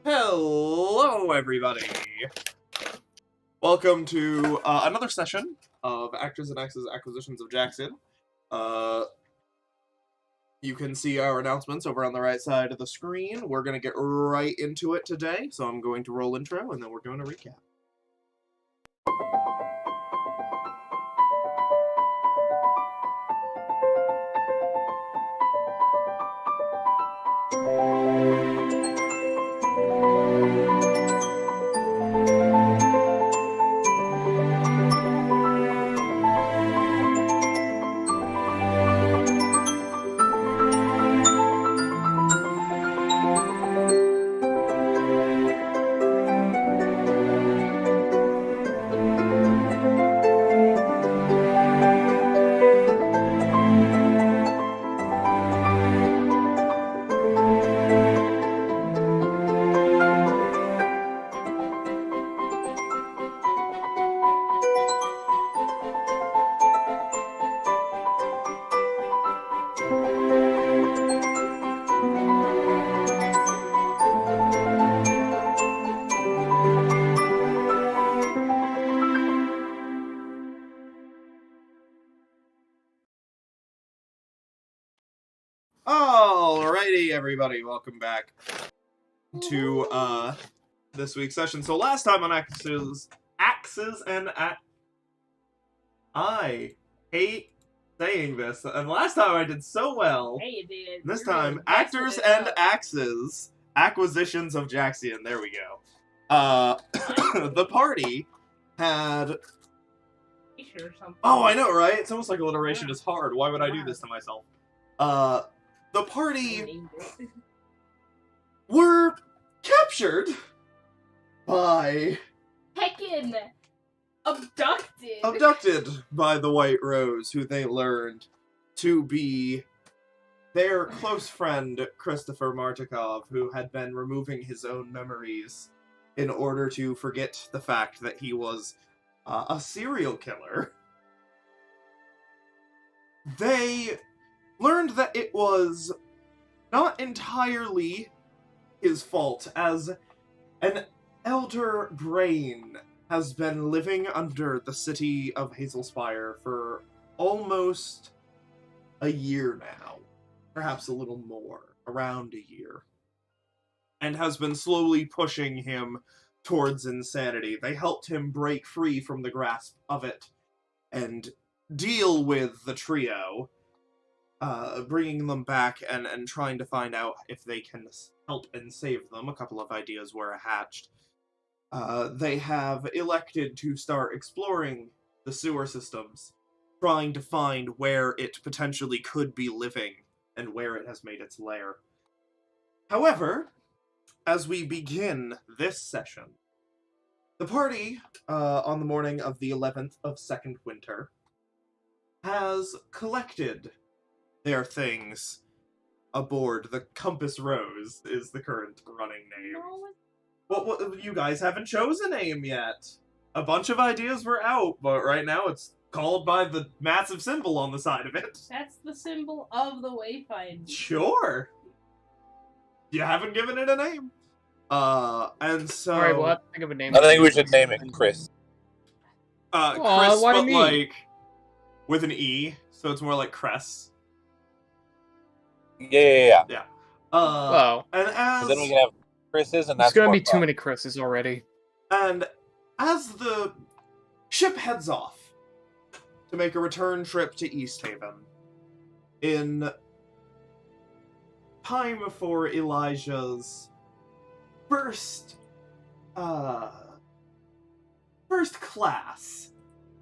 Hello, everybody. Welcome to another session of Actors and Axes Acquisitions of Jaxien. You can see our announcements over on the right side of the screen. We're going to get right into it today, so I'm going to roll intro, and then we're going to recap. Alrighty, everybody, welcome back to this week's session. So last time on Axes and I hate saying this, and last time I did so well. Hey, you did. This You're time, really Actors and Axes Acquisitions of Jaxien. There we go. The party had. Or something. Oh, I know, right? It's almost like alliteration is hard. Why would I do this to myself? The party were captured by... Heckin' abducted. Abducted by the White Rose, who they learned to be their close friend, Christopher Martikov, who had been removing his own memories in order to forget the fact that he was a serial killer. They learned that it was not entirely his fault, as an elder brain has been living under the city of Hazelspire for almost a year now. Perhaps a little more, around a year. And has been slowly pushing him towards insanity. They helped him break free from the grasp of it and deal with the trio, bringing them back and trying to find out if they can help and save them. A couple of ideas were hatched. They have elected to start exploring the sewer systems, trying to find where it potentially could be living and where it has made its lair. However, as we begin this session, the party, on the morning of the 11th of Second Winter, has collected their things aboard the Compass Rose, is the current running name. No. What, you guys haven't chosen a name yet. A bunch of ideas were out, but right now it's called by the massive symbol on the side of it. That's the symbol of the Wayfinder. Sure. You haven't given it a name. And so... Alright, we'll have to think of a name. I think we should name it Kris. Kris, why but me? like, with an E, so it's more like Cress. Yeah. Oh. And as... Then we can have Chris's, and that's There's gonna be more too fun. many Chris's already. And as the ship heads off to make a return trip to East Haven, in time for Elijah's first class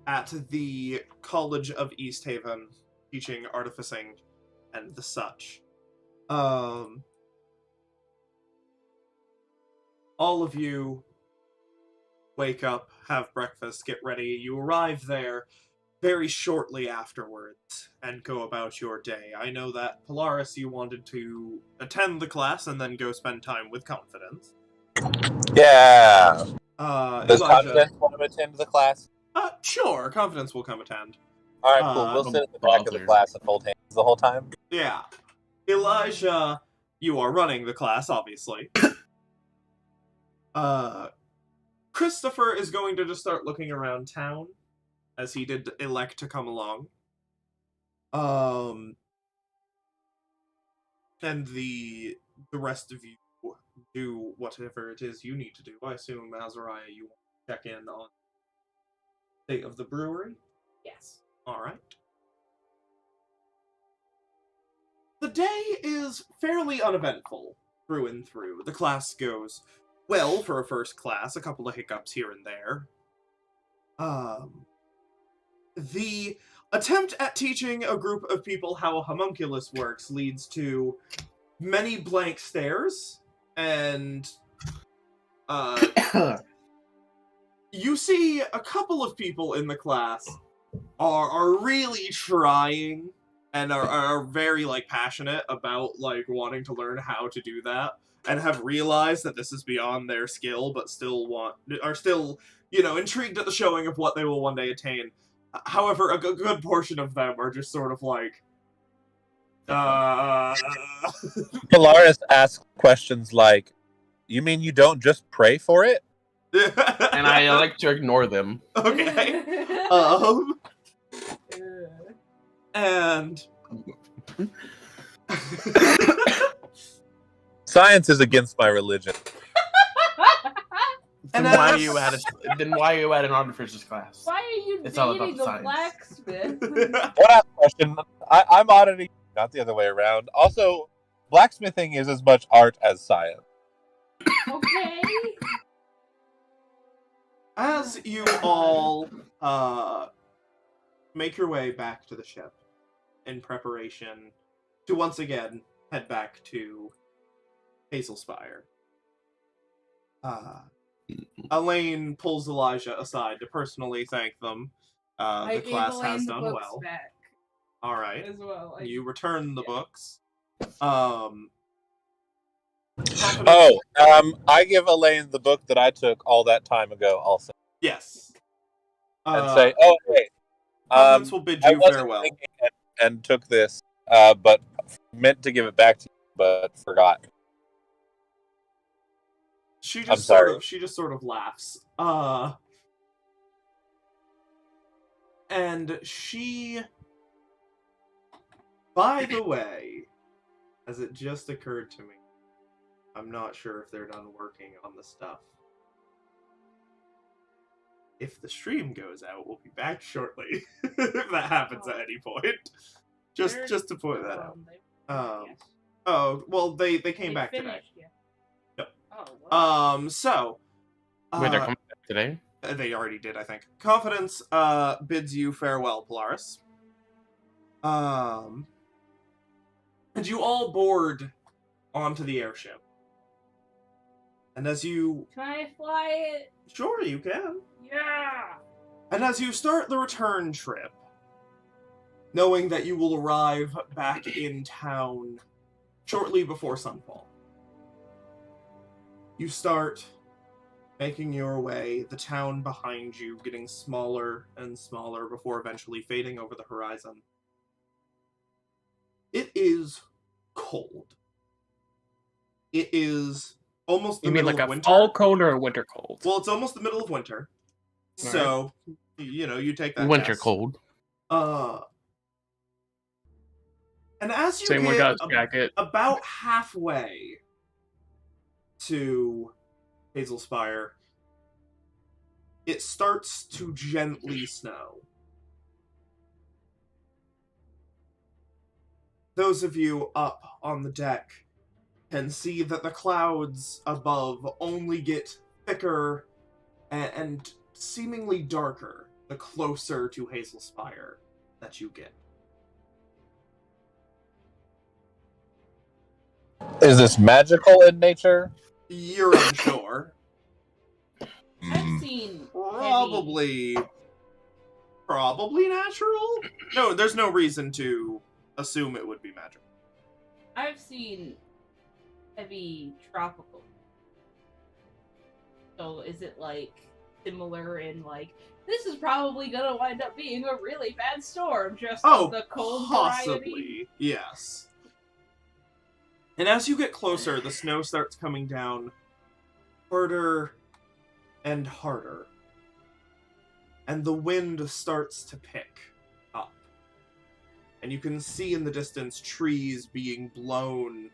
at the College of East Haven, teaching artificing and the such. All of you wake up, have breakfast, get ready. You arrive there very shortly afterwards and go about your day. I know that, Polaris, you wanted to attend the class and then go spend time with Confidence. Yeah. Does Elijah, Confidence want to attend the class? Sure, Confidence will come attend. Alright, cool. We'll sit at the back of the class and hold hands the whole time. Yeah. Elijah, you are running the class, obviously. Christopher is going to just start looking around town, as he did elect to come along. And the rest of you do whatever it is you need to do. I assume, Azariah, you want to check in on the state of the brewery? Yes. Alright. The day is fairly uneventful, through and through. The class goes well for a first class, a couple of hiccups here and there. The attempt at teaching a group of people how a homunculus works leads to many blank stares, and you see a couple of people in the class are really trying and are very, like, passionate about, like, wanting to learn how to do that, and have realized that this is beyond their skill, but are still, you know, intrigued at the showing of what they will one day attain. However, a good portion of them are just sort of like, Polaris asks questions like, "You mean you don't just pray for it?" And I like to ignore them. Okay. And Science is against my religion. Then why are you at an artificer's class? Why are you It's all about dating a science. blacksmith? One last question. I'm auditing, not the other way around. Also, blacksmithing is as much art as science. Okay. as you all make your way back to the ship in preparation to once again head back to Hazelspire, Elaine pulls Elijah aside to personally thank them. The class has done well. Back all right. as well. You return the books. I give Elaine the book that I took all that time ago also. Yes. And say, oh, hey. Confidence will bid you farewell. And took this, but meant to give it back to you, but forgot. She just sort of laughs. And she, by the way, as it just occurred to me, I'm not sure if they're done working on the stuff. If the stream goes out, we'll be back shortly. If that happens at any point. Just to point that out. Oh, well, they came back today. Yeah. Yep. Oh, wow. Wait, they're coming back today? They already did, I think. Confidence bids you farewell, Polaris. And you all board onto the airship. And as you... Can I fly it? Sure, you can. Yeah! And as you start the return trip, knowing that you will arrive back in town shortly before sunfall, you start making your way, the town behind you getting smaller and smaller before eventually fading over the horizon. It is cold. It is almost the middle of winter. You mean like a fall cold or a winter cold? Well, it's almost the middle of winter. All So, you know, you take that Winter guess. cold. And as you Same get jacket. about halfway to Hazelspire, it starts to gently snow. Those of you up on the deck can see that the clouds above only get thicker and seemingly darker the closer to Hazelspire that you get. Is this magical in nature? You're unsure. I've seen Probably natural? No, there's no reason to assume it would be magical. I've seen heavy tropical. So is it like similar in like this is probably gonna wind up being a really bad storm, just of the cold possibly, variety? Yes. And as you get closer, the snow starts coming down harder and harder. And the wind starts to pick up. And you can see in the distance trees being blown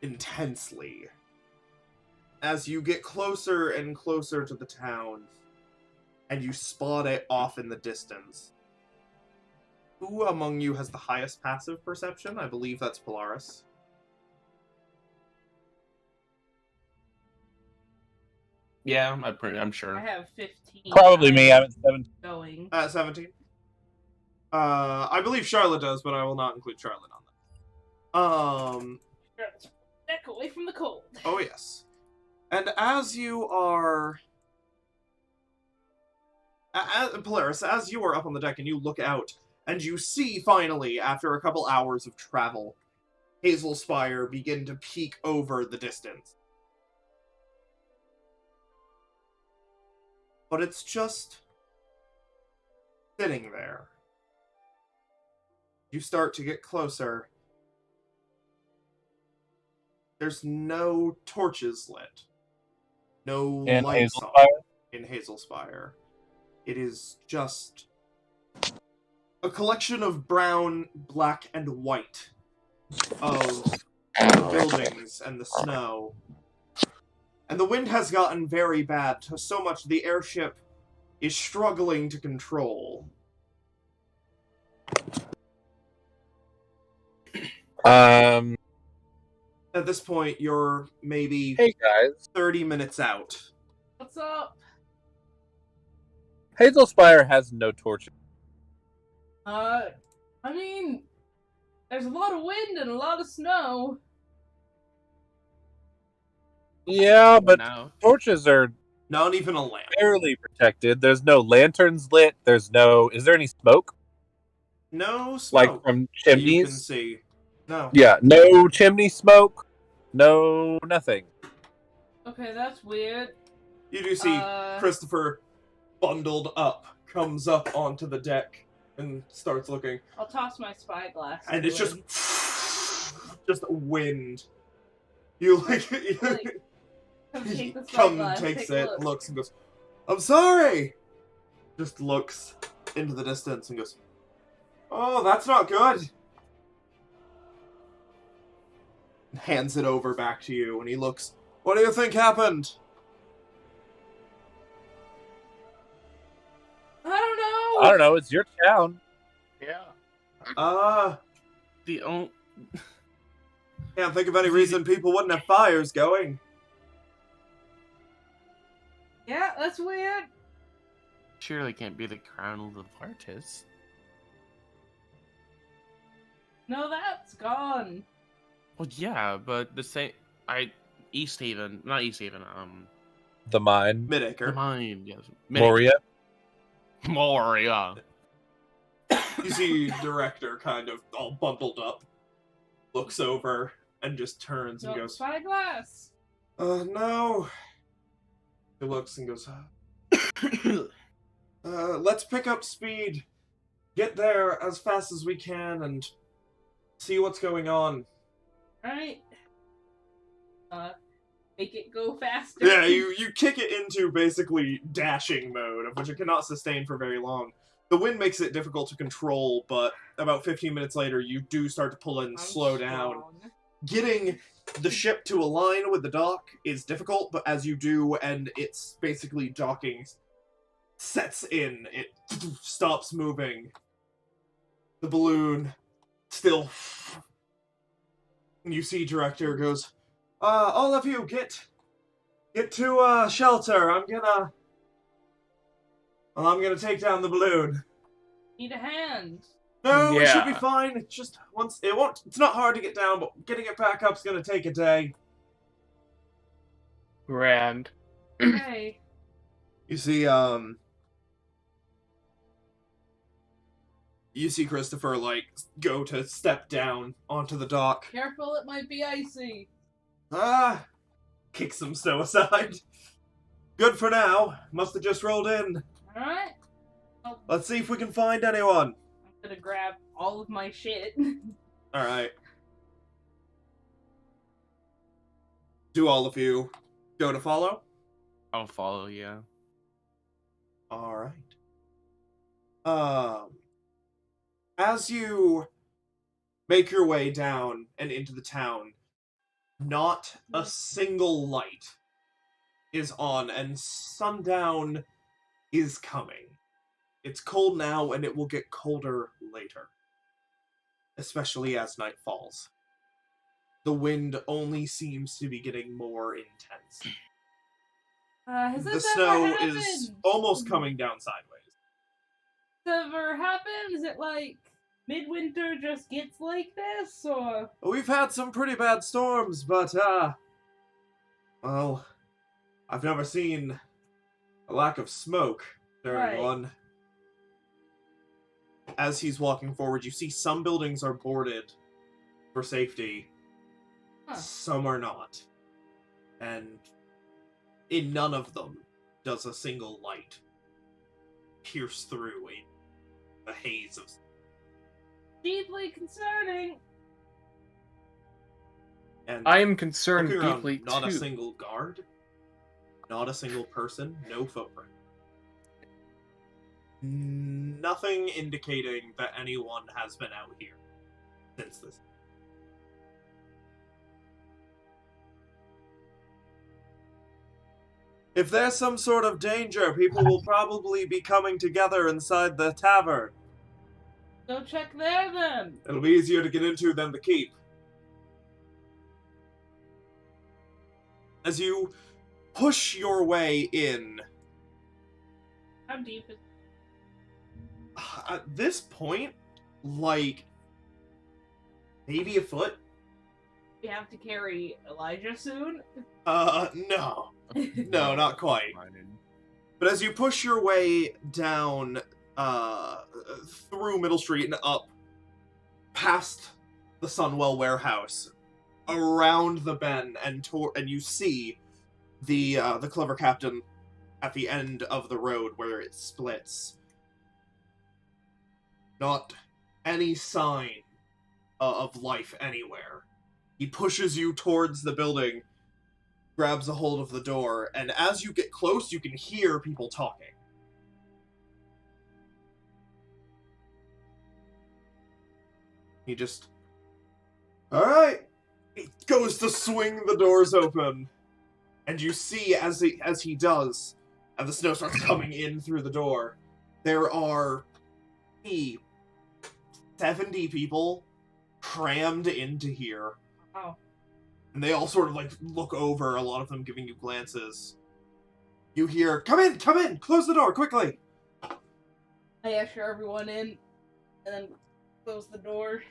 intensely. As you get closer and closer to the town, and you spot it off in the distance. Who among you has the highest passive perception? I believe that's Polaris. Yeah, I'm sure. I have 15. Probably me. I'm at 7. Going. 17. I believe Charlotte does, but I will not include Charlotte on that. Neck away from the cold. Oh yes. And as you are... Polaris, as you are up on the deck and you look out, and you see, finally, after a couple hours of travel, Hazelspire begin to peek over the distance. But it's just sitting there. You start to get closer. There's no torches lit. No In lights on Hazelspire? in Hazelspire. It is just a collection of brown, black, and white of the buildings and the snow. And the wind has gotten very bad, so much the airship is struggling to control. At this point, you're maybe Hey guys. 30 minutes out. What's up? Hazelspire has no torches. I mean, there's a lot of wind and a lot of snow. Yeah, but No. torches are Not even a lamp. barely protected. There's no lanterns lit. Is there any smoke? No smoke. Like from that you can chimneys? see. No. Yeah, no chimney smoke. No, nothing. Okay, that's weird. You do see Christopher, bundled up, comes up onto the deck and starts looking. I'll toss my spyglass. And into it's just... him. just wind. You like... Come he take the comes, spyglass. takes Take a it, look. looks and goes, "I'm sorry!" Just looks into the distance and goes, "Oh, that's not good." And hands it over back to you, and he looks, "What do you think happened?" I I don't know. It's your town. Yeah. The only. Can't think of any reason people wouldn't have fires going. Yeah, that's weird. Surely can't be the crown of artists. No, that's gone. Well, yeah, but the same. East Haven, not East Haven. The mine. The Midacre. mine. Yes. Moria. Moria. You see director kind of all bundled up, looks over, and just turns and No, goes, spyglass. No. He looks and goes, let's pick up speed, get there as fast as we can, and see what's going on. Right. Make it go faster. Yeah, you kick it into basically dashing mode, of which it cannot sustain for very long. The wind makes it difficult to control, but about 15 minutes later, you do start to pull in and I'm slow down. strong. Getting the ship to align with the dock is difficult, but as you do, and it's basically docking sets in, it stops moving. The balloon still... You see director goes, all of you, get to shelter. I'm gonna take down the balloon. Need a hand. No, it should be Yeah. fine. It's just it's not hard to get down, but getting it back up's gonna take a day. Grand. Okay. You see Christopher, like, go to step down onto the dock. Careful, it might be icy. Kick some snow aside. Good for now. Must have just rolled in. Alright. Let's see if we can find anyone. I'm gonna grab all of my shit. Alright. Do all of you Go to follow? I'll follow, yeah. Alright. As you make your way down and into the town, not a single light is on, and sundown is coming. It's cold now, and it will get colder later, especially as night falls. The wind only seems to be getting more intense. Has The this snow ever happened? is almost coming down sideways. Ever happened? Is it like midwinter just gets like this, or? We've had some pretty bad storms, but, well, I've never seen a lack of smoke during one. As he's walking forward, you see some buildings are boarded for safety. Some are not. And in none of them does a single light pierce through a haze of... Deeply concerning. And I am concerned looking around, deeply not too. a single guard, not a single person, no footprint. Nothing indicating that anyone has been out here since this. If there's some sort of danger, people will probably be coming together inside the tavern. Go check there then. It'll be easier to get into than the keep. As you push your way in, How deep is? at this point, like, maybe a foot? We have to carry Elijah soon. No. No, not quite. But as you push your way down, through Middle Street and up, past the Sunwell warehouse, around the bend, and you see the Clever Captain at the end of the road where it splits. Not any sign of life anywhere. He pushes you towards the building, grabs a hold of the door, and as you get close, you can hear people talking. He just... Alright! He goes to swing the doors open. And you see, as he does, and the snow starts coming in through the door, there are 70 people crammed into here. Oh. And they all sort of, like, look over, a lot of them giving you glances. You hear, come in, close the door, quickly! I usher everyone in, and then close the door.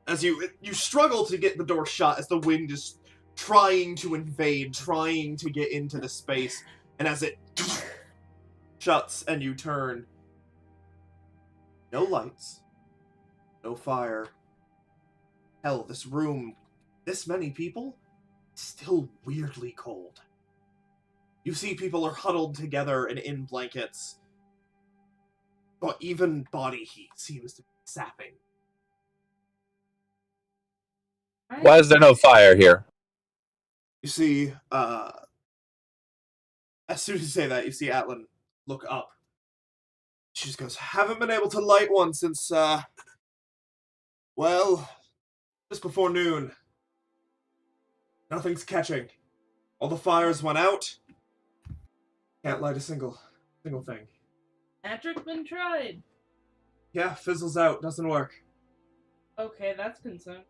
As you struggle to get the door shut as the wind is trying to invade, trying to get into the space, and as it shuts and you turn, no lights, no fire. Hell, this room, this many people, still weirdly cold. You see people are huddled together and in blankets, but even body heat seems to be sapping. Why is there no fire here? You see, as soon as you say that, you see Atlan look up. She just goes, haven't been able to light one since, well, just before noon. Nothing's catching. All the fires went out. Can't light a single thing. Patrick been tried. Yeah, fizzles out, doesn't work. Okay, that's concern.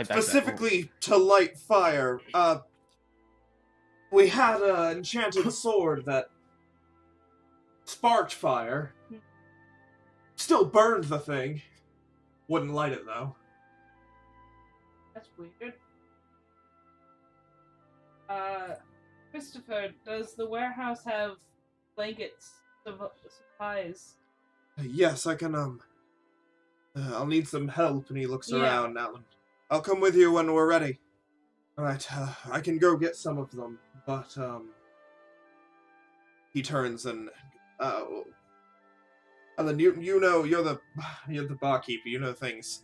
Specifically to light fire, we had an enchanted sword that sparked fire. Still burned the thing. Wouldn't light it, though. That's weird. Christopher, does the warehouse have blankets, supplies? Yes, I can, I'll need some help, and he looks around, Alan. I'll come with you when we're ready. Alright, I can go get some of them, but, he turns and, Alan, you know, you're the barkeeper, you know things.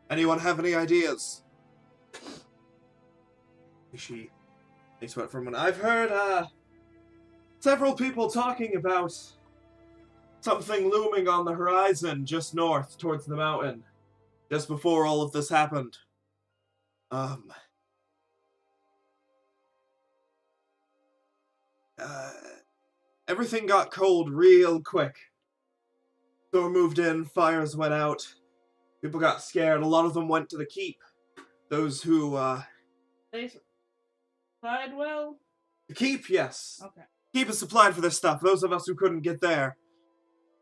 Anyone have any ideas? Thanks what from what I've heard, several people talking about something looming on the horizon just north towards the mountain, just before all of this happened. Everything got cold real quick. Storm moved in, fires went out, people got scared, a lot of them went to the keep. Those who, They supplied well? The keep, yes. Okay. Keep is supplied for this stuff. Those of us who couldn't get there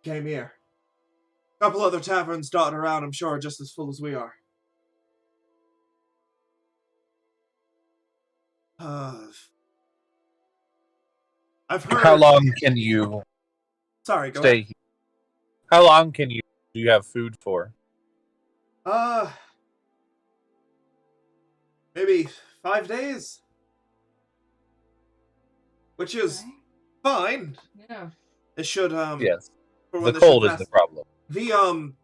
came here. A couple other taverns dotted around, I'm sure, are just as full as we are. I've heard... How long can you Sorry, go stay ahead. here? How long do you have food for? Maybe 5 days? Which is fine. Yeah. It should, Yes. for The when this cold should is the pass. problem.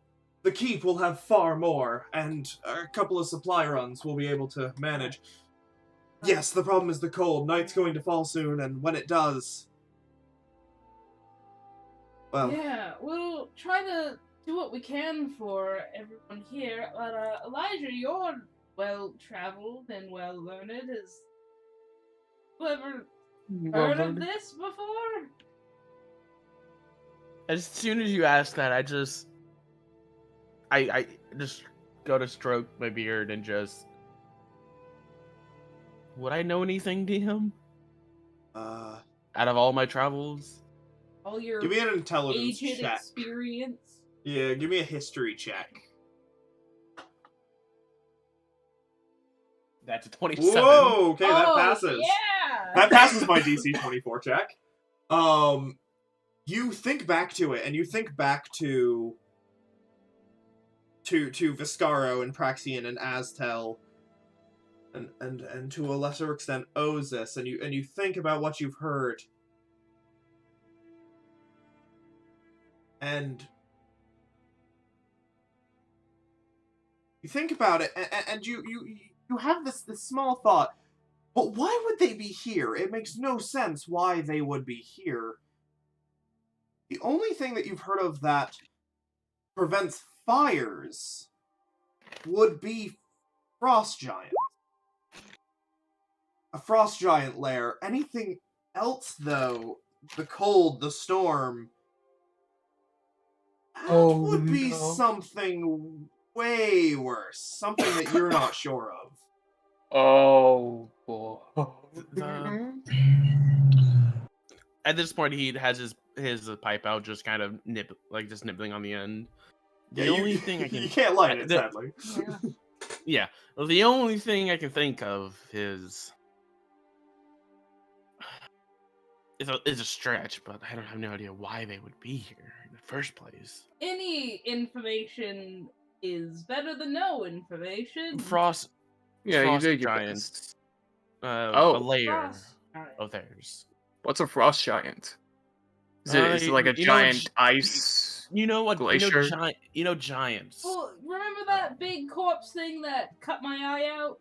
The keep will have far more, and a couple of supply runs we'll be able to manage. Yes, the problem is the cold. Night's going to fall soon, and when it does... Well... Yeah, we'll try to do what we can for everyone here, but, Elijah, you're well-traveled and well-learned. Has you ever heard of this before? As soon as you ask that, I just go to stroke my beard and just... Would I know anything, DM? Out of all my travels? All your give me an intelligence aged check. experience? Yeah, give me a history check. That's a 27. Whoa, okay, that Oh, passes. yeah! That passes my DC 24 check. You think back to it, and you think back to Viscaro and Praxian and Aztel, and to a lesser extent Ozus, and you think about what you've heard, and you think about it, and you have this small thought. But why would they be here? It makes no sense why they would be here. The only thing that you've heard of that prevents fires would be frost giants. A frost giant lair. Anything else, though, the cold, the storm, that would be something way worse. Something that you're not sure of. Oh, boy. At this point, he has his pipe out, just kind of nibbling on the end. The only thing I can... You can't light it, sadly. Yeah. Well, the only thing I can think of is... It's a stretch, but I don't have no idea why they would be here in the first place. Any information is better than no information. Frost Yeah, you did get giants. Oh. A layer Frost giant. of theirs. What's a frost giant? Is it like a giant ice? You know what? glacier? You know giants. Well, remember that big corpse thing that cut my eye out?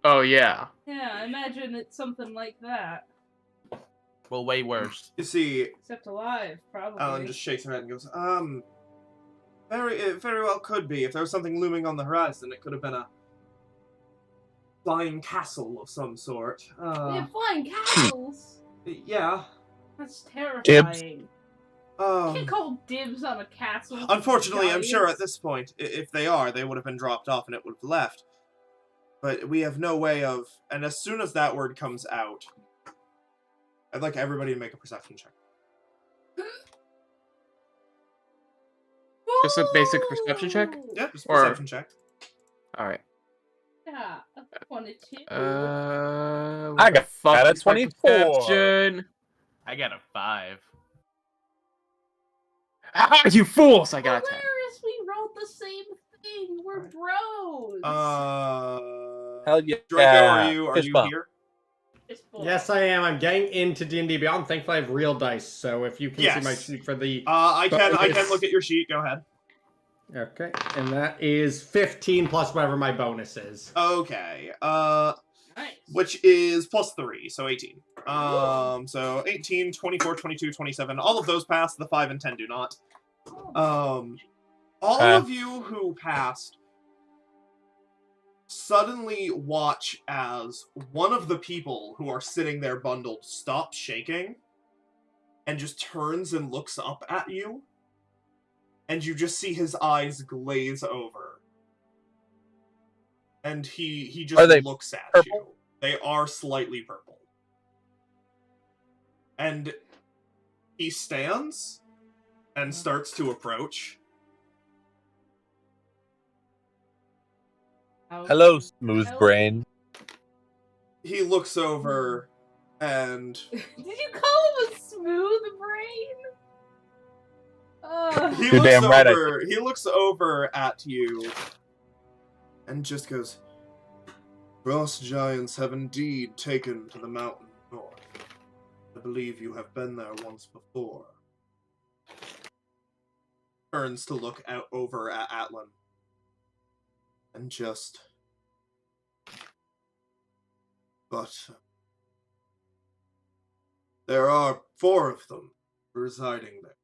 Oh yeah. Yeah, I imagine it's something like that. Well, way worse. You see, Except alive, probably. Alan just shakes her head and goes, it very well could be. If there was something looming on the horizon, it could have been a flying castle of some sort. Yeah, flying castles! Yeah. That's terrifying. Um, Can't call dibs on a castle. Unfortunately, I'm sure at Giants. this point, if they are, they would have been dropped off and it would have left. But we have no way of... And as soon as that word comes out, I'd like everybody to make a perception check. Just a basic perception check? Whoa! Yeah, just a Or- perception check. Alright. Yeah, a 22. I got fuck a is my 24. perception? I got a 5. Ah, you fools! I got a 10. Polaris, we wrote the same thing. We're bros. Hell yeah. Draco, are you Fist bump. here? It's full. Yes, I am. I'm getting into D&D Beyond. Thankfully, I have real dice, so if you can see my Yes. sheet for the... I can bonus. look at your sheet. Go ahead. Okay, and that is 15 plus whatever my bonus is. Okay. Nice. which is +3, so 18. So 18, 24, 22, 27. All of those pass. The 5 and 10 do not. All of you who passed suddenly watch as one of the people who are sitting there bundled stops shaking and just turns and looks up at you, and you just see his eyes glaze over. And he just looks at purple? you. They are slightly purple. And he stands and starts to approach. Hello, smooth brain. He looks over and... Did you call him a smooth brain? He looks over at you and just goes, "Frost giants have indeed taken to the mountain north. I believe you have been there once before." Turns to look out over at Atlan. And just... But... there are 4 of them residing there.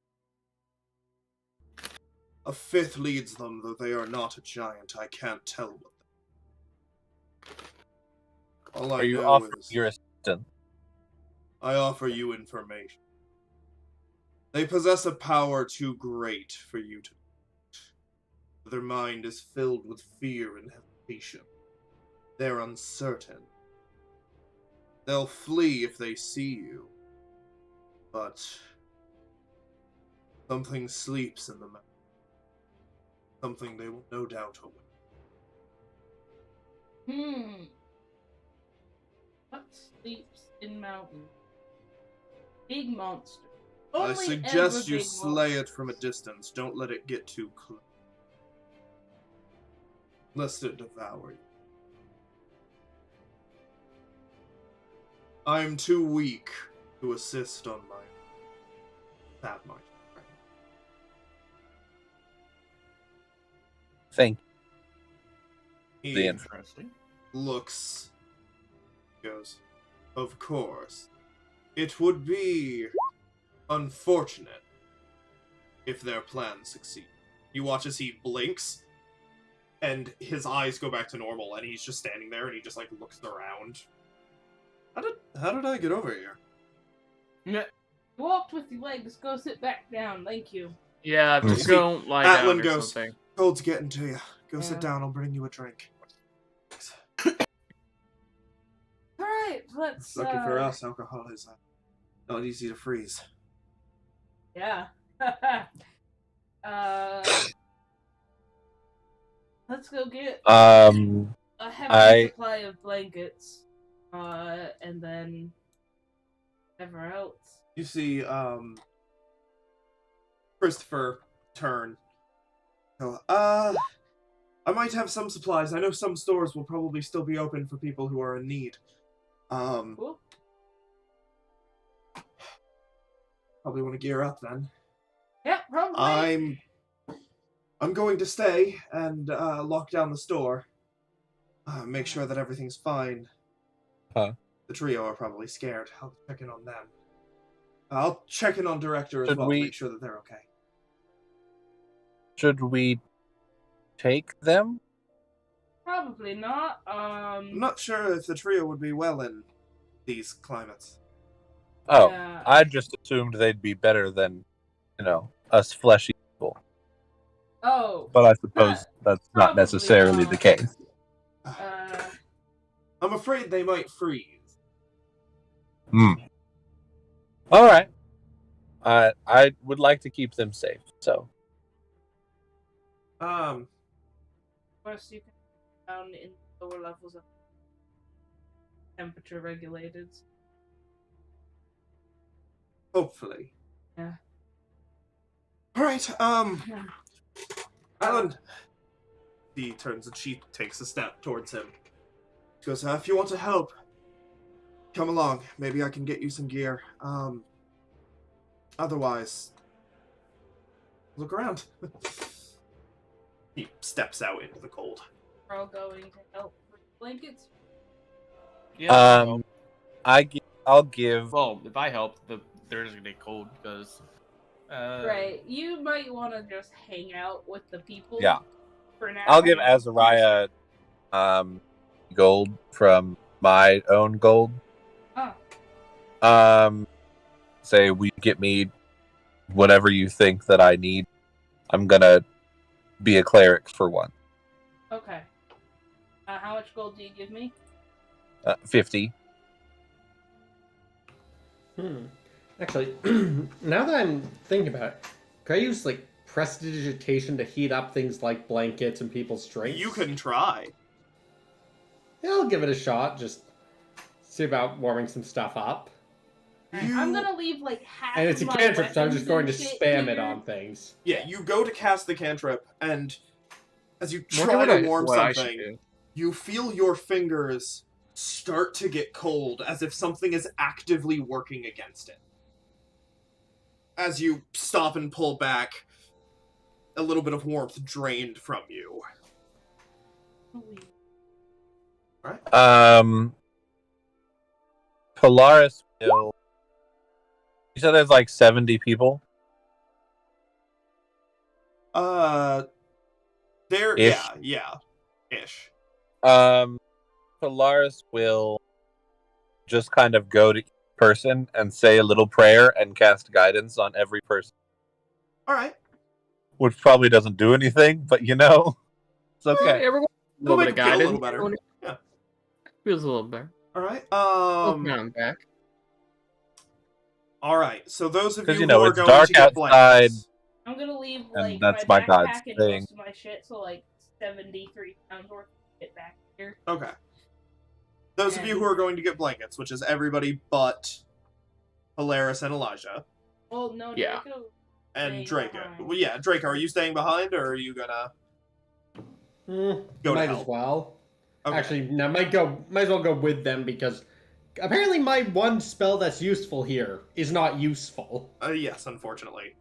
A 5th leads them, though they are not a giant. I can't tell what they are. All I Are you know offering is your assistance? I offer you information. They possess a power too great for you to... Their mind is filled with fear and hesitation. They're uncertain. They'll flee if they see you. But... something sleeps in the mountain. Something they will no doubt await. What sleeps in mountains? Big monster. I Only suggest ever you big slay it monsters. from a distance. Don't let it get too close. Lest it devour you. I am too weak to assist on my that much. Thank He The Interesting. looks, goes, "Of course. It would be unfortunate if their plans succeed." You watch as he blinks, and his eyes go back to normal, and he's just standing there, and he just, like, looks around. How did I get over here? Yeah. You walked with your legs. Go sit back down. Thank you. Yeah, Mm. just don't lie Atlan down or goes, something. "Cold's getting to you. Go Yeah. sit down, I'll bring you a drink." Alright, let's Lucky for us, alcohol is not easy to freeze. Yeah. Let's go get a hefty supply of blankets. And then whatever else. You see, Christopher turn. Go, I might have some supplies. I know some stores will probably still be open for people who are in need. Cool. Probably want to gear up then. Yeah, probably. I'm going to stay and lock down the store. Make sure that everything's fine. Huh. The trio are probably scared. I'll check in on them. I'll check in on Director as Should well, we- make sure that they're okay. Should we take them? Probably not. I'm not sure if the trio would be well in these climates. Oh, Yeah. I just assumed they'd be better than, us fleshy people. Oh. But I suppose that's not Probably necessarily not. the case. I'm afraid they might freeze. All right. I would like to keep them safe, so. Of course, you can down in lower levels of temperature regulated. Hopefully. Yeah. Alright, Yeah. Alan. He turns and she takes a step towards him. She goes, if you want to help, come along. Maybe I can get you some gear. Otherwise, look around. He steps out into the cold. We're all going to help with blankets. Yeah. I'll give. Well, if I help, they're just gonna get cold because. Right. You might want to just hang out with the people. Yeah. For now. I'll give Azariah gold from my own gold. Oh. Say, will you get me whatever you think that I need? I'm gonna be a cleric for one. Okay. How much gold do you give me? 50. Actually, now that I'm thinking about it, could I use like prestidigitation to heat up things like blankets and people's drinks? You can try. Yeah, I'll give it a shot. Just see about warming some stuff up. I'm gonna leave like half. And it's a of my cantrip, so I'm just going to weapons and spam shit it here. on things. Yeah, you go to cast the cantrip, and as you Wonder try what to warm what I should something, do. you feel your fingers start to get cold, as if something is actively working against it. As you stop and pull back, a little bit of warmth drained from you. Polaris will. You said there's like 70 people? There, Ish. yeah. Ish. Polaris will just kind of go to each person and say a little prayer and cast guidance on every person. Alright. Which probably doesn't do anything, but you know, it's okay. Everyone, a It'll little bit make of it feel a little guidance. better. Yeah. Feels a little better. Alright, Now I'm back. Alright, so those of 'Cause, you, you know, who are it's going dark to get outside. blankets, I'm gonna leave And like that's my my god's backpack and thing. most of my shit, so like 73 pounds worth of shit back here. Okay. Those of you who are going to get blankets, which is everybody but Polaris and Elijah. Well, no, Yeah. Draco. And Staying Draco. behind. Well, yeah, Draco, are you staying behind, or are you gonna... Go to might help. as well. Okay. Actually, no, might as well go with them because apparently my one spell that's useful here is not useful. Yes, unfortunately.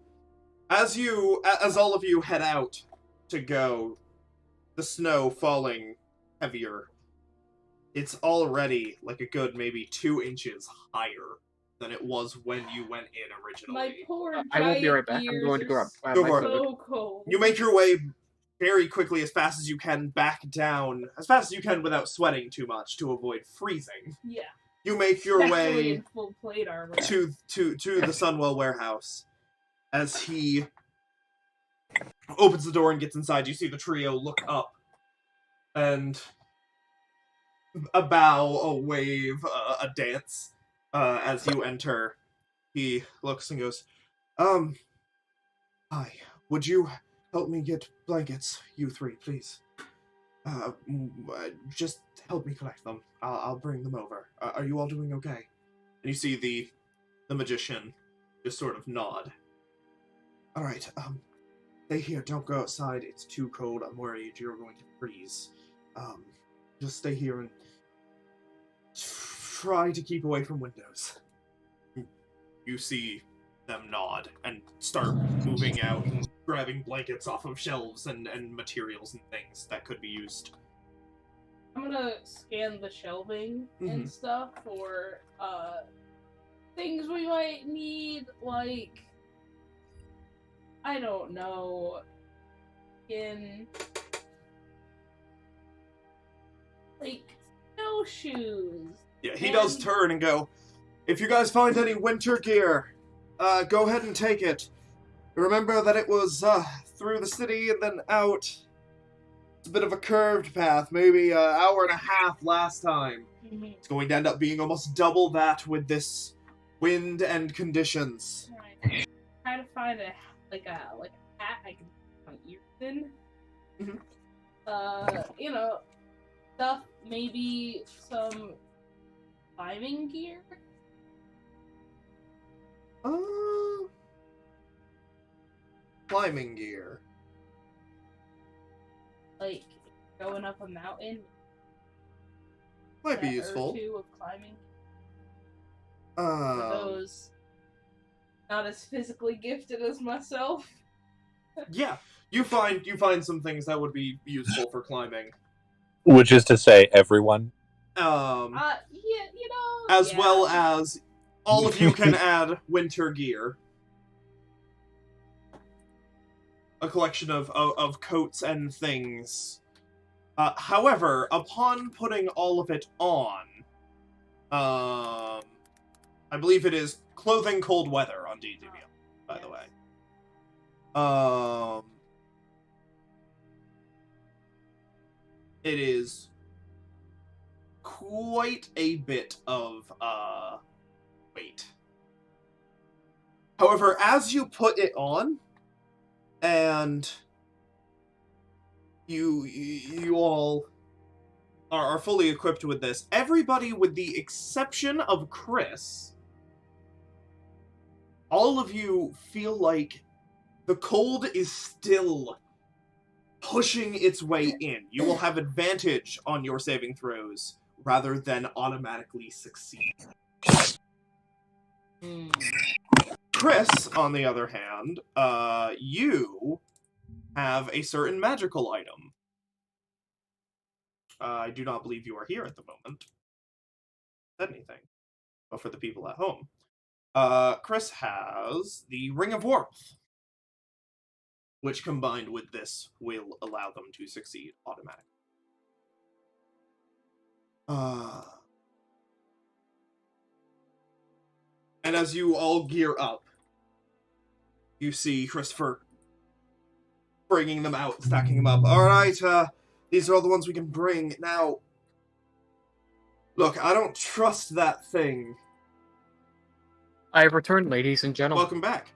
As all of you head out to go, the snow falling heavier, it's already like a good maybe 2 inches higher than it was when you went in originally. My poor I won't be right back. I'm giant going to ears grab Go my for food. it. so cold. You make your way very quickly, as fast as you can, back down, as fast as you can without sweating too much to avoid freezing. Yeah. You make your Especially way in full plate armor. to the Sunwell warehouse. As he opens the door and gets inside, you see the trio look up, and a bow, a wave, a dance. As you enter, he looks and goes, hi, would you help me get blankets, you three, please? Just help me collect them. I'll bring them over. Are you all doing okay? And you see the magician just sort of nod. Alright, stay here, don't go outside, it's too cold, I'm worried you're going to freeze. Just stay here and try to keep away from windows. You see them nod and start moving out and grabbing blankets off of shelves and materials and things that could be used. I'm gonna scan the shelving and stuff for things we might need, like, I don't know, like snowshoes. Yeah, he does turn and go, if you guys find any winter gear, go ahead and take it. Remember that it was through the city and then out. It's a bit of a curved path, maybe an hour and a half last time. It's going to end up being almost double that with this wind and conditions. Right. Try to find a hat I can put my ears in. You know, stuff, maybe some climbing gear. Climbing gear. Like going up a mountain. Might be Or useful. two of climbing. For those not as physically gifted as myself. Yeah, you find some things that would be useful for climbing. Which is to say, everyone. Yeah, as yeah. well as all of you can add winter gear. A collection of coats and things. However, upon putting all of it on, I believe it is clothing cold weather on D&D, by the way. It is quite a bit of weight. However, as you put it on, and you all are fully equipped with this, everybody with the exception of Kris, all of you feel like the cold is still pushing its way in. You will have advantage on your saving throws rather than automatically succeed. Kris, on the other hand, you have a certain magical item. I do not believe you are here at the moment. Anything. But for the people at home. Kris has the Ring of Warmth, which combined with this will allow them to succeed automatically. And as you all gear up, you see Christopher bringing them out, stacking them up. Alright, these are all the ones we can bring. Now, look, I don't trust that thing. I have returned, ladies and gentlemen. Welcome back.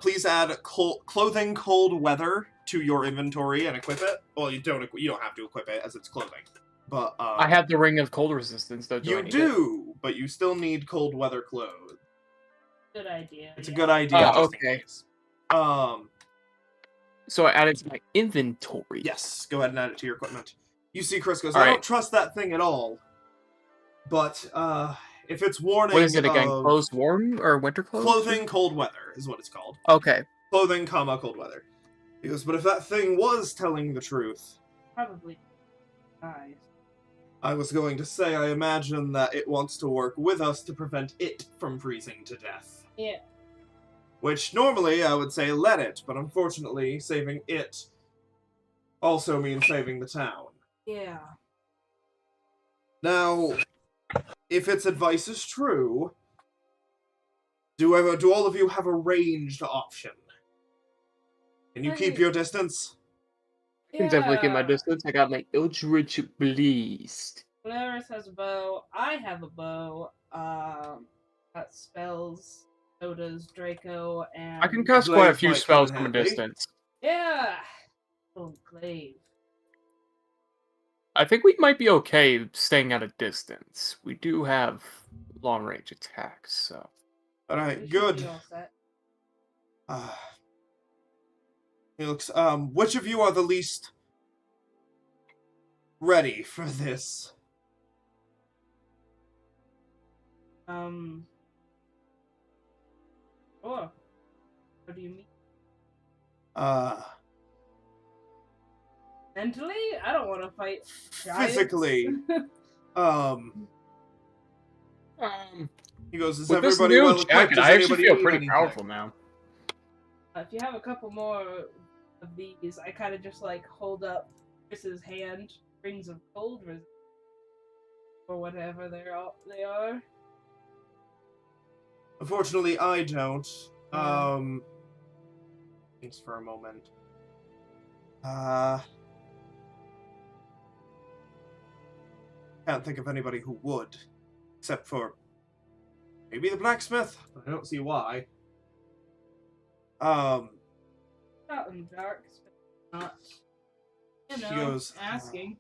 Please add clothing cold weather to your inventory and equip it. Well, you don't have to equip it as it's clothing. But I have the ring of cold resistance, though. You do, but you still need cold weather clothes. Good idea. It's a good idea. Okay. So I added to my inventory. Yes, go ahead and add it to your equipment. You see, Kris goes, all I right. don't trust that thing at all. But if it's warning, what is it again? Clothes warm or winter clothes? Clothing cold weather is what it's called. Okay. Clothing, cold weather. He goes, but if that thing was telling the truth, probably nice. I was going to say, I imagine that it wants to work with us to prevent it from freezing to death. Yeah. Which, normally, I would say let it, but unfortunately, saving it also means saving the town. Yeah. Now, if its advice is true, do all of you have a ranged option? Can you keep your distance? I can definitely keep my distance. I got my Eldritch Blast. Polaris has a bow. I have a bow. That spells. So does Draco and. I can cast quite a few spells from a distance. Yeah. Oh, glaive. I think we might be okay staying at a distance. We do have long range attacks, so. Alright, good. He looks, which of you are the least ready for this? Sure. What do you mean? Mentally? I don't want to fight giants. Physically. He goes, is with everybody this new well equipped? jacket, I actually feel pretty powerful now. If you have a couple more of these, I kind of just like hold up Chris's hand, rings of cold resistance, or whatever they are. Unfortunately, I don't. Thanks for a moment. Can't think of anybody who would, except for maybe the blacksmith. But I don't see why. Not in the dark, not. You know, he goes, asking.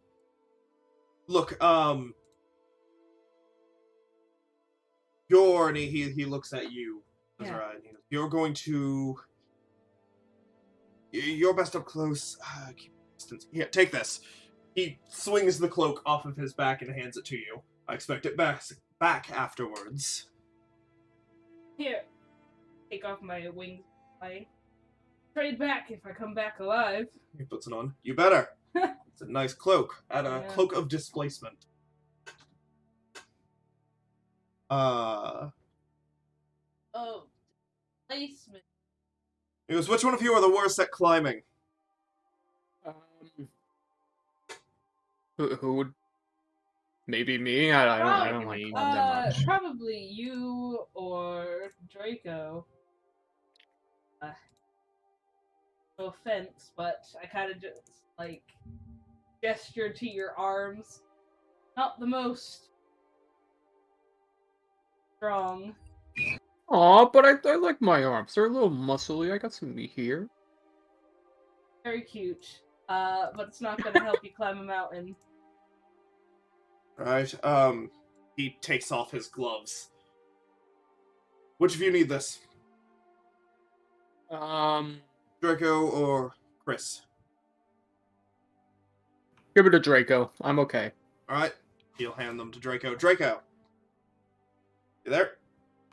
Look, and he looks at you, Azariah, and he goes, you're going to. You're best up close. Keep distance. Here, take this. He swings the cloak off of his back and hands it to you. I expect it back afterwards. Here, take off my wings. I trade back if I come back alive. He puts it on. You better. It's a nice cloak. Add a cloak of displacement. Uh, Oh, placement. he goes, which one of you are the worst at climbing? Who would? Maybe me. I don't like Probably. climb that much. Probably you or Draco. No offense, but I kind of just like gesture to your arms. Not the most strong. Aw, but I like my arms. They're a little muscly. I got some meat here. Very cute. But it's not gonna help you climb a mountain. Right. He takes off his gloves. Which of you need this? Draco or Kris? Give it to Draco. I'm okay. Alright. He'll hand them to Draco. Draco! You there?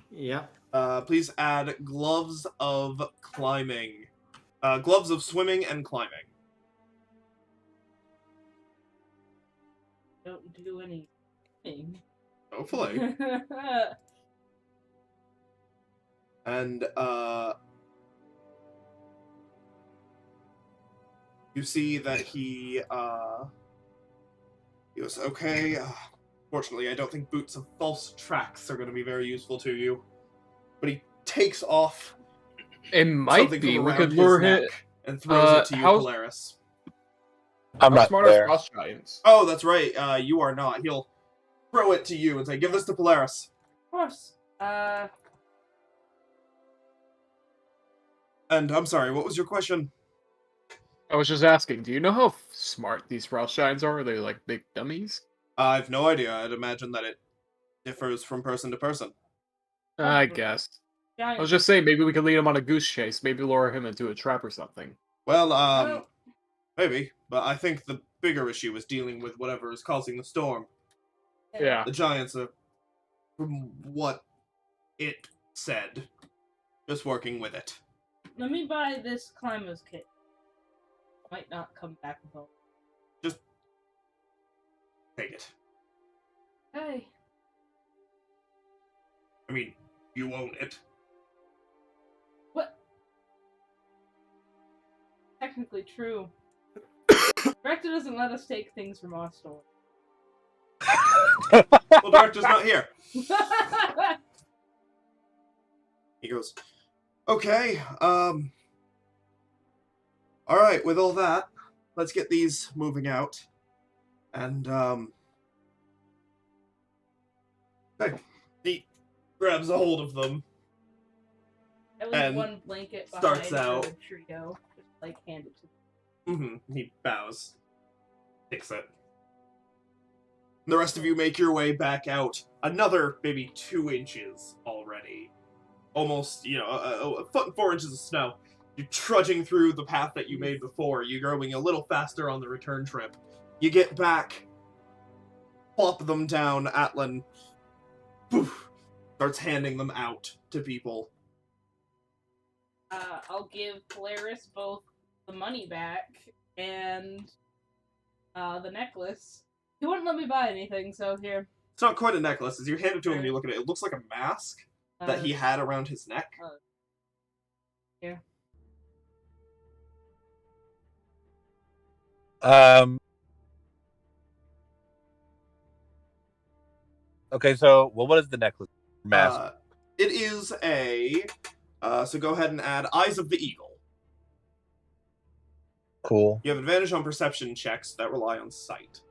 Yep. Please add gloves of climbing. Gloves of swimming and climbing. Don't do anything. Hopefully. And, you see that he goes, okay, fortunately, I don't think boots of false tracks are going to be very useful to you. But he takes off It might something be. from We around could his lure neck him. and throws it to you, how's- Polaris. I'm How not smart are there. frost giants? Oh, that's right, you are not. He'll throw it to you and say, give this to Polaris. Of course. And I'm sorry, what was your question? I was just asking. Do you know how smart these frost giants are? Are they like big dummies? I've no idea. I'd imagine that it differs from person to person. I guess. Giant. I was just saying, maybe we could lead him on a goose chase. Maybe lure him into a trap or something. Well, Well- maybe. But I think the bigger issue is dealing with whatever is causing the storm. Yeah. The giants are, from what it said, just working with it. Let me buy this climber's kit. Might not come back with all. Take it. Hey. I mean, you own it. What? Technically true. Director doesn't let us take things from our store. Well, Director's not here. He goes, okay, alright, with all that, let's get these moving out. And, okay. He grabs a hold of them. At least And one blanket starts behind out. the trio. Just like hand it to them. He bows. Takes it. The rest of you make your way back out. Another maybe 2 inches already. Almost, a foot and 4 inches of snow. You're trudging through the path that you made before. You're going a little faster on the return trip. You get back, plop them down. Atlan poof, starts handing them out to people. I'll give Polaris both the money back and the necklace. He wouldn't let me buy anything, so here. It's not quite a necklace. As you hand it to him and you look at it, it looks like a mask that he had around his neck. Here. Okay, so what is the necklace mask? It is a. So go ahead and add Eyes of the Eagle. Cool. You have advantage on perception checks that rely on sight,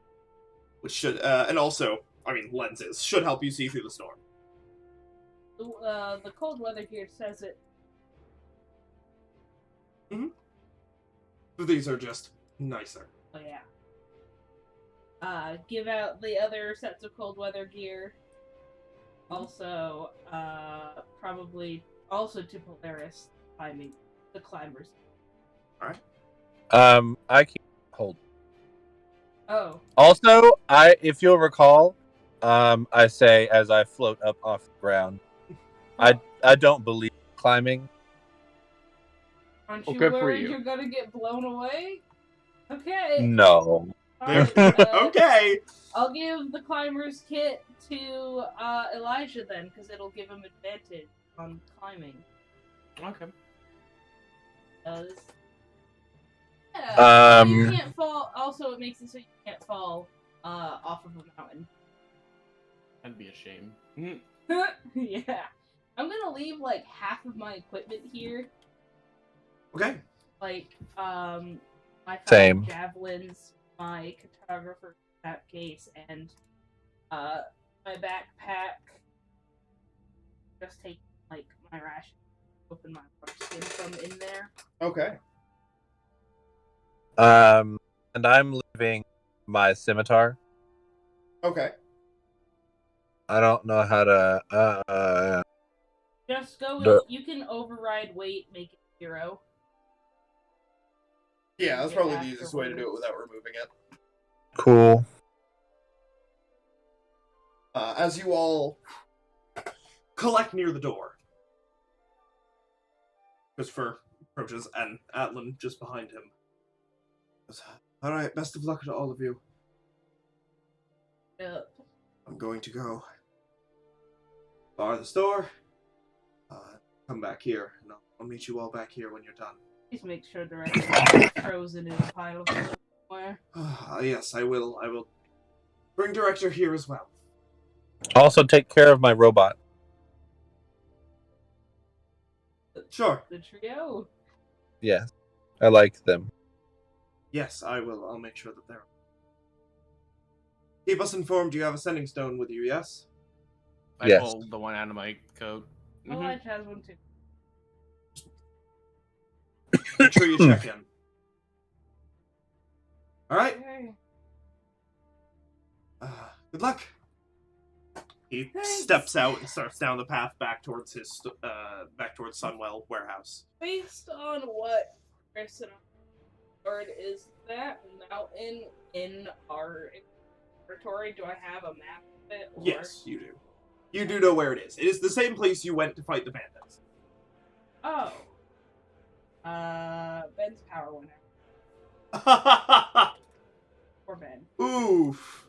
which should, and also, lenses should help you see through the storm. The cold weather here says it. But these are just nicer. Oh yeah. Give out the other sets of cold weather gear. Also, probably also to Polaris climbing the climbers. Alright. I can't hold. Oh. Also, if you'll recall, I say as I float up off the ground, I don't believe climbing. Aren't Well, you good for worried you. you're gonna get blown away? Okay. No. Alright, Okay. I'll give the climber's kit to Elijah then, because it'll give him advantage on climbing. Okay. Yeah, you can't fall. Also, it makes it so you can't fall off of a mountain. That'd be a shame. Yeah. I'm gonna leave like half of my equipment here. Okay. Like, my 5 Same. javelins, my cartographer strap case, and my backpack. Just take like my ration, open my skin from in there. Okay. And I'm leaving my scimitar. Okay. I don't know how to. Just go with, The- you can override weight, make it 0. Yeah, that's Yeah, probably the easiest way to do it afterwards. without removing it. Cool. As you all collect near the door, Christopher approaches, and Atlan just behind him. All right, best of luck to all of you. I'm going to go bar the store. Come back here, and I'll meet you all back here when you're done. Please make sure the rest is frozen in a pile of somewhere. Yes, I will. I will bring Director here as well. Also, take care of my robot. Sure. The trio. Yes, I like them. Yes, I will. I'll make sure that they're... Keep us informed. You have a sending stone with you, yes? I Yes. pulled the one out of my coat. Elijah has one too. Make sure you check in. Alright. Okay. Good luck. He Thanks. steps out and starts down the path back towards his back towards Sunwell warehouse. Based on what Kris and Word is that mountain in our territory? Do I have a map of it? Or... Yes, you do. You do know where it is. It is the same place you went to fight the bandits. Oh. Ben's power went out. Poor Ben. Oof.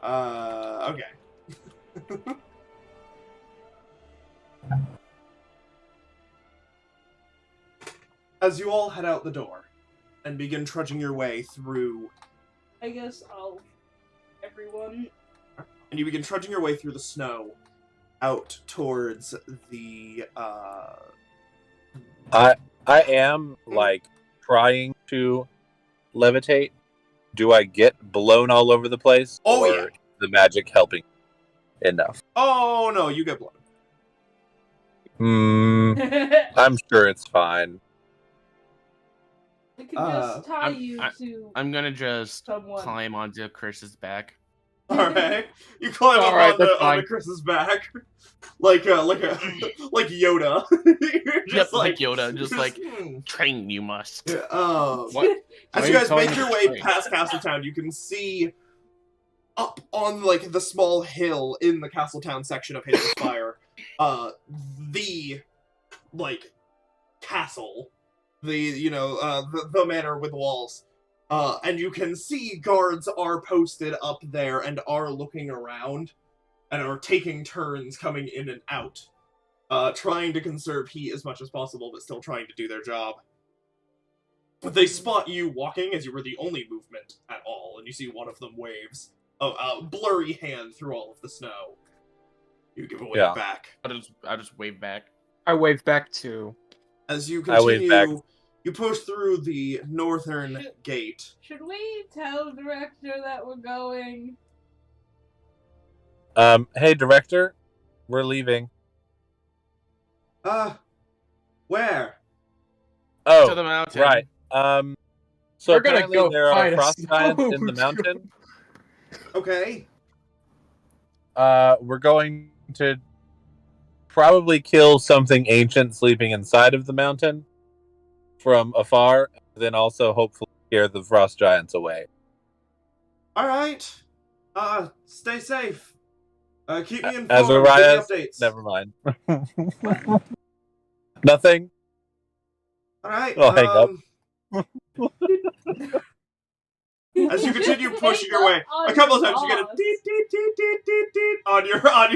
Okay. As you all head out the door and begin trudging your way through, I guess I'll... Everyone... and you begin trudging your way through the snow out towards the, I am like trying to levitate. Do I get blown all over the place? Oh, or yeah. is the magic helping enough? Oh, no, you get blown. I'm sure it's fine. I could just tie you I'm- to I'm gonna just someone. climb onto Chris's back. Alright. You climb up Alright, onto that's fine. Chris's back. like Yoda. You're Yep, like Yoda, just like, hmm. train you must. Yeah, What? As Why you are you guys telling make me your to way train? past Castletown, you can see up on like the small hill in the Castletown section of Hazelspire, the like castle, the manor with walls, and you can see guards are posted up there and are looking around, and are taking turns coming in and out, trying to conserve heat as much as possible, but still trying to do their job. But they spot you walking as you were the only movement at all, and you see one of them waves a blurry hand through all of the snow. You give a wave Yeah. back. I'll just wave back. I wave back too. As you I wave back. continue, you push through the northern gate. Should we tell Director that we're going? Hey, director, we're leaving. Where? Oh, To the mountain. right. So We're gonna apparently go there are fight a frost giants in snow the mountain. Okay. We're going to probably kill something ancient sleeping inside of the mountain from afar, then also hopefully scare the frost giants away. All right. Stay safe. Keep me informed. Azariah, Give me updates. never mind. Nothing. All right. I'll hang up. As you continue pushing your way, On a couple of your times you get a boss. deet deet deet deet deet deet on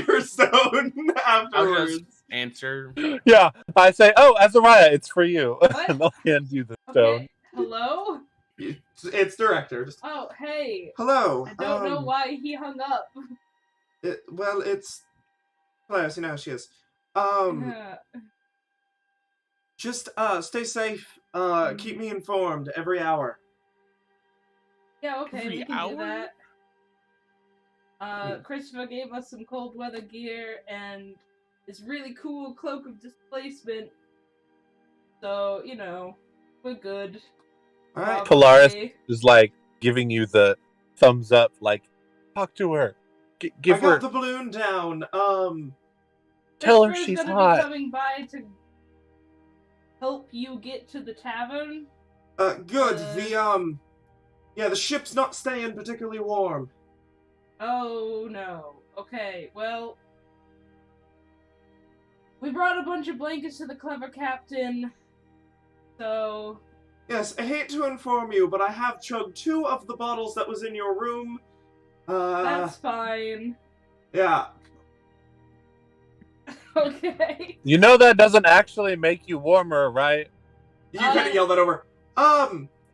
your stone I'll afterwards. just answer. Yeah, I say, "Oh, Azariah, it's for you," What? and I'll hand you the stone. Okay. Hello? It's director. Just, Oh, hey. hello. I don't know why he hung up. Well, it's Polaris. You know how she is. Just stay safe. Keep me informed every hour. Yeah, okay, Every we can hour? do that. Christopher gave us some cold weather gear and this really cool cloak of displacement. So, you know, we're good. All right. Polaris Probably. is like giving you the thumbs up, like, talk to her, give I got her, the balloon down. tell her Christopher's she's gonna hot. be coming by to help you get to the tavern. Good. The ship's not staying particularly warm. Oh no. Okay, well, we brought a bunch of blankets to the clever captain, so... Yes, I hate to inform you, but I have chugged 2 of the bottles that was in your room. That's fine. Yeah. Okay. You know that doesn't actually make you warmer, right? You kind of yell that over.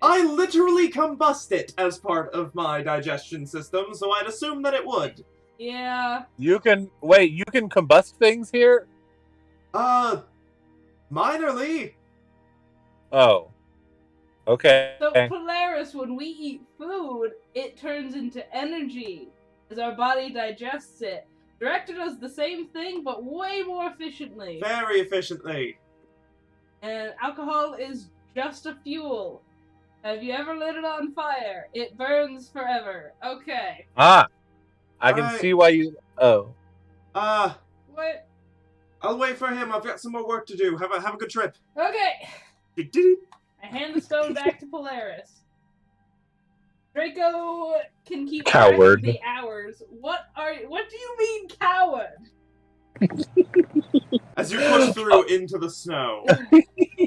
I literally combust it as part of my digestion system, so I'd assume that it would. Yeah. You can combust things here? Minorly. Oh. Okay. So, Polaris, when we eat food, it turns into energy as our body digests it. Director does the same thing, but way more efficiently. Very efficiently. And alcohol is just a fuel. Have you ever lit it on fire? It burns forever. Okay. I can Alright. see why you... Oh. What? I'll wait for him. I've got some more work to do. Have a good trip. Okay. I hand the stone back to Polaris. Draco can keep track of Coward. the hours. What do you mean, coward? As you push through into the snow,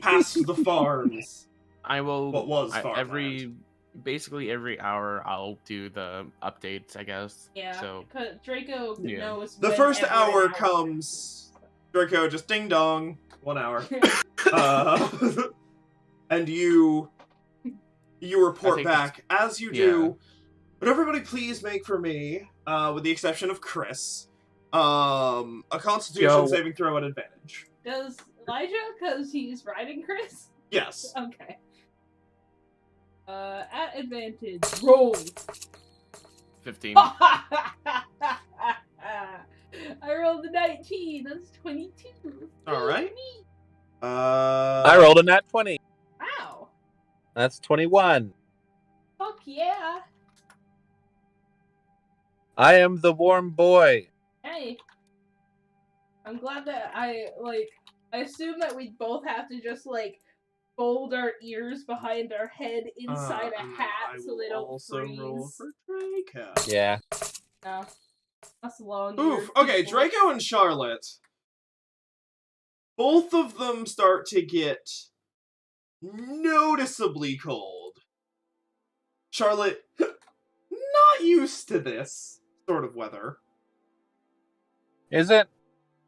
past the farms. I will. What was farmland. Basically every hour, I'll do the updates, I guess. Yeah. So Cause Draco Yeah. knows. The whenever first an hour hour comes. Draco just ding dong. 1 hour. And you report think back. As you do, would everybody please make for me, with the exception of Kris, a Constitution Yo. saving throw at advantage. Does Elijah? Cause he's riding Kris. Yes. Okay. At advantage, roll. 15. I rolled a 19. That's 22. All right. Me. I rolled a nat 20. Wow. That's 21. Fuck yeah. I am the warm boy. Hey. I'm glad that I assume that we both have to just fold our ears behind our head inside a hat so they don't freeze. Roll for Draco. Yeah. No. That's long. Oof. Okay, Draco and Charlotte. Both of them start to get noticeably cold. Charlotte, not used to this sort of weather. Isn't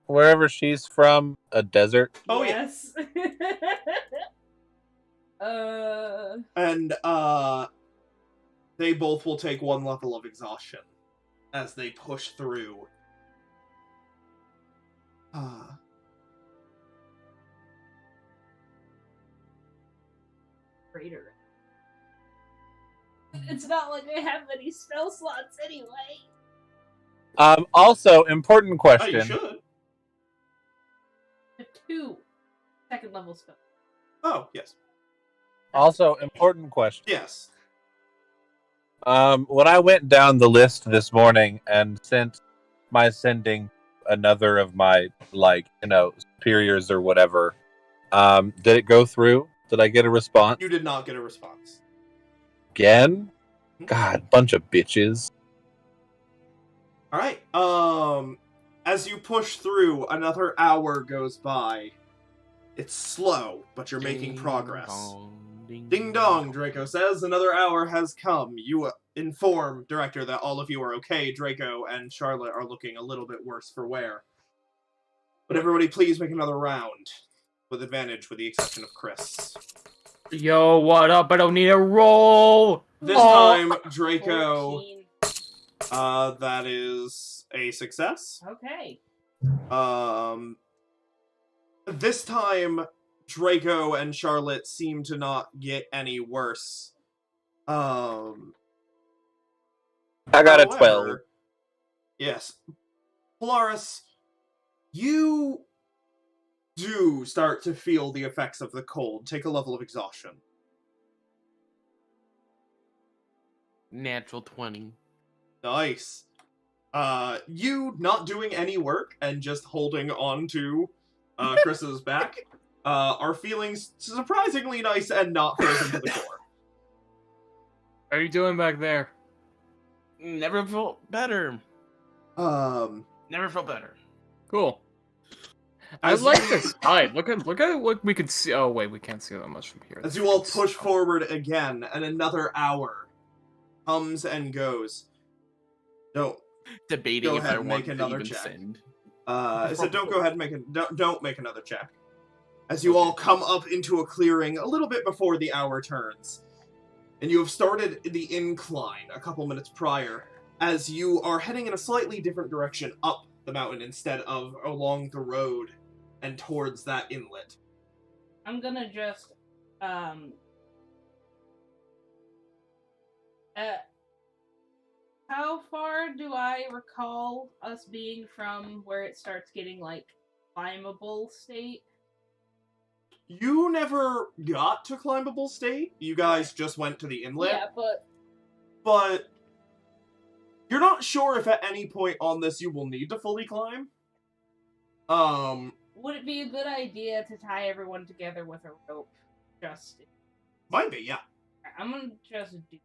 wherever she's from a desert? Oh, yes. And they both will take 1 level of exhaustion as they push through. Greater. It's not like I have many spell slots anyway. Also, important Oh, question. you should. I have 2 second level spells. Oh, yes. Also, important question. Yes. When I went down the list this morning and sent my sending another of my superiors or whatever, did it go through? Did I get a response? You did not get a response. Again? God, bunch of bitches. All right. As you push through, another hour goes by. It's slow, but you're making progress. Ding dong, Draco says. Another hour has come. You inform Director that all of you are okay. Draco and Charlotte are looking a little bit worse for wear. But everybody please make another round. With advantage, with the exception of Kris. Yo, what up? I don't need a roll. This time, Draco, 14. that is a success. Okay. This time, Draco and Charlotte seem to not get any worse. I got a 12. Yes. Polaris, you do start to feel the effects of the cold. Take a level of exhaustion. Natural 20. Nice. You not doing any work and just holding on to Chris's back are feeling surprisingly nice and not frozen to the core. How are you doing back there? Never felt better. Never felt better. Cool. I like this side. Look at what we can see. Oh wait, we can't see that much from here. As you all push forward again, and another hour comes and goes. Debating Go if ahead I and want make another to even check. send. So don't go ahead and don't make another check. As you all come up into a clearing a little bit before the hour turns. And you have started the incline a couple minutes prior, as you are heading in a slightly different direction up the mountain instead of along the road and towards that inlet. I'm gonna just how far do I recall us being from where it starts getting like climbable state? You never got to climbable state. You guys just went to the inlet. Yeah, But you're not sure if at any point on this you will need to fully climb. would it be a good idea to tie everyone together with a rope? Just Might be, yeah. I'm gonna just do.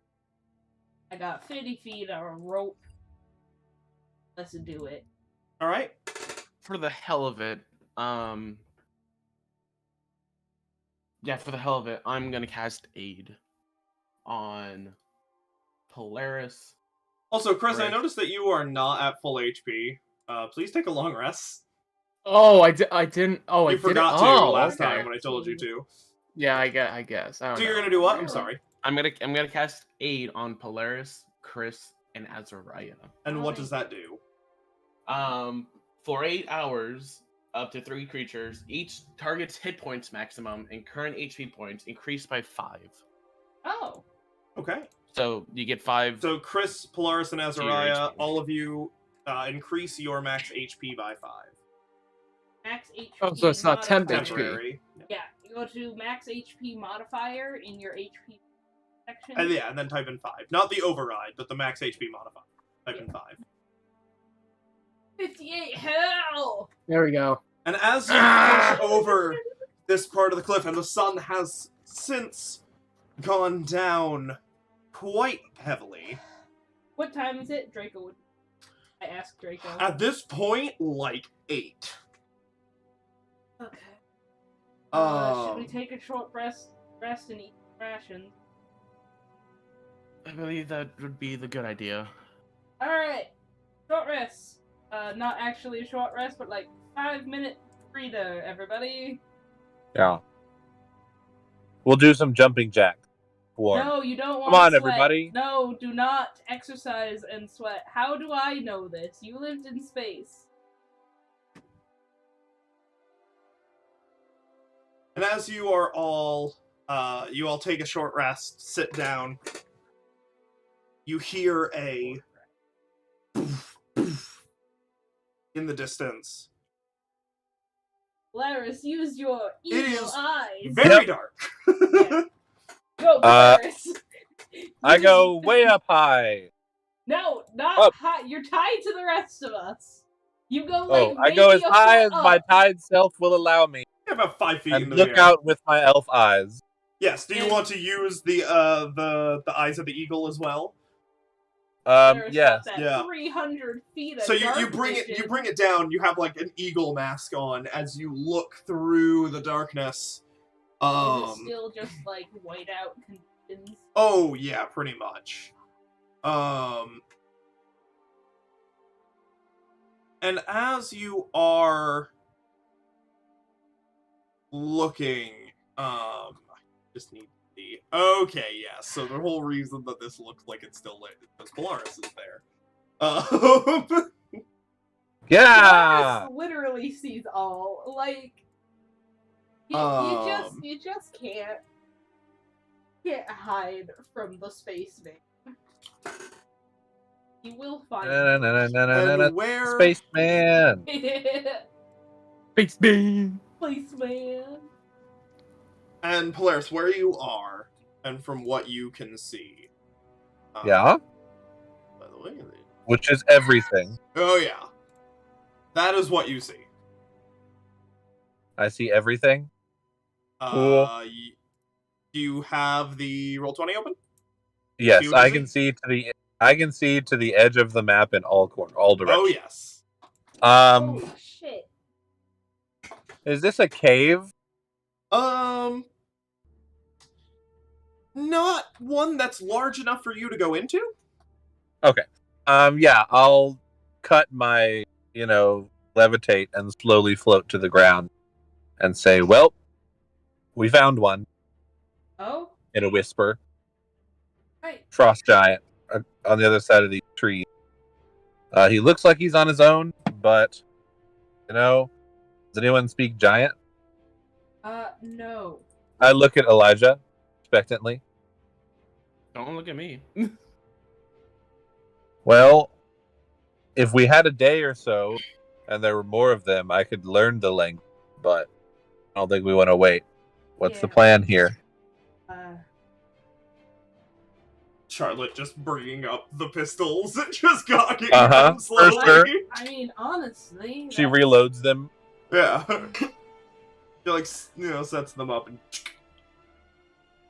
I got 50 feet of a rope. Let's do it. All right. For the hell of it, yeah, for the hell of it, I'm gonna cast Aid on Polaris. Also, Kris, I Right. noticed that you are not at full HP. Please take a long rest. Oh, I didn't. Oh, I You didn't. forgot to Oh, last okay. time when I told you to. Yeah, I guess. I don't So know. you're gonna do what? I'm Really? sorry. I'm gonna cast Aid on Polaris, Kris, and Azariah. And what does that do? For 8 hours, up to 3 creatures, each target's hit points maximum and current HP points increased by 5. Oh. Okay. So you get 5. So Kris, Polaris, and Azariah, HP. all of you increase your max HP by 5. Max HP. Oh, so it's not temp modifier. HP. Temporary. Yeah, you go to max HP modifier in your HP section. And yeah, and then type in 5. Not the override, but the max HP modifier. Type in 5. 58 hell! There we go. And as you push over this part of the cliff, and the sun has since gone down quite heavily. What time is it? Draco would. I asked Draco. At this point, like 8. Okay. Should Um, we take a short rest and eat rations? I believe that would be the good idea. Alright. Short rest. Not actually a short rest, but like 5-minute breather, everybody. Yeah. We'll do some jumping jacks. No, you don't want Come on, to sweat. everybody. No, do not exercise and sweat. How do I know this? You lived in space. And as you are all, you all take a short rest, sit down, you hear a poof, poof in the distance. Polaris, use your It evil is eyes. Very dark. Yeah. Go, Polaris. I go way up high. No, not Up. high. You're tied to the rest of us. You go Oh, like I go maybe as a high foot as my up. tide self will allow me, About 5 feet and into the look air. out with my elf eyes. Yes. Do you And- want to use the eyes of the eagle as well? Polaris Yes. got that Yeah. 300 feet of So you dark bring vision. it down. You have like an eagle mask on as you look through the darkness. Is it still just like whiteout conditions? Oh yeah, pretty much. And as you are looking, I just need to see. Okay, yeah. So the whole reason that this looks like it's still lit is because Polaris is there. Yeah. Polaris literally sees all. Like, you just can't hide from the spaceman. You will find him. And where Spaceman. Face beam. Spaceman. and Polaris, where you are, and from what you can see. Yeah. By the way, Which is everything. oh yeah, that is what you see. I see everything. Cool. Do you have the Roll20 open? Yes, what you I see? can see to the. I can see to the edge of the map in all directions. Oh yes. Holy shit. Is this a cave? Not one that's large enough for you to go into. Yeah, I'll cut my, levitate and slowly float to the ground and say, well, we found one, Oh? in a whisper. Right. Frost giant on the other side of the tree. He looks like he's on his own, but, does anyone speak giant? No. I look at Elijah expectantly. Don't look at me. Well, if we had a day or so and there were more of them, I could learn the language, but I don't think we want to wait. What's the Yeah. plan here? Charlotte just bringing up the pistols and just cocking Uh-huh, them slowly. for sure. I mean, honestly. She that's- reloads them. Yeah. She sets them up and.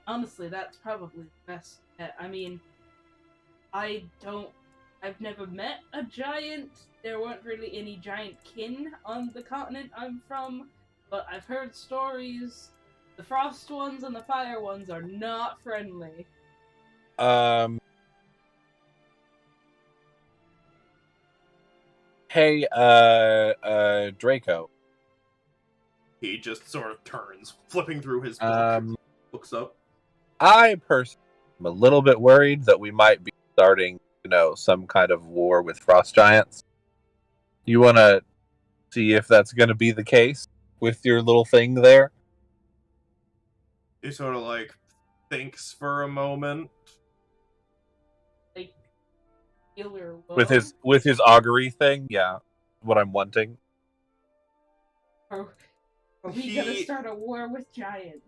Honestly, that's probably the best bet. I mean, I've never met a giant. There weren't really any giant kin on the continent I'm from, but I've heard stories. The frost ones and the fire ones are not friendly. Hey, Draco. He just sort of turns, flipping through his book, looks up. I personally am a little bit worried that we might be starting, some kind of war with frost giants. You want to see if that's going to be the case with your little thing there? He sort of thinks for a moment. Like, killer With his augury thing? Yeah, what I'm wanting. Are we gonna start a war with giants?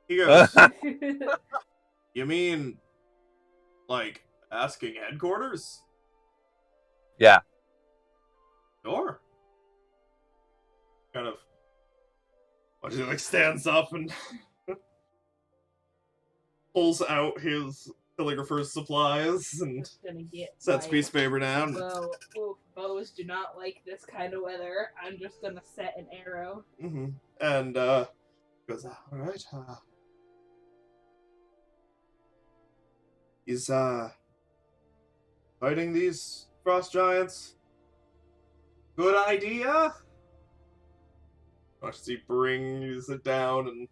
He goes, you mean, asking headquarters? Yeah. Sure. Kind of. What he stands up and pulls out his calligrapher's supplies and Just gonna get sets my piece of paper down. bows do not like this kind of weather. I'm just gonna set an arrow. Mm-hmm. And goes, all right. He's fighting these frost giants. Good idea. Watch as he brings it down and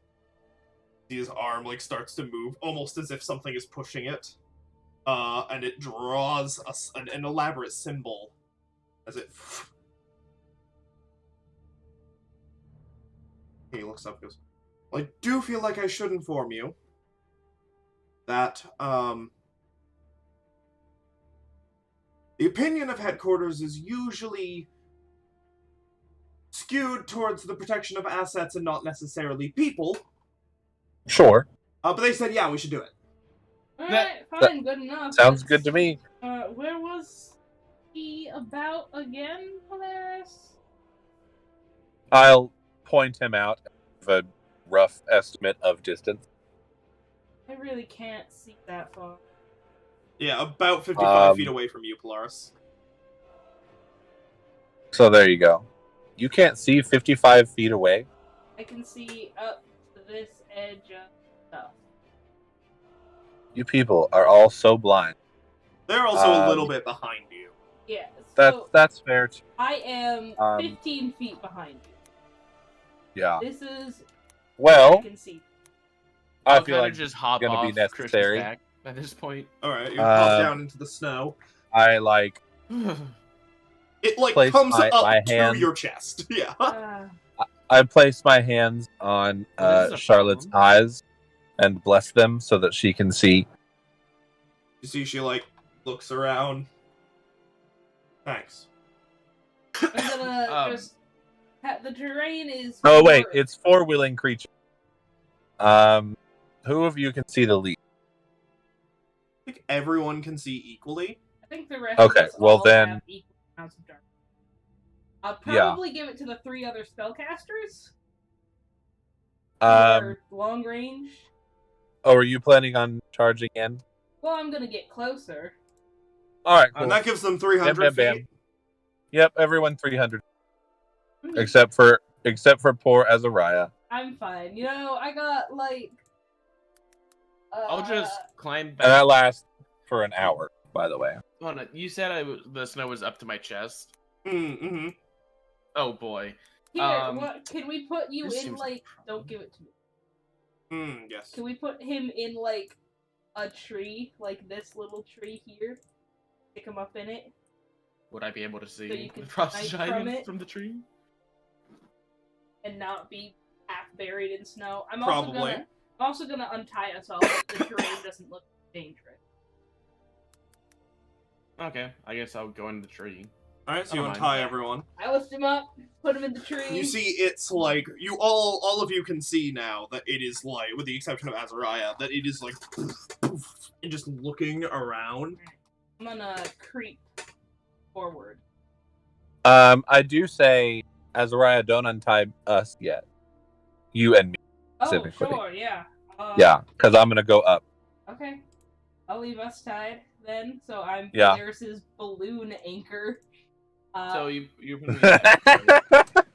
his arm starts to move, almost as if something is pushing it. And it draws an elaborate symbol as it. He looks up and goes, well, I do feel like I should inform you that the opinion of headquarters is usually skewed towards the protection of assets and not necessarily people. Sure. But they said, yeah, we should do it. Alright, fine, good enough. Sounds good to me. Where was he about again, Polaris? I'll point him out of a rough estimate of distance. I really can't see that far. Yeah, about 55 feet away from you, Polaris. So there you go. You can't see 55 feet away. I can see up to this edge of stuff. You people are all so blind. They're also a little bit behind you. Yeah, so That's fair too. I am 15 feet behind you. Yeah. This is Well, I can see. I I'll feel kind like of just hop gonna off be necessary. Chris's back at this point. Alright, you pop down into the snow. I like It, like, place comes my up to hand- your chest. Yeah. I place my hands on This is a Charlotte's problem. eyes and bless them so that she can see. You see she, like, looks around. Thanks. I'm gonna just. The terrain is. Oh wait, more- it's 4 willing creatures. Who of you can see the lead? I think everyone can see equally. I think the rest Okay, of us well all then- have equal amounts of dark. I'll Yeah. probably give it to the 3 other spellcasters. Um, For long range. oh, are you planning on charging in? Well, I'm gonna get closer. All right, cool. And that gives them 300 Bam, bam, feet. Yep, everyone 300 Hmm, except for poor Azariah. I'm fine. You know, I got like. I'll just climb And that back. lasts for an hour, by the way. Oh, no, you said the snow was up to my chest. Mm-hmm. Oh boy. Here, Um, what can we put you this in? seems Like, don't give it to me. Yes. Can we put him in like a tree, like this little tree here? Stick him up in it. Would I be able to see you the can frost hide giant from it? from the tree? And not be half buried in snow. I'm Probably. also gonna untie us all if the terrain doesn't look dangerous. Okay, I guess I'll go in the tree. Alright, so I you don't mind. untie everyone. I lift him up, put him in the tree. You see, it's like all of you can see now that it is like, with the exception of Azariah, that it is like, and just looking around. I'm gonna creep forward. I do say, Azariah, don't untie us yet. You and me, Oh, specifically. sure, yeah. Yeah, because I'm gonna go up. Okay. I'll leave us tied then, so I'm Yeah. Polaris's balloon anchor. So you're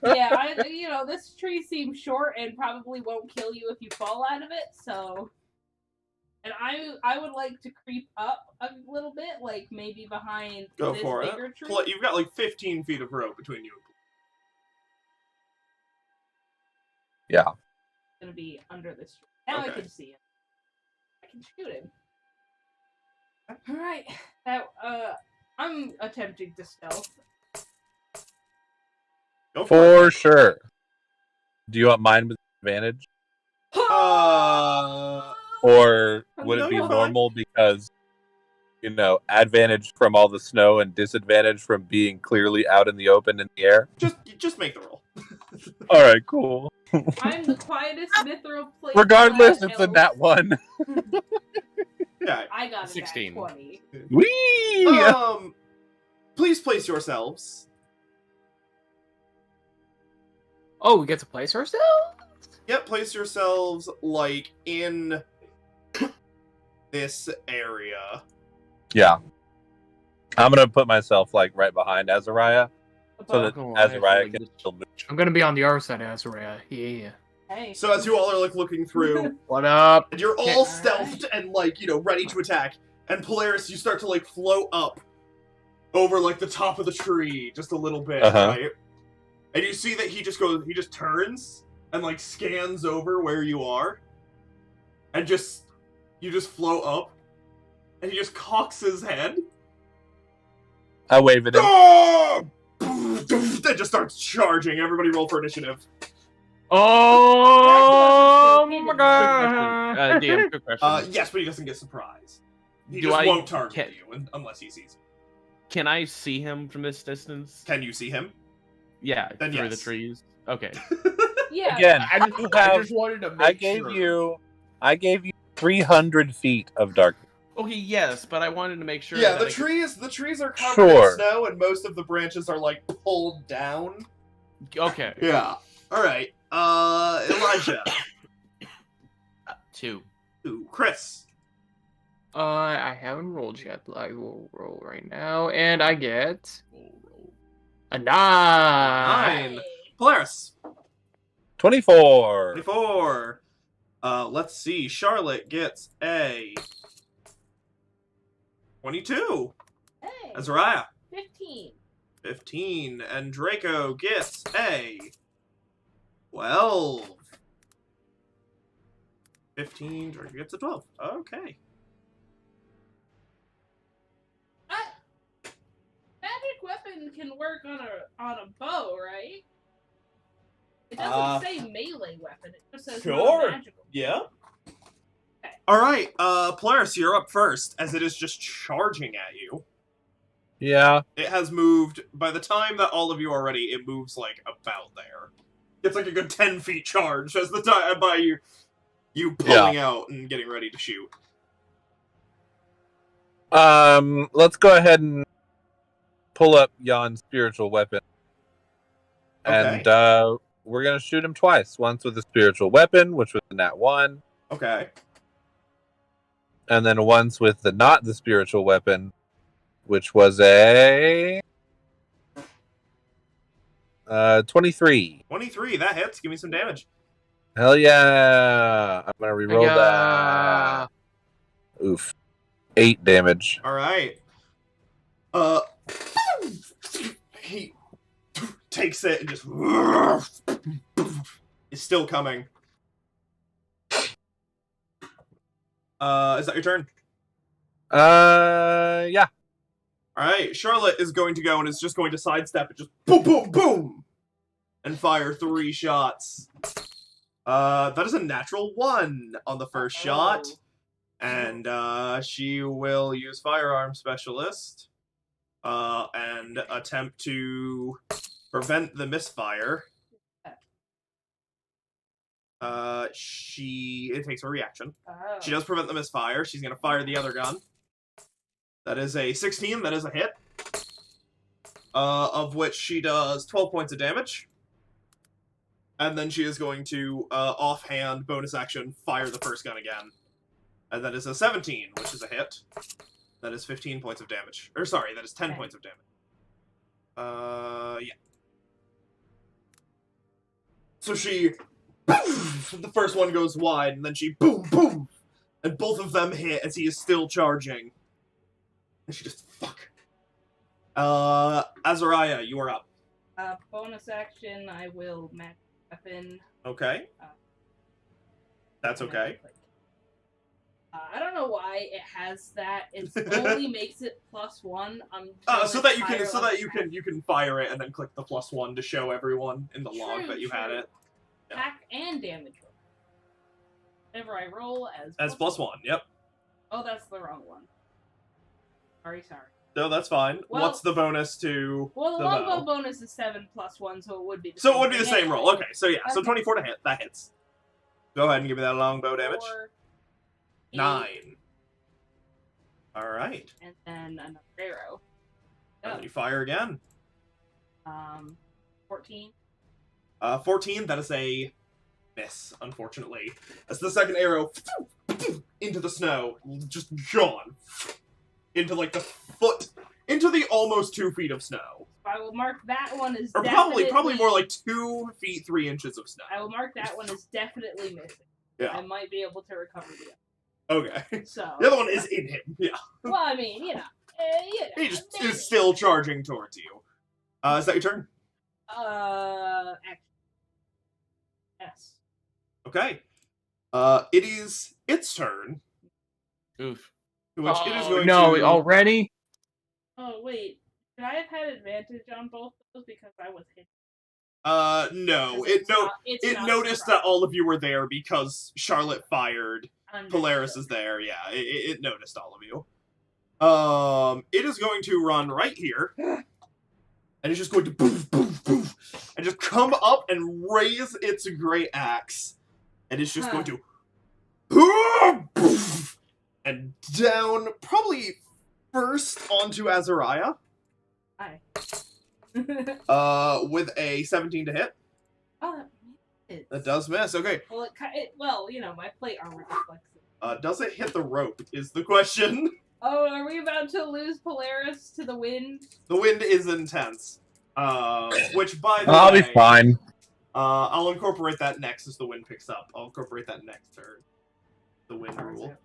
Yeah, you know, this tree seems short and probably won't kill you if you fall out of it, so... And I would like to creep up a little bit, like maybe behind Go this for bigger it. tree. You've got like 15 feet of rope between you. Yeah. It's gonna be under this tree. Now I Okay. can see him. I can shoot him. Alright. Now, I'm attempting to stealth. Go For sure. Do you want mine with advantage? Or would it be No. normal because, advantage from all the snow and disadvantage from being clearly out in the open in the air? Just make the roll. Alright, cool. I'm the quietest mithril player. Regardless, it's a nat 1. Yeah. I got 16. a nat 20. Whee! Please place yourselves. Oh, we get to place ourselves? Yep, place yourselves like in this area. Yeah. I'm gonna put myself like right behind Azariah so that Oh, I feel Azariah like can this- still move. I'm gonna be on the other side of Azariah. Yeah. Hey. So as you all are like looking through, What up? and you're all Okay. stealthed and like, ready to attack, and Polaris, you start to like float up over like the top of the tree just a little bit, Uh-huh. right? And you see that he just turns and like scans over where you are, and you just float up, and he just cocks his head. I wave at him. Ah! Then just starts charging. Everybody roll for initiative. Oh my Quick god! question. DM, quick question. Yes, but he doesn't get surprised. He Do just I won't target can- you unless he sees you. Can I see him from this distance? Can you see him? Yeah, Then through the yes. trees. Okay. Yeah. Again, I just, you I have- just wanted to make I gave sure. you 300 feet of darkness. Okay, yes, but I wanted to make sure. Yeah, that the I could- trees are covered Sure. in snow, and most of the branches are like pulled down. Okay. Yeah. All right. Elijah. 2. Ooh, Kris. I haven't rolled yet, but I will roll right now, and I get a 9. 9. Polaris. 24. 24. Let's see. Charlotte gets a 22. Hey. Azariah. 15. 15. And Draco gets a 12. 15. Draco gets a 12. Okay. Magic weapon can work on a bow, right? It doesn't say melee weapon. It just says non-magical. Yeah. Okay. All right. Polaris, you're up first, as it is just charging at you. Yeah. It has moved. By the time that all of you are ready, it moves like about there. It's like a good 10 feet charge as the time by you pulling out and getting ready to shoot. Let's go ahead and pull up Jan's spiritual weapon. Okay. And we're gonna shoot him twice. Once with a spiritual weapon, which was a nat 1. Okay. And then once with the not the spiritual weapon, which was a 23. 23, that hits. Give me some damage. Hell yeah! I'm gonna reroll that. Oof. 8 damage. All right. He takes it and just is still coming. Is that your turn? Yeah. All right. Charlotte is going to go and is just going to sidestep and just boom, boom, boom, and fire 3 shots. That is a natural 1 on the first shot. And she will use Firearm Specialist and attempt to prevent the misfire. It takes a reaction. Oh. She does prevent the misfire. She's going to fire the other gun. That is a 16. That is a hit. Of which she does 12 points of damage. And then she is going to, offhand, bonus action, fire the first gun again. And that is a 17, which is a hit. That is 15 points of damage. Or, sorry, that is 10 points of damage. Yeah. So she... the first one goes wide, and then she boom, boom! And both of them hit as he is still charging. And she just... fuck. Azariah, you are up. Bonus action, I will match weapon. Okay. That's okay. I don't know why it has that. It only makes it +1. So that you can fire it and then click the +1 to show everyone in the log that you had it. Yeah. Attack and damage roll. Whenever I roll as +1. Yep. Oh, that's the wrong one. Sorry. No, that's fine. Well, what's the bonus to Well, the bow? longbow bonus is 7 +1, so it would be the So same it would be the thing same anyway. roll. Okay, so yeah, so Okay. 24 to hit. That hits. Go ahead and give me that longbow damage. 4, 8, 9. All right. And then another arrow. And then you fire again. 14. 14, that is a miss, unfortunately. As the second arrow into the snow, just gone. Into like the foot, into the almost 2 feet of snow. I will mark that one as Or probably more like 2 feet 3 inches of snow. I will mark that one as definitely missing. Yeah. I might be able to recover the other. Okay. So. The other one is in him. Yeah. Well, I mean, He just is still charging towards you. Is that your turn? Actually. Yes. Okay. It is its turn. Oof. Which it is going no, to... already? Oh, wait. Should I have had advantage on both those because I was hit? No. It's It not noticed that all of you were there because Charlotte fired. Polaris is there, yeah. It noticed all of you. It is going to run right here. And it's just going to poof, poof, poof. And just come up and raise its great axe. And it's just going to... poof, and down, probably first onto Azariah. Hi. With a 17 to hit. Oh, that That does miss. Okay. Well, well, my plate armor reflects it. Does it hit the rope is the question. Oh, are we about to lose Polaris to the wind? The wind is intense. Which, by the I'll way... be fine. I'll incorporate that next as the wind picks up. I'll incorporate that next turn. The wind rule.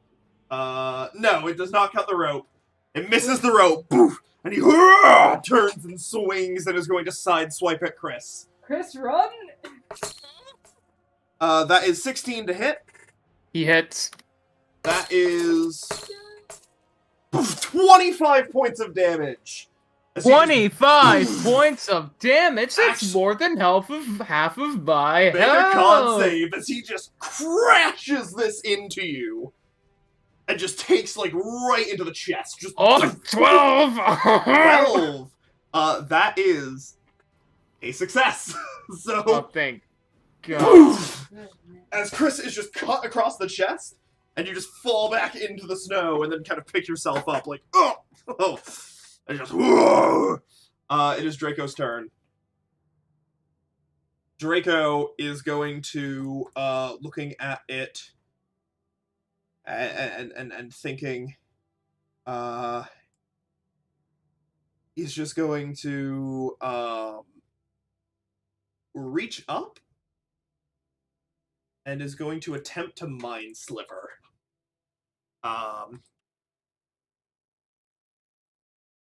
No, it does not cut the rope. It misses the rope. Poof! And he turns and swings and is going to sideswipe at Kris. Kris, run! That is 16 to hit. He hits. That is 25 points of damage. As he 25 points of damage. That's Actually- more than half of my Make a con health. save as he just crashes this into you. And just takes, like, right into the chest. Just Oh, 12! 12! That is a success. So, Oh, thank God. poof! As Kris is just cut across the chest, and you just fall back into the snow, and then kind of pick yourself up, like, oh, and just, whoa! It is Draco's turn. Draco is going to, looking at it, and thinking, he's just going to, reach up and is going to attempt to Mind Sliver.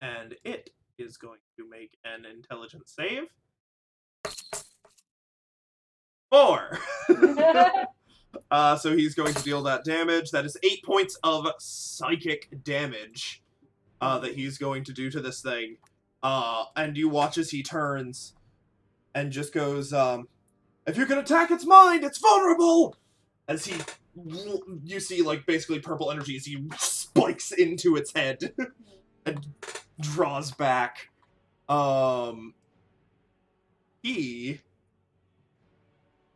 And it is going to make an intelligence save. 4! So he's going to deal that damage. That is 8 points of psychic damage that he's going to do to this thing. And you watch as he turns and just goes, if you can attack its mind, it's vulnerable! As he, you see, like, basically purple energy as he spikes into its head and draws back. He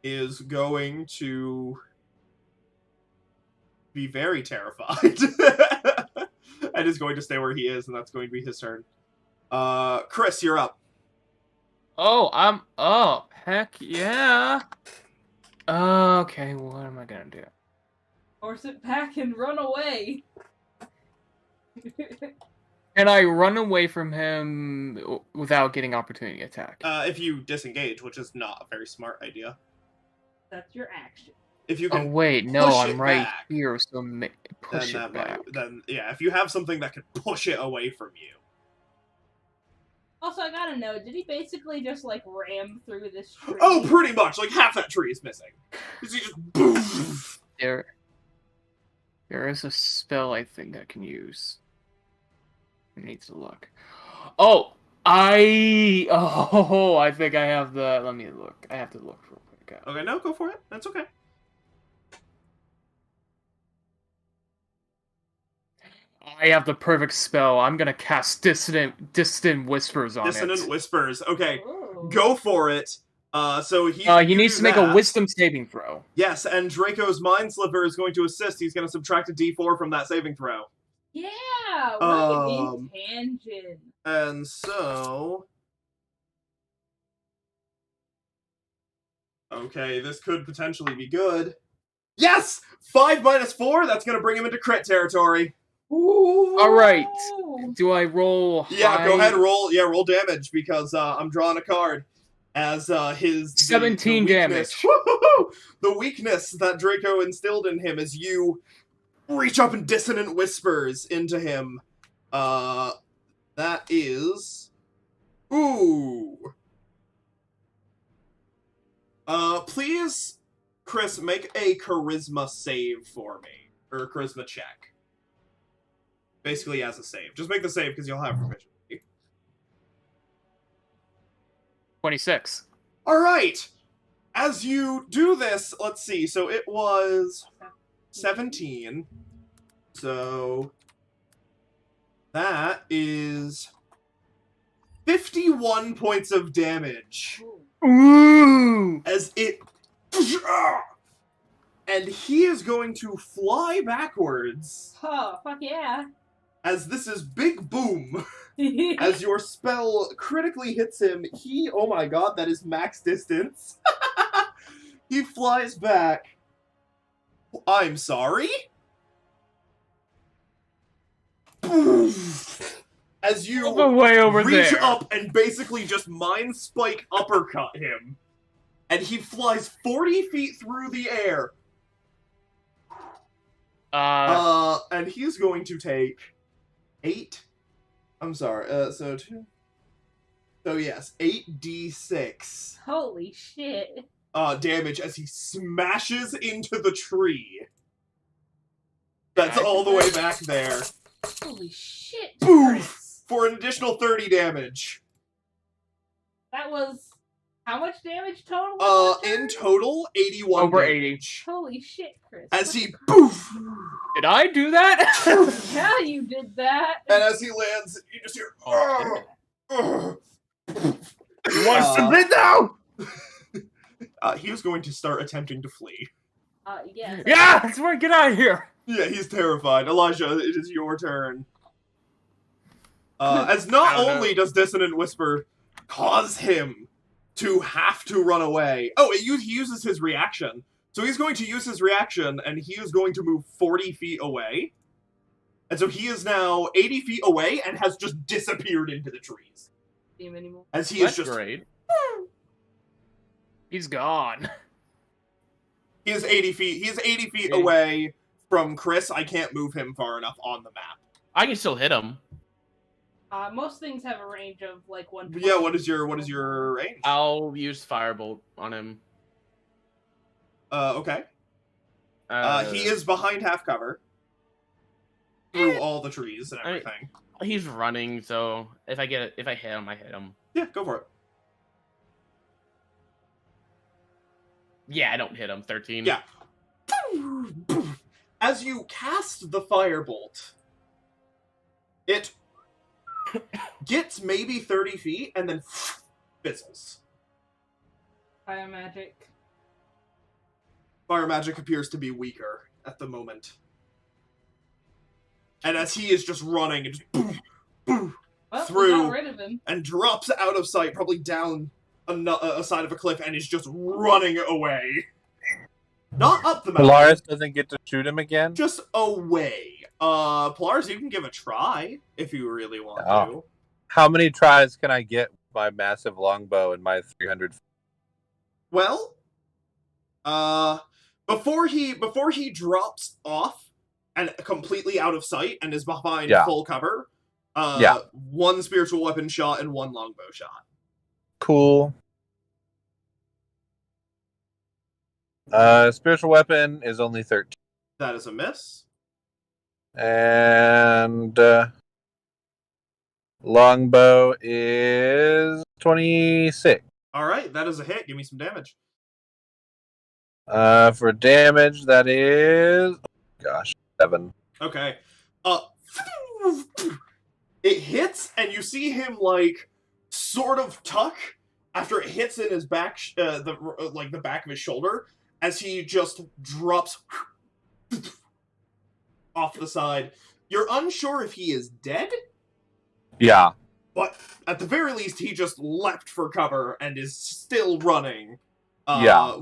is going to be very terrified. And is going to stay where he is, and that's going to be his turn. Kris, you're up. Oh, I'm up. Heck yeah. Okay, what am I gonna do? Force it back and run away. Can I run away from him without getting opportunity attack? If you disengage, which is not a very smart idea. That's your action. If you Oh can wait, no, push I'm it right back, here, so push then it back. then yeah, if you have something that could push it away from you. Also, I gotta know, did he basically just, like, ram through this tree? Oh, pretty much. Like, half that tree is missing. Because he just boom. There is a spell I think I can use. I need to look. Oh, I think I have the. Let me look. I have to look real quick. Okay, no, go for it. That's okay. I have the perfect spell. I'm gonna cast Dissident Whispers on Dissonant it. Whispers. Okay, Ooh. go for it. So he Needs to make a Wisdom saving throw. Yes, and Draco's Mind Sliver is going to assist. He's going to subtract a d4 from that saving throw. Yeah! What Um, a tangent. And so... Okay, this could potentially be good. Yes! 5 minus 4, that's going to bring him into crit territory. Ooh. Alright. Do I roll high? Yeah, go ahead, roll damage, because I'm drawing a card. As his... 17 damage. Woo-hoo-hoo! The weakness that Draco instilled in him as you reach up and Dissonant Whispers into him. That is... Ooh. Please, Kris, make a charisma save for me. Or a charisma check. Basically as a save. Just make the save because you'll have proficiency. 26. Alright! As you do this, let's see, so it was 17. So that is 51 points of damage. Ooh! As it... And he is going to fly backwards. Oh, fuck yeah. As this is Big Boom. As your spell critically hits him, he... Oh my god, that is max distance. He flies back. I'm sorry? as you All the way over reach there. up and basically just mind spike uppercut him, and he flies 40 feet through the air. And he's going to take 8. I'm sorry. So 2. So yes, 8d6. Holy shit. Damage as he smashes into the tree. That's Okay. all the way back there. Holy shit. Boom! Kris. For an additional 30 damage. That was how much damage total? In total, 81 Over damage. 80. Holy shit, Kris. As he poof! Did I do that? Yeah, you did that. And as he lands, you just hear. Oh, You want to submit now? He was going to start attempting to flee. Yes. Yeah, that's right. Get out of here. Yeah, he's terrified. Elijah, it is your turn. As not I don't know. only does Dissonant Whisper cause him to have to run away. Oh, he uses his reaction. So he's going to use his reaction, and he is going to move 40 feet away. And so he is now 80 feet away and has just disappeared into the trees. See him anymore. As he That's is just... great. He's gone. He is 80 feet. He is 80 feet Okay. away from Kris. I can't move him far enough on the map. I can still hit him. Most things have a range of like 1. Yeah, what is your range? I'll use Firebolt on him. Okay. He is behind half cover. Through all the trees and everything. He's running, so if I hit him, I hit him. Yeah, go for it. Yeah, I don't hit him. 13. Yeah. As you cast the firebolt, it gets maybe 30 feet and then fizzles. Fire magic. Fire magic appears to be weaker at the moment. And as he is just running, and just boom, boom, Well, Through. we got rid of him. and drops out of sight, probably down a side of a cliff, and is just running away. Not up the mountain. Polaris doesn't get to shoot him again. Just away. Polaris, you can give a try if you really want Oh. to. How many tries can I get with my massive longbow and my 300? Well, before he drops off and completely out of sight and is behind Yeah. full cover, Yeah. 1 spiritual weapon shot and 1 longbow shot. Cool. Spiritual weapon is only 13. That is a miss. And longbow is 26. All right, that is a hit. Give me some damage. For damage, that is... Gosh, 7. Okay. It hits, and you see him like sort of tuck after it hits in his back, the back of his shoulder, as he just drops off the side. You're unsure if he is dead, Yeah. but at the very least, he just leapt for cover and is still running. Yeah.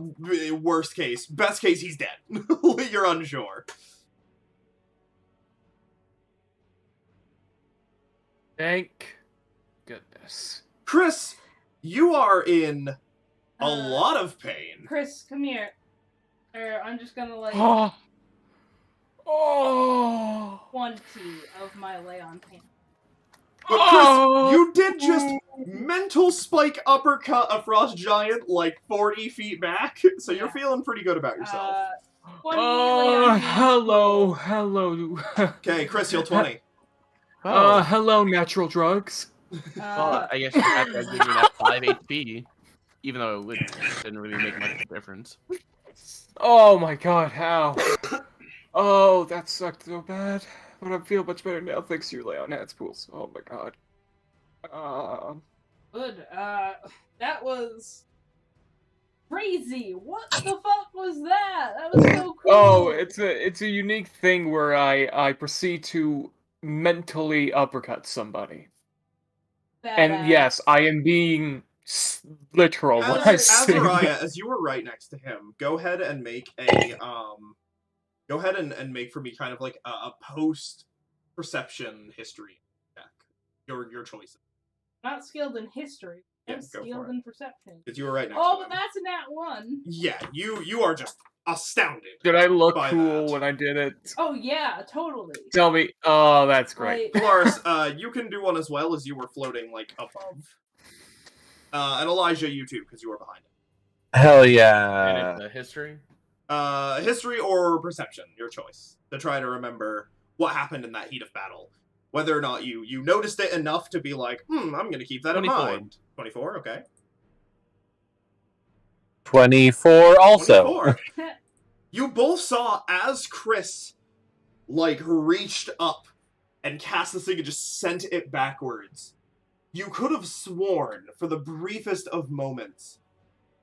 Worst case. Best case, he's dead. You're unsure. Thank goodness. Kris, you are in a lot of pain. Kris, come here. I'm just gonna like Oh. Oh. 20 of my lay on pain. But Kris, Oh. you did just mental spike uppercut a frost giant like 40 feet back, so you're Yeah. feeling pretty good about yourself. 20 lay on pain. Hello. Okay, Kris, heal 20. Hello, natural drugs. Well, I guess you have to give me that 5 HP, even though it didn't really make much difference. Oh my god, how? Oh, that sucked so bad. But I feel much better now thanks to your lay on hands pools. Oh my god. Good. That was crazy. What the fuck was that? That was so cool. Oh, it's a unique thing where I proceed to mentally uppercut somebody. And Badass. yes, I am being literal when I say Azariah, as you were right next to him, go ahead and make a go ahead and make for me kind of like a post perception, history check. Your choices. Not skilled in history. Yeah, I'm go for skilled it. in perception. Because you were right next Oh, to but him. that's a nat 1. Yeah, you are just astounded. Did I look by cool that. when I did it? Oh yeah, totally. Tell me. Oh, that's great. Like, Polaris, you can do one as well as you were floating, like, above. And Elijah, you too, because you were behind it. Hell And yeah. it's history. History or perception, your choice. To try to remember what happened in that heat of battle. Whether or not you noticed it enough to be like, I'm gonna keep that 24. in mind. 24, okay. 24 also. 24. You both saw as Kris, like, reached up and cast the thing and just sent it backwards. You could have sworn, for the briefest of moments,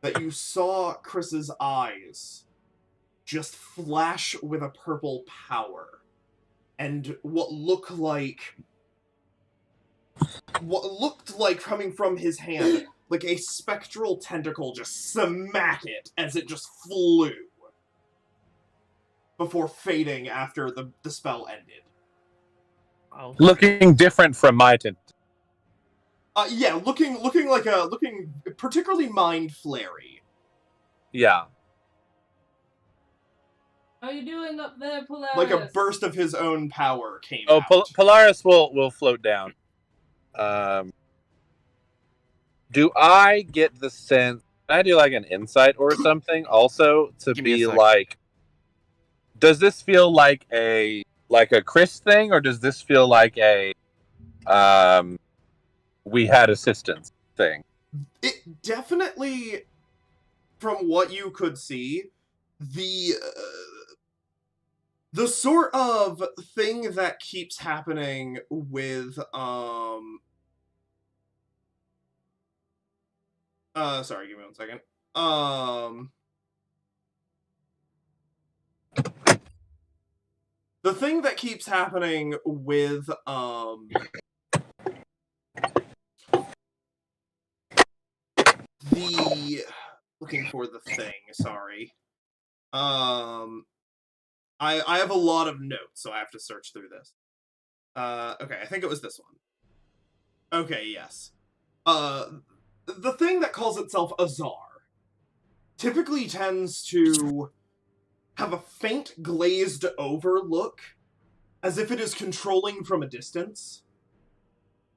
that you saw Chris's eyes just flash with a purple power. And what looked like coming from his hand, like a spectral tentacle just smack it as it just flew before fading after the spell ended. Oh. Looking different from my tent. Yeah, looking particularly mind flary. Yeah. how you doing up there, Polaris? Like a burst of his own power came Oh, out. Polaris will float down. Do I get the sense? Can I do like an insight or something also to Give me a be sec. like? Does this feel like a Kris thing, or does this feel like a we had assistance thing? It definitely, from what you could see, the sort of thing that keeps happening with sorry, give me 1 second. The thing that keeps happening with the looking for the thing, sorry. I have a lot of notes, so I have to search through this. Okay, I think it was this one. Okay, yes. The thing that calls itself Azar typically tends to have a faint glazed over look, as if it is controlling from a distance.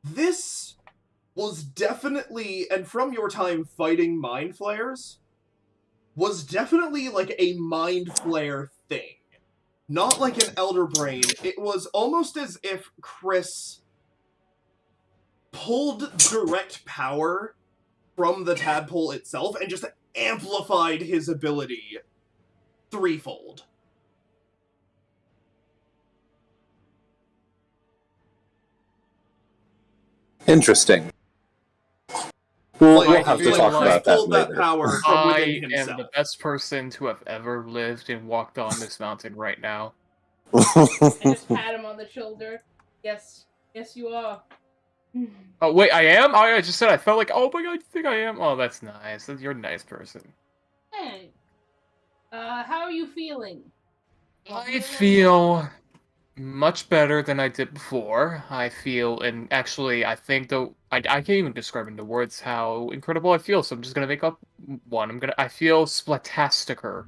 This was definitely, and from your time fighting mind flayers, was definitely like a mind flare thing. Not like an elder brain. It was almost as if Kris pulled direct power from the tadpole itself and just amplified his ability threefold. Interesting. We'll have to feel talk like about that pulled that later. power from within I himself. am the best person to have ever lived and walked on this mountain right now. I just pat him on the shoulder. Yes, you are. Oh, wait, I am? I just said I felt like, oh my god, you think I am? Oh, that's nice. You're a nice person. Hey, how are you feeling? I feel much better than I did before. I feel, and actually, I think though, I can't even describe into words how incredible I feel, so I'm just gonna make up one. I feel splatasticer.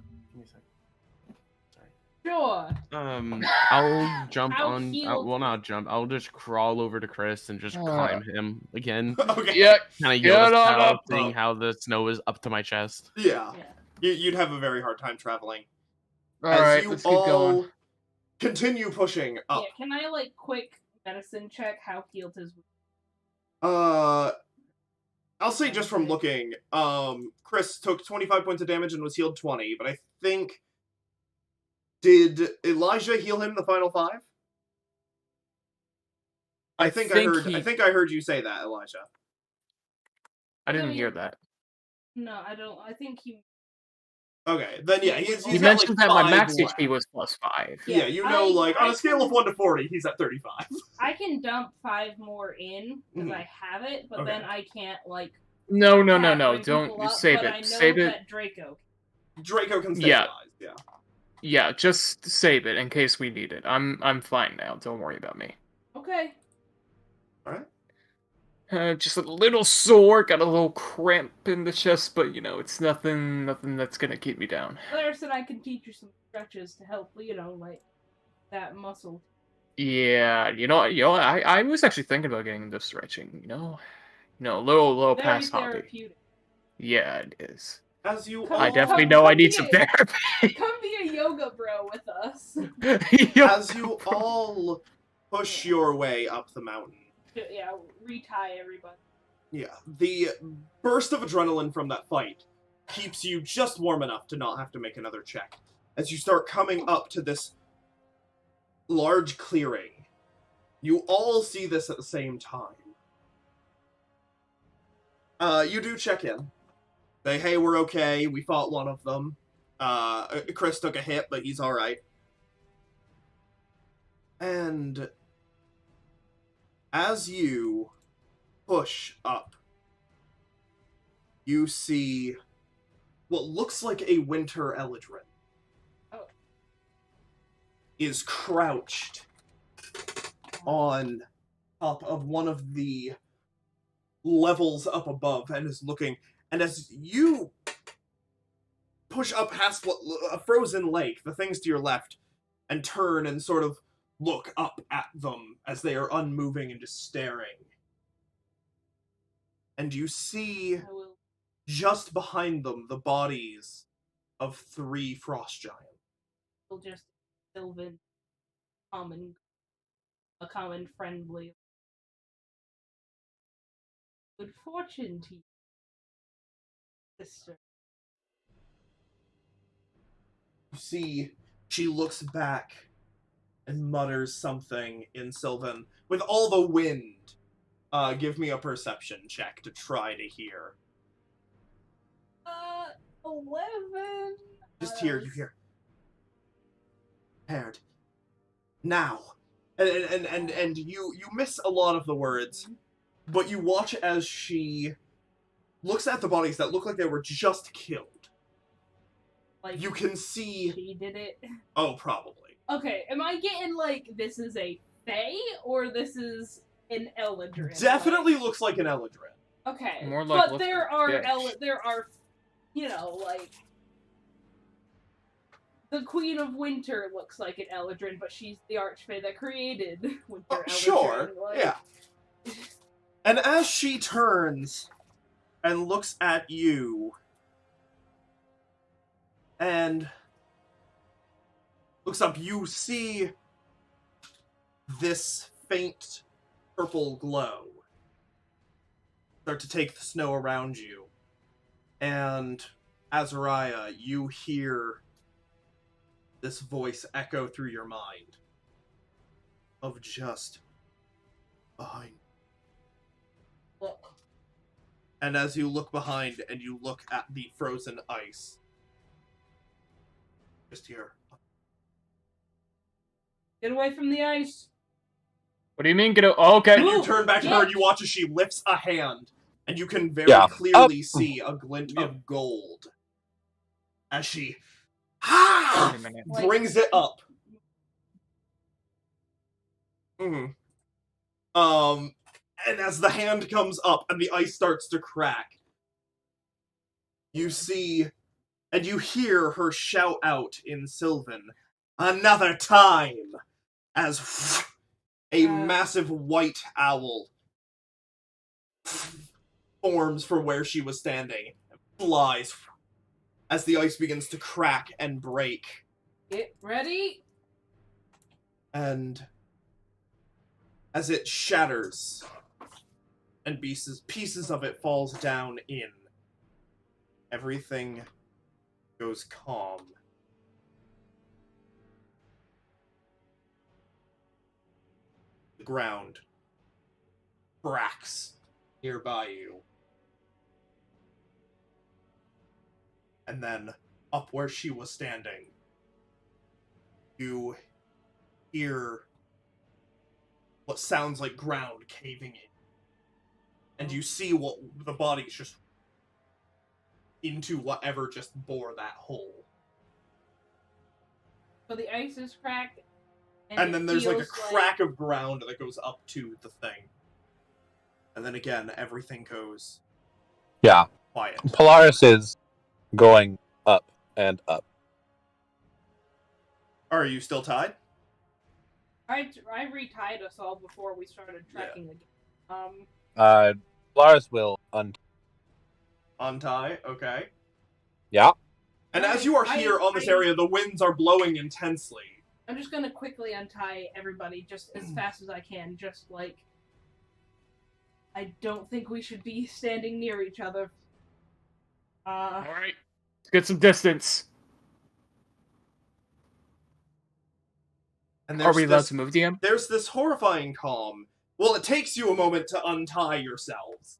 Sure. I'll jump How on. healed- Well, not jump. I'll just crawl over to Kris and just climb him again. Okay. Yeah, Kind of Get Yoda on style, up. seeing how the snow is up to my chest. Yeah. Yeah. You'd have a very hard time traveling. alright, you let's keep going. continue pushing up. Yeah, can I, like, quick medicine check how healed his... I'll say just from looking, Kris took 25 points of damage and was healed 20, but I think... Did Elijah heal him the final 5? I think I heard you say that, Elijah. I didn't hear that. No, I don't. I think he... Okay, then yeah, he's You got, mentioned like, that my 5 max left. HP was +5. Yeah, you know, I on a scale can- of 1 to 40, he's at 35. I can dump 5 more in, because Mhm. I have it, but Okay. then I can't, like... No, bring don't people up, save but it. I know Save it. that Draco... Draco can Yeah. stabilize, yeah. Yeah, just save it in case we need it. I'm fine now. Don't worry about me. Okay. Alright. Just a little sore, got a little cramp in the chest, but it's nothing that's gonna keep me down. Polaris and I can teach you some stretches to help, like that muscle. Yeah, I was actually thinking about getting into stretching. A little Very past hobby. therapeutic. Yeah, it is. As you Come- I all, definitely come- know I come need be some a- therapy. Come be a yoga bro with us. as you all push your way up the mountain, Yeah, retie everybody. yeah, the burst of adrenaline from that fight keeps you just warm enough to not have to make another check. As you start coming up to this large clearing, you all see this at the same time. You do check in. Say, hey, we're okay. We fought one of them. Kris took a hit, but he's alright. And as you push up, you see what looks like a winter Eladrin is crouched on top of one of the levels up above and is looking. And as you push up past a frozen lake, the things to your left, and turn and sort of look up at them as they are unmoving and just staring. And you see I will. just behind them the bodies of 3 frost giants. We'll just Sylvan, a common friendly. Good fortune to you, sister. You see, she looks back and mutters something in Sylvan. With all the wind, give me a perception check to try to hear. 11. Just hear, you hear. Prepared. Now. And you miss a lot of the words, but you watch as she looks at the bodies that look like they were just killed. Like, You can see... she did it. Oh, probably. Okay, am I getting like this is a Fae or this is an Eladrin? Definitely looks like an Eladrin. Okay, More like but looks there like are bitch. there are, like the Queen of Winter looks like an Eladrin, but she's the Archfey that created Winter Eladrin. Sure, like... yeah. And as she turns and looks at you and looks up, you see this faint purple glow start to take the snow around you. And Azariah, you hear this voice echo through your mind of just behind. Look. And as you look behind and you look at the frozen ice, just here. Get away from the ice. What do you mean? Oh, okay. And you turn back to her and you watch as she lifts a hand, and you can very clearly see a glint of gold as she Wait a minute. brings it up. And as the hand comes up and the ice starts to crack, you see and you hear her shout out in Sylvan, "Another time!" As a massive white owl forms from where she was standing and flies as the ice begins to crack and break. Get ready. And as it shatters and pieces of it falls down in, everything goes calm. The ground cracks nearby you. And then, up where she was standing, you hear what sounds like ground caving in. And you see what the bodies just into whatever just bore that hole. So the ice is cracked, And then it there's like a feels crack of ground that goes up to the thing. And then again, everything goes Yeah. quiet. Polaris is going up and up. Are you still tied? I retied us all before we started tracking again. Polaris will Untie, okay. Yeah. And Alright, as you are here on this area, the winds are blowing intensely. I'm just gonna quickly untie everybody just as fast as I can, just like... I don't think we should be standing near each other. Alright. Let's get some distance. And Are we allowed this, to move, DM? There's this horrifying calm. Well, it takes you a moment to untie yourselves.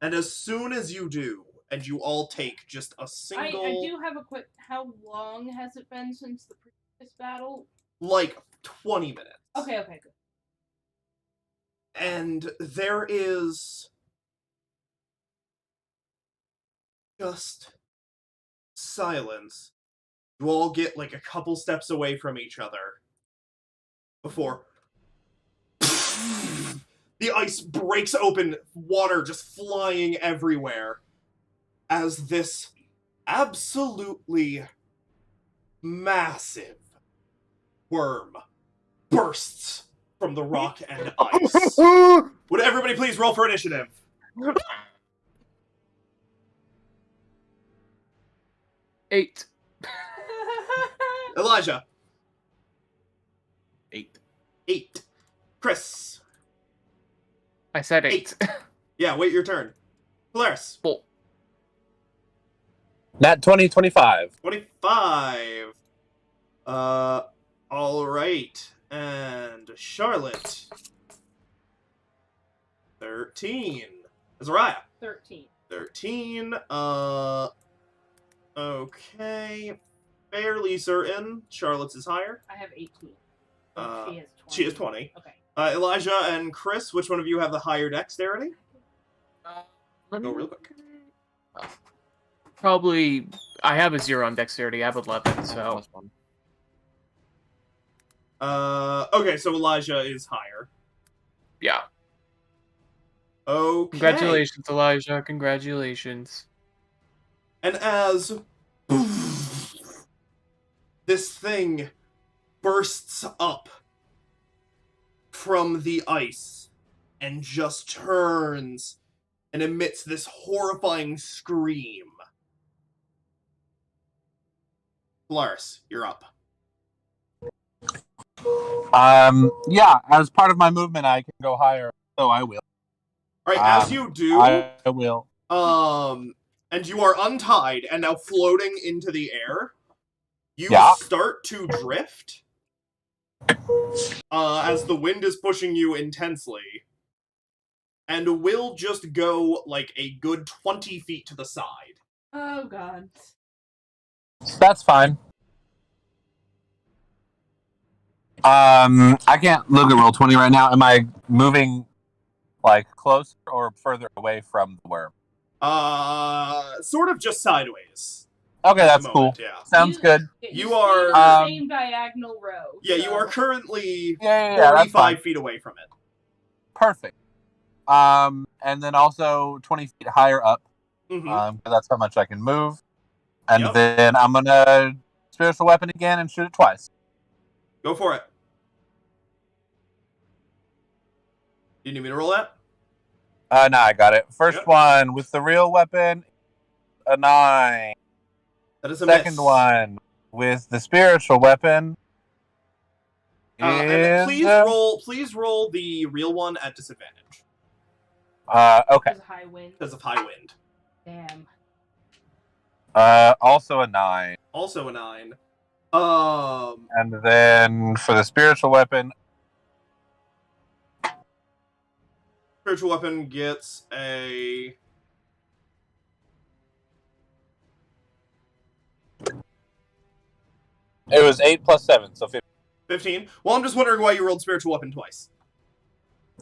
And as soon as you do, and you all take just a single... I do have a quick... How long has it been since the previous battle? Like, 20 minutes. Okay, good. And there is... just... silence. You all get, like, a couple steps away from each other. Before... the ice breaks open, water just flying everywhere. As this absolutely massive worm bursts from the rock and ice. Would everybody please roll for initiative? Eight. Elijah. 8. 8. Kris. I said 8. Yeah, wait your turn. Polaris. 4. Nat 2025. 25. Alright. And Charlotte. 13. Azariah. 13. 13. Okay. Fairly certain. Charlotte's is higher. I have 18. She has 20. She has 20. Okay. Elijah and Kris, which one of you have the higher dexterity? Let me Go real quick. Probably, I have a 0 on dexterity. I have 11, so. Okay, so Elijah is higher. Yeah. Okay. Congratulations, Elijah. Congratulations. And as this thing bursts up from the ice and just turns and emits this horrifying scream. Polaris, you're up. Yeah, as part of my movement, I can go higher, so I will. Alright, as you do, I will. and you are untied and now floating into the air, you start to drift as the wind is pushing you intensely, and will just go like a good 20 feet to the side. Oh, God. That's fine. I can't look at Roll20 right now. Am I moving, like, closer or further away from the worm? Sort of just sideways. Okay, that's moment, cool. Yeah. Sounds good. You are the same diagonal row. Yeah, so. you are currently Yeah, 45 feet away from it. Perfect. And then also 20 feet higher up. Mm-hmm. That's how much I can move. And Yep. then I'm gonna spiritual weapon again and shoot it twice. Go for it. Do you need me to roll that? No, I got it. First Yep. one with the real weapon, a 9. That is a Second miss. one with the spiritual weapon. And is, please roll the real one at disadvantage. Okay. Because of high wind. Because of high wind. Damn. Also a 9. Also a 9. And then for the spiritual weapon, Spiritual weapon gets a... it was 8 plus 7, so 15. 15. Well, I'm just wondering why you rolled spiritual weapon twice.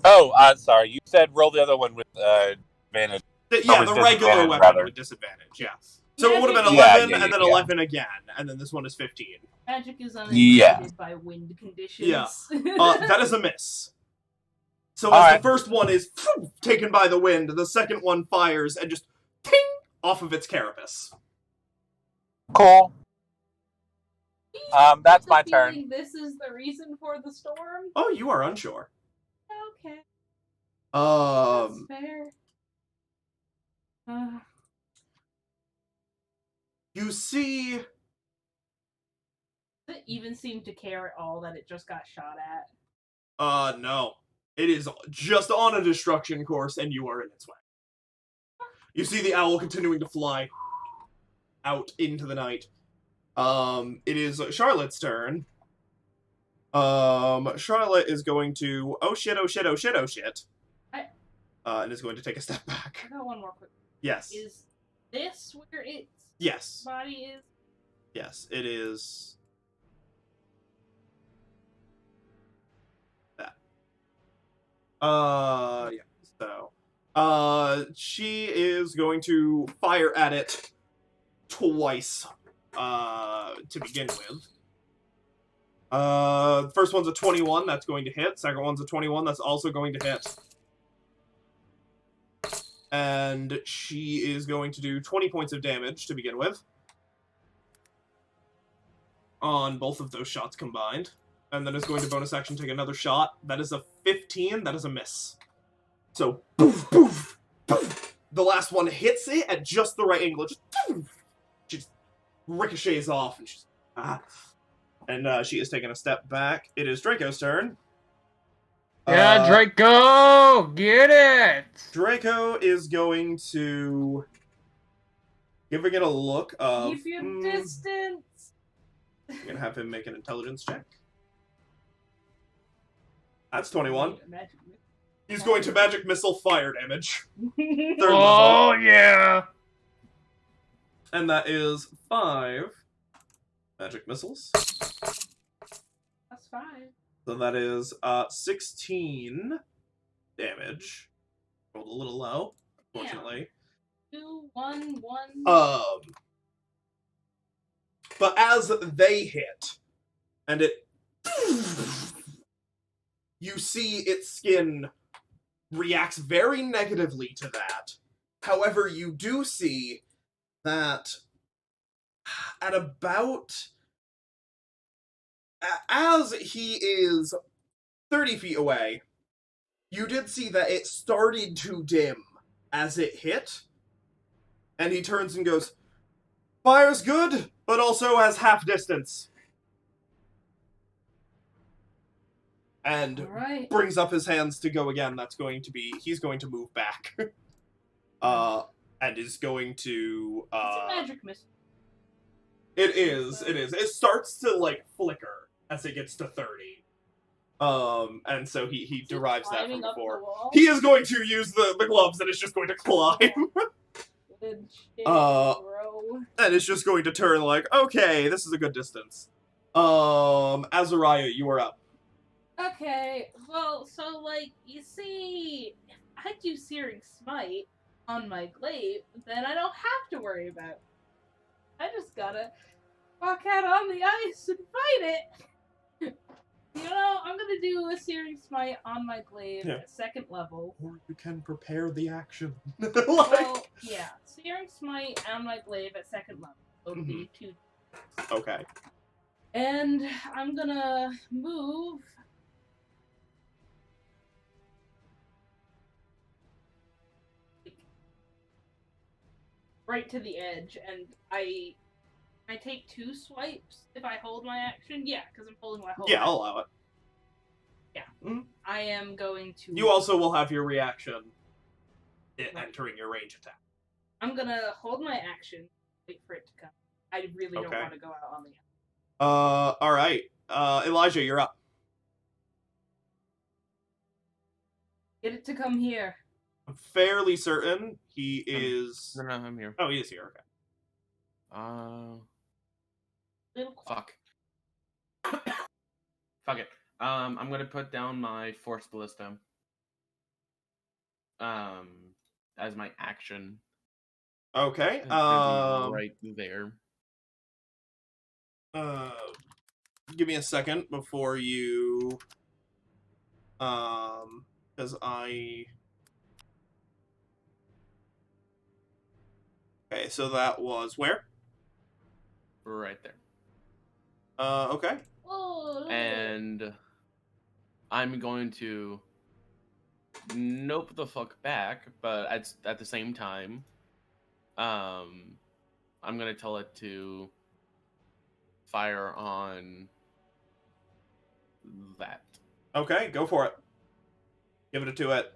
Oh, sorry. You said roll the other one with advantage. Yeah, the regular disadvantage, weapon rather. with disadvantage, yeah. So it would have been Yeah, 11 yeah, and then yeah. 11 again, and then this one is 15. Magic is Yeah. uninhibited by wind conditions. Yeah. That is a miss. So All as right. the first one is taken by the wind, the second one fires and just ping off of its carapace. Cool. That's The my turn. feeling This is the reason for the storm. Oh, you are unsure. Okay, that's Um, fair. you see, Does it even seem to care at all that it just got shot at? no. It is just on a destruction course, and you are in its way. You see the owl continuing to fly out into the night. It is Charlotte's turn. Charlotte is going to oh shit. And is going to take a step back. I got one more quick. Yes. Is this where its Yes. body is? Yes, it is. That. Yeah. So, she is going to fire at it twice, to begin with. First one's a 21, that's going to hit. Second one's a 21, that's also going to hit. And she is going to do 20 points of damage to begin with. On both of those shots combined. And then is going to bonus action take another shot. That is a 15, that is a miss. So, poof, poof, poof. The last one hits it at just the right angle. Just poof. She just ricochets off. And she's, And she is taking a step back. It is Draco's turn. Yeah, Draco! Get it! Draco is going to... giving it a look of... Keep your distance. I'm going to have him make an intelligence check. That's 21. He's going to magic missile fire damage. Third Oh, level. yeah! And that is 5 magic missiles. That's fine. So that is 16 damage. Rolled a little low, unfortunately. 2, 1, 1. But as they hit, and it... you see its skin reacts very negatively to that. However, you do see that at about... as he is 30 feet away, you did see that it started to dim as it hit. And he turns and goes, "Fire's good, but also has half distance." And Alright. brings up his hands to go again. That's going to be... he's going to move back. And is going to... It's a magic missile. It is. It starts to, like, flicker as it gets to 30. And so he Is it derives that from climbing up the before. wall? He is going to use the gloves and it's just going to climb. Good shit, Uh, bro. And it's just going to turn like, okay, this is a good distance. Azariah, you are up. Okay, well, so, like, you see, if I do Searing Smite on my glaive, then I don't have to worry about it. I just gotta walk out on the ice and fight it. You know, I'm gonna do a Searing Smite on my glaive at 2nd level. Or you can prepare the action. Well, yeah, Searing Smite on my glaive at 2nd level. So it'll be 2. Okay. And I'm gonna move. Right to the edge, and I take 2 swipes if I hold my action. Yeah, because I'm holding my whole. Yeah, I'll allow it. Yeah, I am going to. You also will have your reaction entering your range attack. I'm gonna hold my action, wait for it to come. I really don't Okay. want to go out on the. All right. Elijah, you're up. Get it to come here. I'm fairly certain he is... No, I'm here. Oh, he is here, okay. Little Fuck. Fuck it. I'm gonna put down my Force Ballista. As my action. Okay. It's gonna be right there. Give me a second before you. Because Okay, so that was where? Right there. Okay. Oh. And I'm going to nope the fuck back, but at the same time, I'm gonna tell it to fire on that. Okay, go for it. Give it a 2-hit.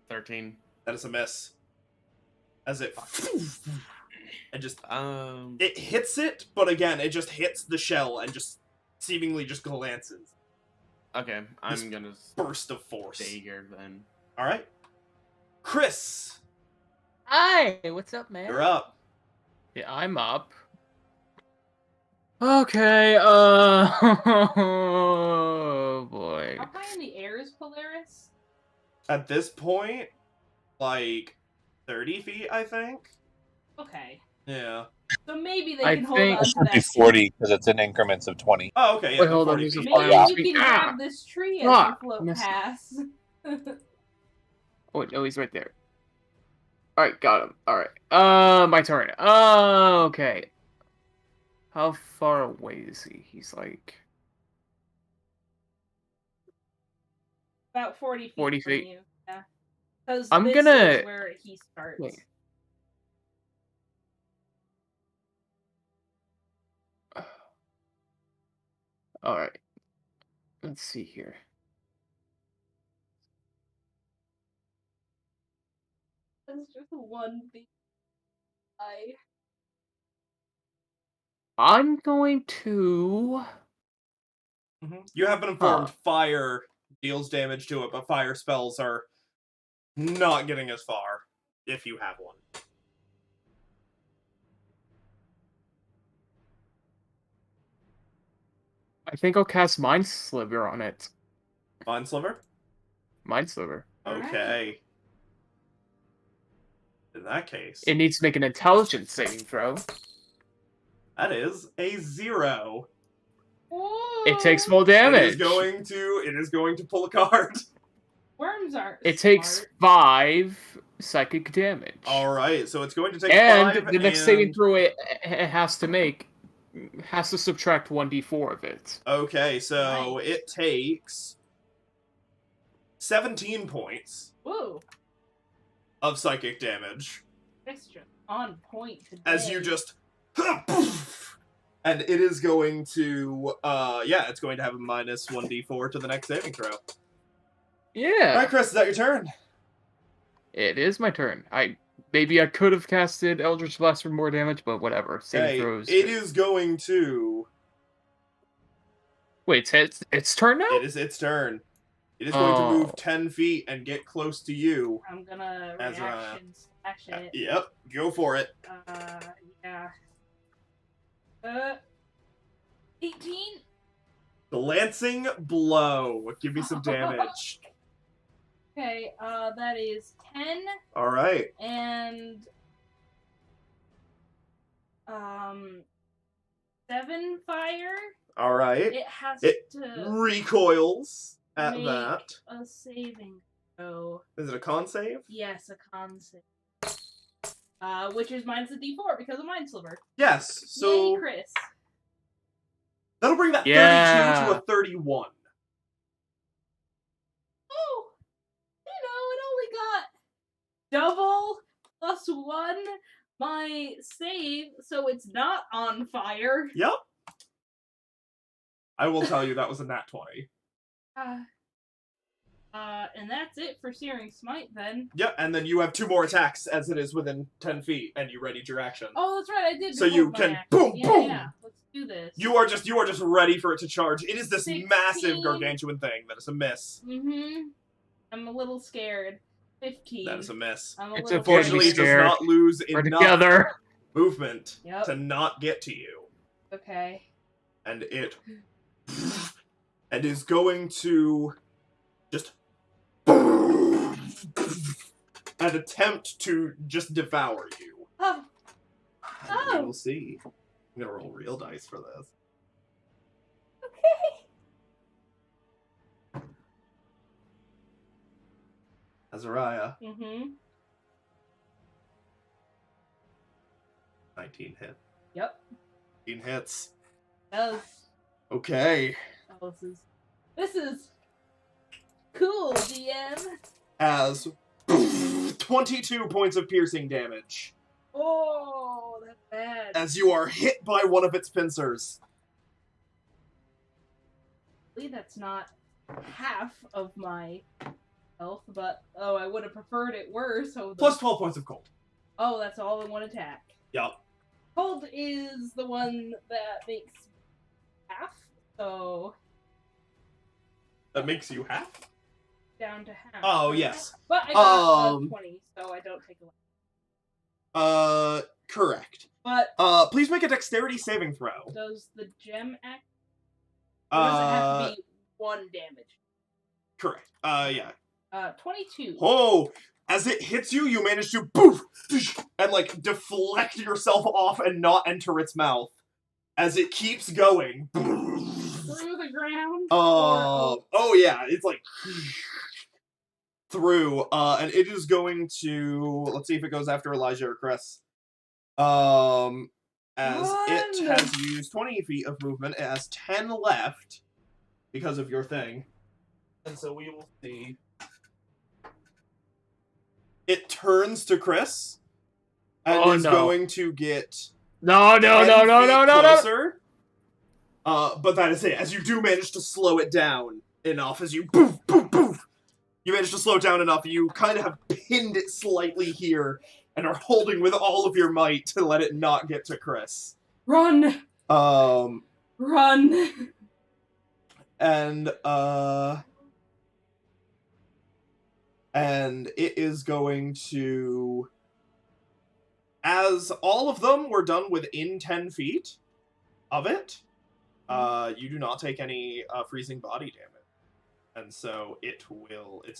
13. That is a miss. As it and just it hits it, but again, it just hits the shell and just seemingly just glances. Okay, This I'm gonna burst of force. stay here then. All right, Kris, Hi, what's up, man? you're up. Yeah, I'm up. Okay, oh boy. How high in the air is Polaris? At this point, like 30 feet, I think. Okay. Yeah. So maybe they I can hold think- on It to should be that 40 because it's in increments of 20. Oh, okay. Yeah. Wait, go hold on, 40 there's a feet. Maybe fire. we can grab this tree as we Fuck, float missed it. past. Oh, no, he's right there. Alright, got him. Alright. My turn. Okay. How far away is he? He's like... About 40 feet 40 from feet. you. Yeah. Because I'm this gonna- is where he starts. Wait. Alright. Let's see here. That's just one big eye. I'm going to... You have been informed Huh. fire deals damage to it, but fire spells are not getting as far if you have one. I think I'll cast Mind Sliver on it. Mind Sliver? Mind Sliver. Okay. In that case, It needs to make an intelligence saving throw. that is a 0. It takes full It damage. is going to pull a card. Worms aren't It takes smart. 5 psychic damage. Alright, so it's going to take And 5 the next saving throw it has to make has to subtract 1d4 of it. Okay, so Nice. it takes 17 points Whoa. of psychic damage Extra on point today. as you just and it is going to it's going to have a minus 1d4 to the next saving throw. Yeah. Alright, Kris, is that your turn? It is my turn. Maybe I could have casted Eldritch Blast for more damage, but whatever. Saving Okay, throws. it is going to Wait, it's turn now? It is its turn. It is going to move Oh. 10 feet and get close to you. I'm gonna Azariah. reaction slash it. Yep, go for it. Yeah. 18? The Lancing Blow. Give me some damage. Okay, that is 10 Alright. and 7 fire. Alright. It has It to recoils at make that. a saving throw. Is it a con save? Yes, a con save. Which is minus a d4 because of Mind Sliver. Yes. So Yay, Kris. that'll bring that 32 Yeah. to a 31. Oh, it only got double plus 1 my save, so it's not on fire. Yep. I will tell you that was a nat 20. And that's it for Searing Smite then. Yep, and then you have 2 more attacks as it is within 10 feet, and you readied your action. Oh, that's right, I did. So behold you my can action. boom, Yeah, boom. yeah. Let's do this. You are just ready for it to charge. It is this 16. massive gargantuan thing that is a miss. I'm a little scared. 15. That is a miss. I'm a It's little okay to be Fortunately, it does scared. not lose We're enough together. movement Yep. to not get to you. Okay. And it is going to just and attempt to just devour you. Oh. We Oh. will see. I'm gonna roll real dice for this. Okay. Azariah, Mm-hmm. 19 hit. Yep. 19 hits. Does. Okay. Oh, this is cool, DM. As 22 points of piercing damage. Oh, that's bad. As you are hit by one of its pincers. That's not half of my health, but I would have preferred it worse. So Plus 12 points of cold. Oh, that's all in one attack. Yup. Cold is the one that makes half, so That makes you half? down to half. Oh, yes. But I got 20, so I don't take away. Correct. But please make a dexterity saving throw. does the gem act? Or does it have to be 1 damage? Correct. Yeah. 22. Oh! As it hits you, you manage to poof and like deflect yourself off and not enter its mouth. As it keeps going. Through the ground? Oh yeah, it's like through. And it is going to, let's see if it goes after Elijah or Kris. As it has used 20 feet of movement, it has 10 left because of your thing. And so we will see. It turns to Kris and is going to get No. closer. But that is it. As you do manage to slow it down enough, as you poof, poof, poof, you manage to slow it down enough. You kind of have pinned it slightly here and are holding with all of your might to let it not get to Kris. Run! Run! And it is going to, as all of them were done within 10 feet of it, you do not take any freezing body damage. And so its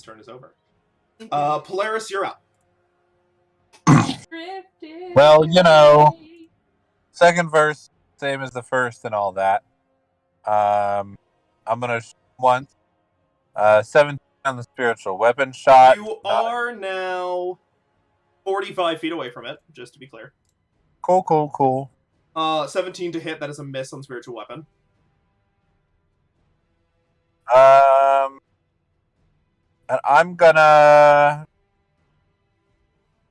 turn is over. Polaris, you're up. Well, you know, second verse, same as the first and all that. I'm gonna shoot once. 17 on the spiritual weapon shot. You are now 45 feet away from it, just to be clear. Cool. 17 to hit, that is a miss on spiritual weapon. And I'm gonna...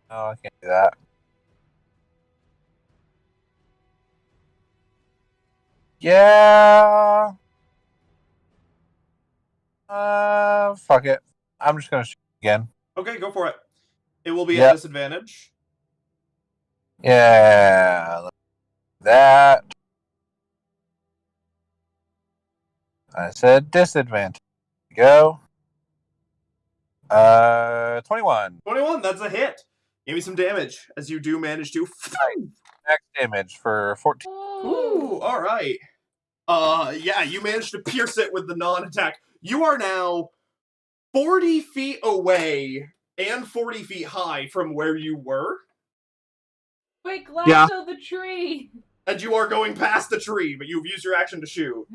No, I can't do that. Yeah. Fuck it. I'm just gonna shoot again. Okay, go for it. It will be at disadvantage. Yeah. That. I said disadvantage. Go. 21. 21, that's a hit. Give me some damage, as you do manage to... Max damage for 14. Ooh, alright. Yeah, you managed to pierce it with the non-attack. You are now 40 feet away and 40 feet high from where you were. Quick, lasso the tree! And you are going past the tree, but you've used your action to shoot.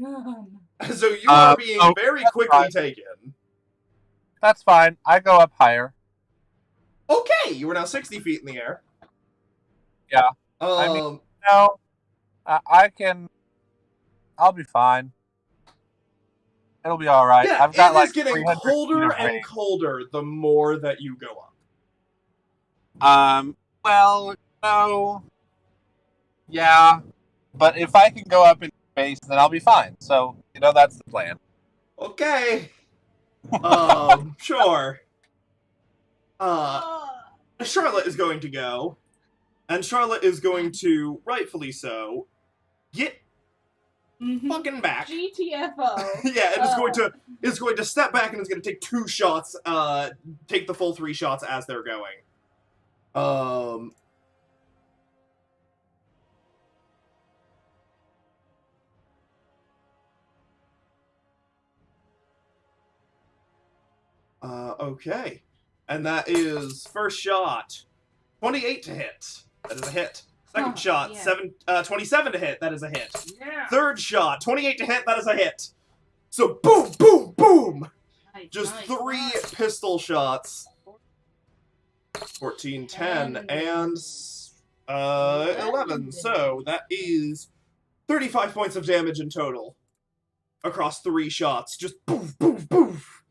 So you are being very quickly taken. That's fine. I go up higher. Okay, you are now 60 feet in the air. Yeah. I mean, no, I can... I'll be fine. It'll be all right. Yeah, I've got it is getting colder and colder the more that you go up. Well, no. Yeah. But if I can go up in space, then I'll be fine. So, that's the plan. Okay. Sure. Charlotte is going to go. And Charlotte is going to, rightfully so, get fucking back. GTFO. Yeah, and it's going to step back and it's going to take 2 shots, take the full 3 shots as they're going. Okay. And that is first shot, 28 to hit. That is a hit. Second shot, yeah. 27 to hit. That is a hit. Yeah. Third shot, 28 to hit. That is a hit. So boom, boom, boom. Nice, Just nice, 3 nice. pistol shots. 14, 10, and 11. So that is 35 points of damage in total across 3 shots. Just boof, boof, boof.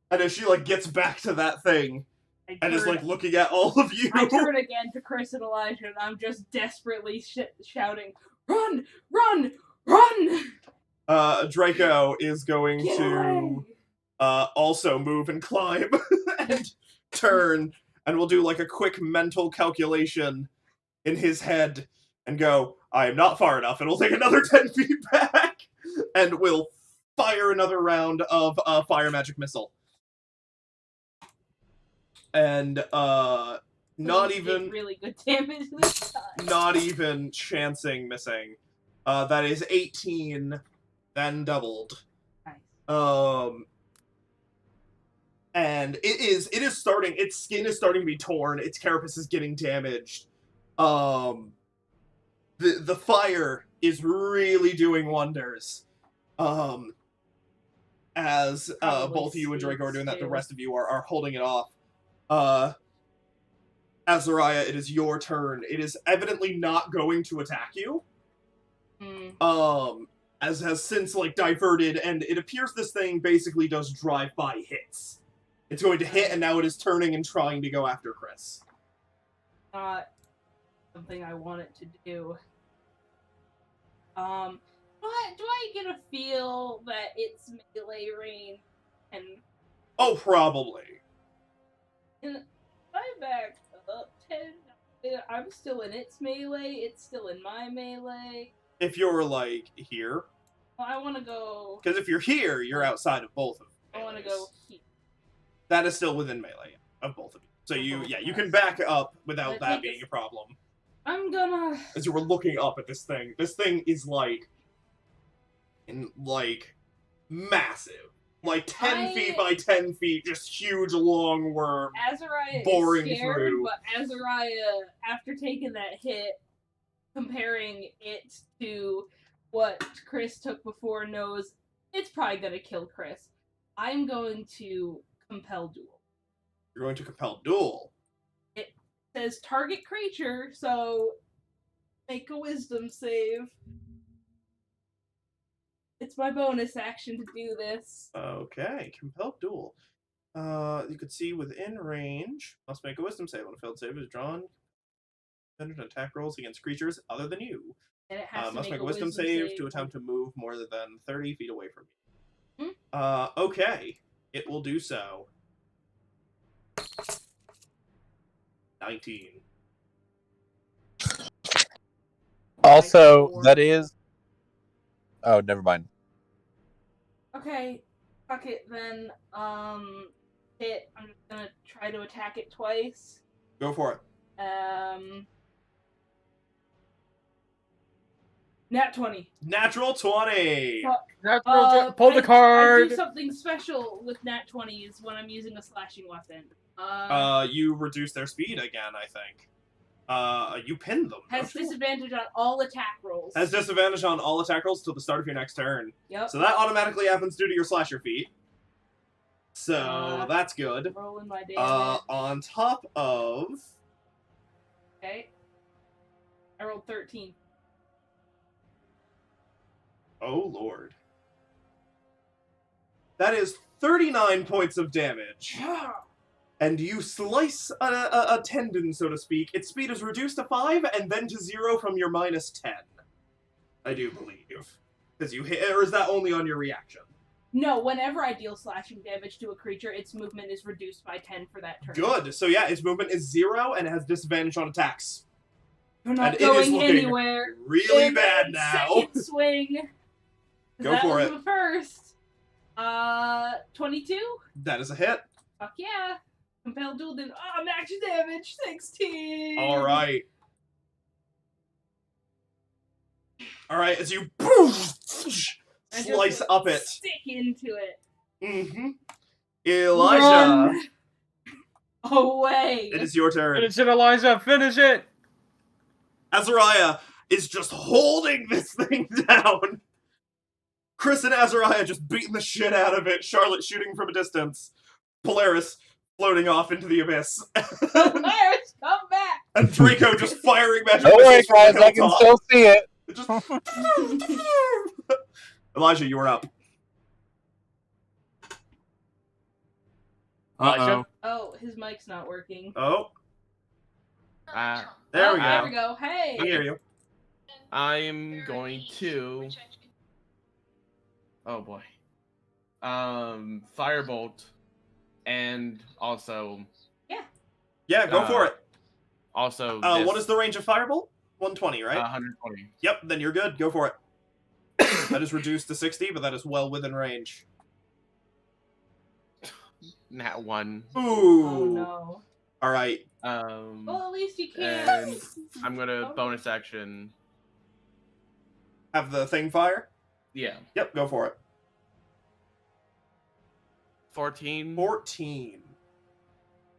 And as she like gets back to that thing and is like looking at all of you, I turn again to Kris and Elijah, and I'm just desperately shouting, "Run, run, run!" Draco is going Get to away! also move and climb and turn, and we'll do like a quick mental calculation in his head and go, I am not far enough, and we'll take another 10 feet back, and we'll fire another round of fire magic missile. And not even really good damage this time. Not even chancing missing. That is 18, then doubled. Nice. And it is starting, its skin is starting to be torn, its carapace is getting damaged. The fire is really doing wonders. As both you and Draco are doing that, the rest of you are holding it off. Azariah, it is your turn. It is evidently not going to attack you. As has since like diverted, and it appears this thing basically does drive-by hits. It's going to hit, and now it is turning and trying to go after Kris. Not something I want it to do. Do I get a feel that it's melee range and? Oh, probably. And I back up 10. I'm still in its melee. It's still in my melee. If you're like here. Well, I want to go. Because if you're here, you're outside of both of them. I want to go here. That is still within melee of both of you. So you can back up without that being a problem. I'm gonna. As you were looking up at this thing is like massive. Like 10 feet by 10 feet, just huge long worm. Azariah boring is scared, through. But Azariah, after taking that hit, comparing it to what Kris took before, knows it's probably gonna kill Kris. I'm going to compel duel. You're going to compel duel. It says target creature, so make a wisdom save. It's my bonus action to do this. Okay, compel duel. You could see within range. Must make a wisdom save. On a failed save is drawn. Attack rolls against creatures other than you. And it has to must make a wisdom save to attempt to move more than 30 feet away from you. Okay. It will do so. 19. Also, that is... Oh, never mind. Okay, fuck it then. I'm just gonna try to attack it twice. Go for it. Nat 20. Natural 20! Fuck. Pull the card! I do something special with Nat 20s when I'm using a slashing weapon. You reduce their speed again, I think. You pin them. Has disadvantage on all attack rolls. Has disadvantage on all attack rolls till the start of your next turn. Yep. So that automatically happens due to your slasher feat. So that's good. Rolling my damage. On top of... Okay. I rolled 13. Oh, Lord. That is 39 points of damage. And you slice a tendon, so to speak. Its speed is reduced to 5 and then to 0 from your minus 10. I do believe. Because you hit, or is that only on your reaction? No, whenever I deal slashing damage to a creature, its movement is reduced by 10 for that turn. Good. So yeah, its movement is 0 and it has disadvantage on attacks. You're not and going it is looking anywhere. really bad now. Second swing. Go for it. That was the first. 22? That is a hit. Fuck yeah. Compelled duel then. Max damage, 16! Alright. Alright, as you slice up it. Stick into it. Elijah. Away! It is your turn. Finish it, Elijah. Finish it. Azariah is just holding this thing down. Kris and Azariah just beating the shit out of it. Charlotte shooting from a distance. Polaris floating off into the abyss. Polaris, come back! And Draco just firing magic Don't worry, missiles from guys, the I can hilltop. still see it. Just... Elijah, you are up. Elijah? Oh, his mic's not working. Oh, Uh, there we Oh, there go. we go. Hey! I hear you. I'm going to. Oh boy. Firebolt, and also Yeah, go for it. also. What is the range of Firebolt? 120, right? 120. Yep, then you're good. Go for it. That is reduced to 60, but that is well within range. Nat 1. Ooh. Oh no. All right. Well, at least you can. And I'm gonna bonus action. Have the thing fire? Yeah, Yep, go for it. 14. 14.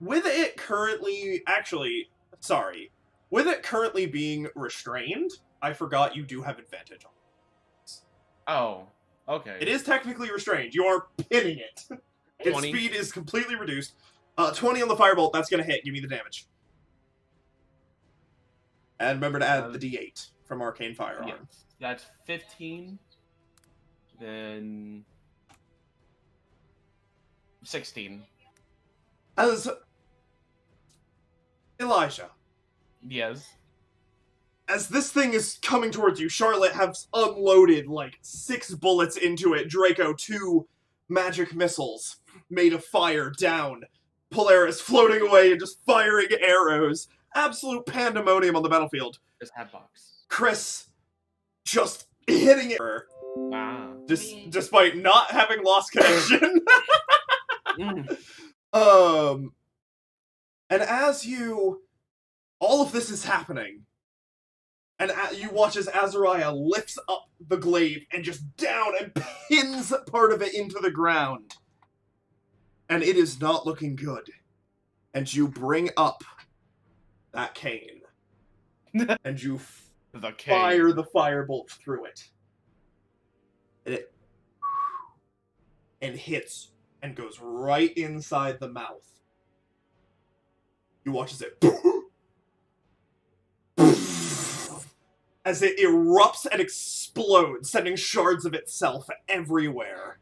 With it currently... Actually, sorry. With it currently being restrained, I forgot you do have advantage on it. Oh, okay. It is technically restrained. You are pinning it. Its 20. speed is completely reduced. 20 on the firebolt. That's going to hit. Give me the damage. And remember to add the d8 from Arcane Firearm. Yeah, that's 15. Then 16. As Elijah, Yes. as this thing is coming towards you, Charlotte has unloaded like 6 bullets into it. Draco, 2 magic missiles made of fire down. Polaris floating away and just firing arrows. Absolute pandemonium on the battlefield. This hat box. Kris just hitting it. Wow. Despite not having lost connection. Mm. And as all of this is happening, and you watch as Azariah lifts up the glaive and just down and pins part of it into the ground. And it is not looking good. And you bring up that cane. And you The cane. fire the firebolt through it. And hits and goes right inside the mouth. You watch as it as it erupts and explodes, sending shards of itself everywhere.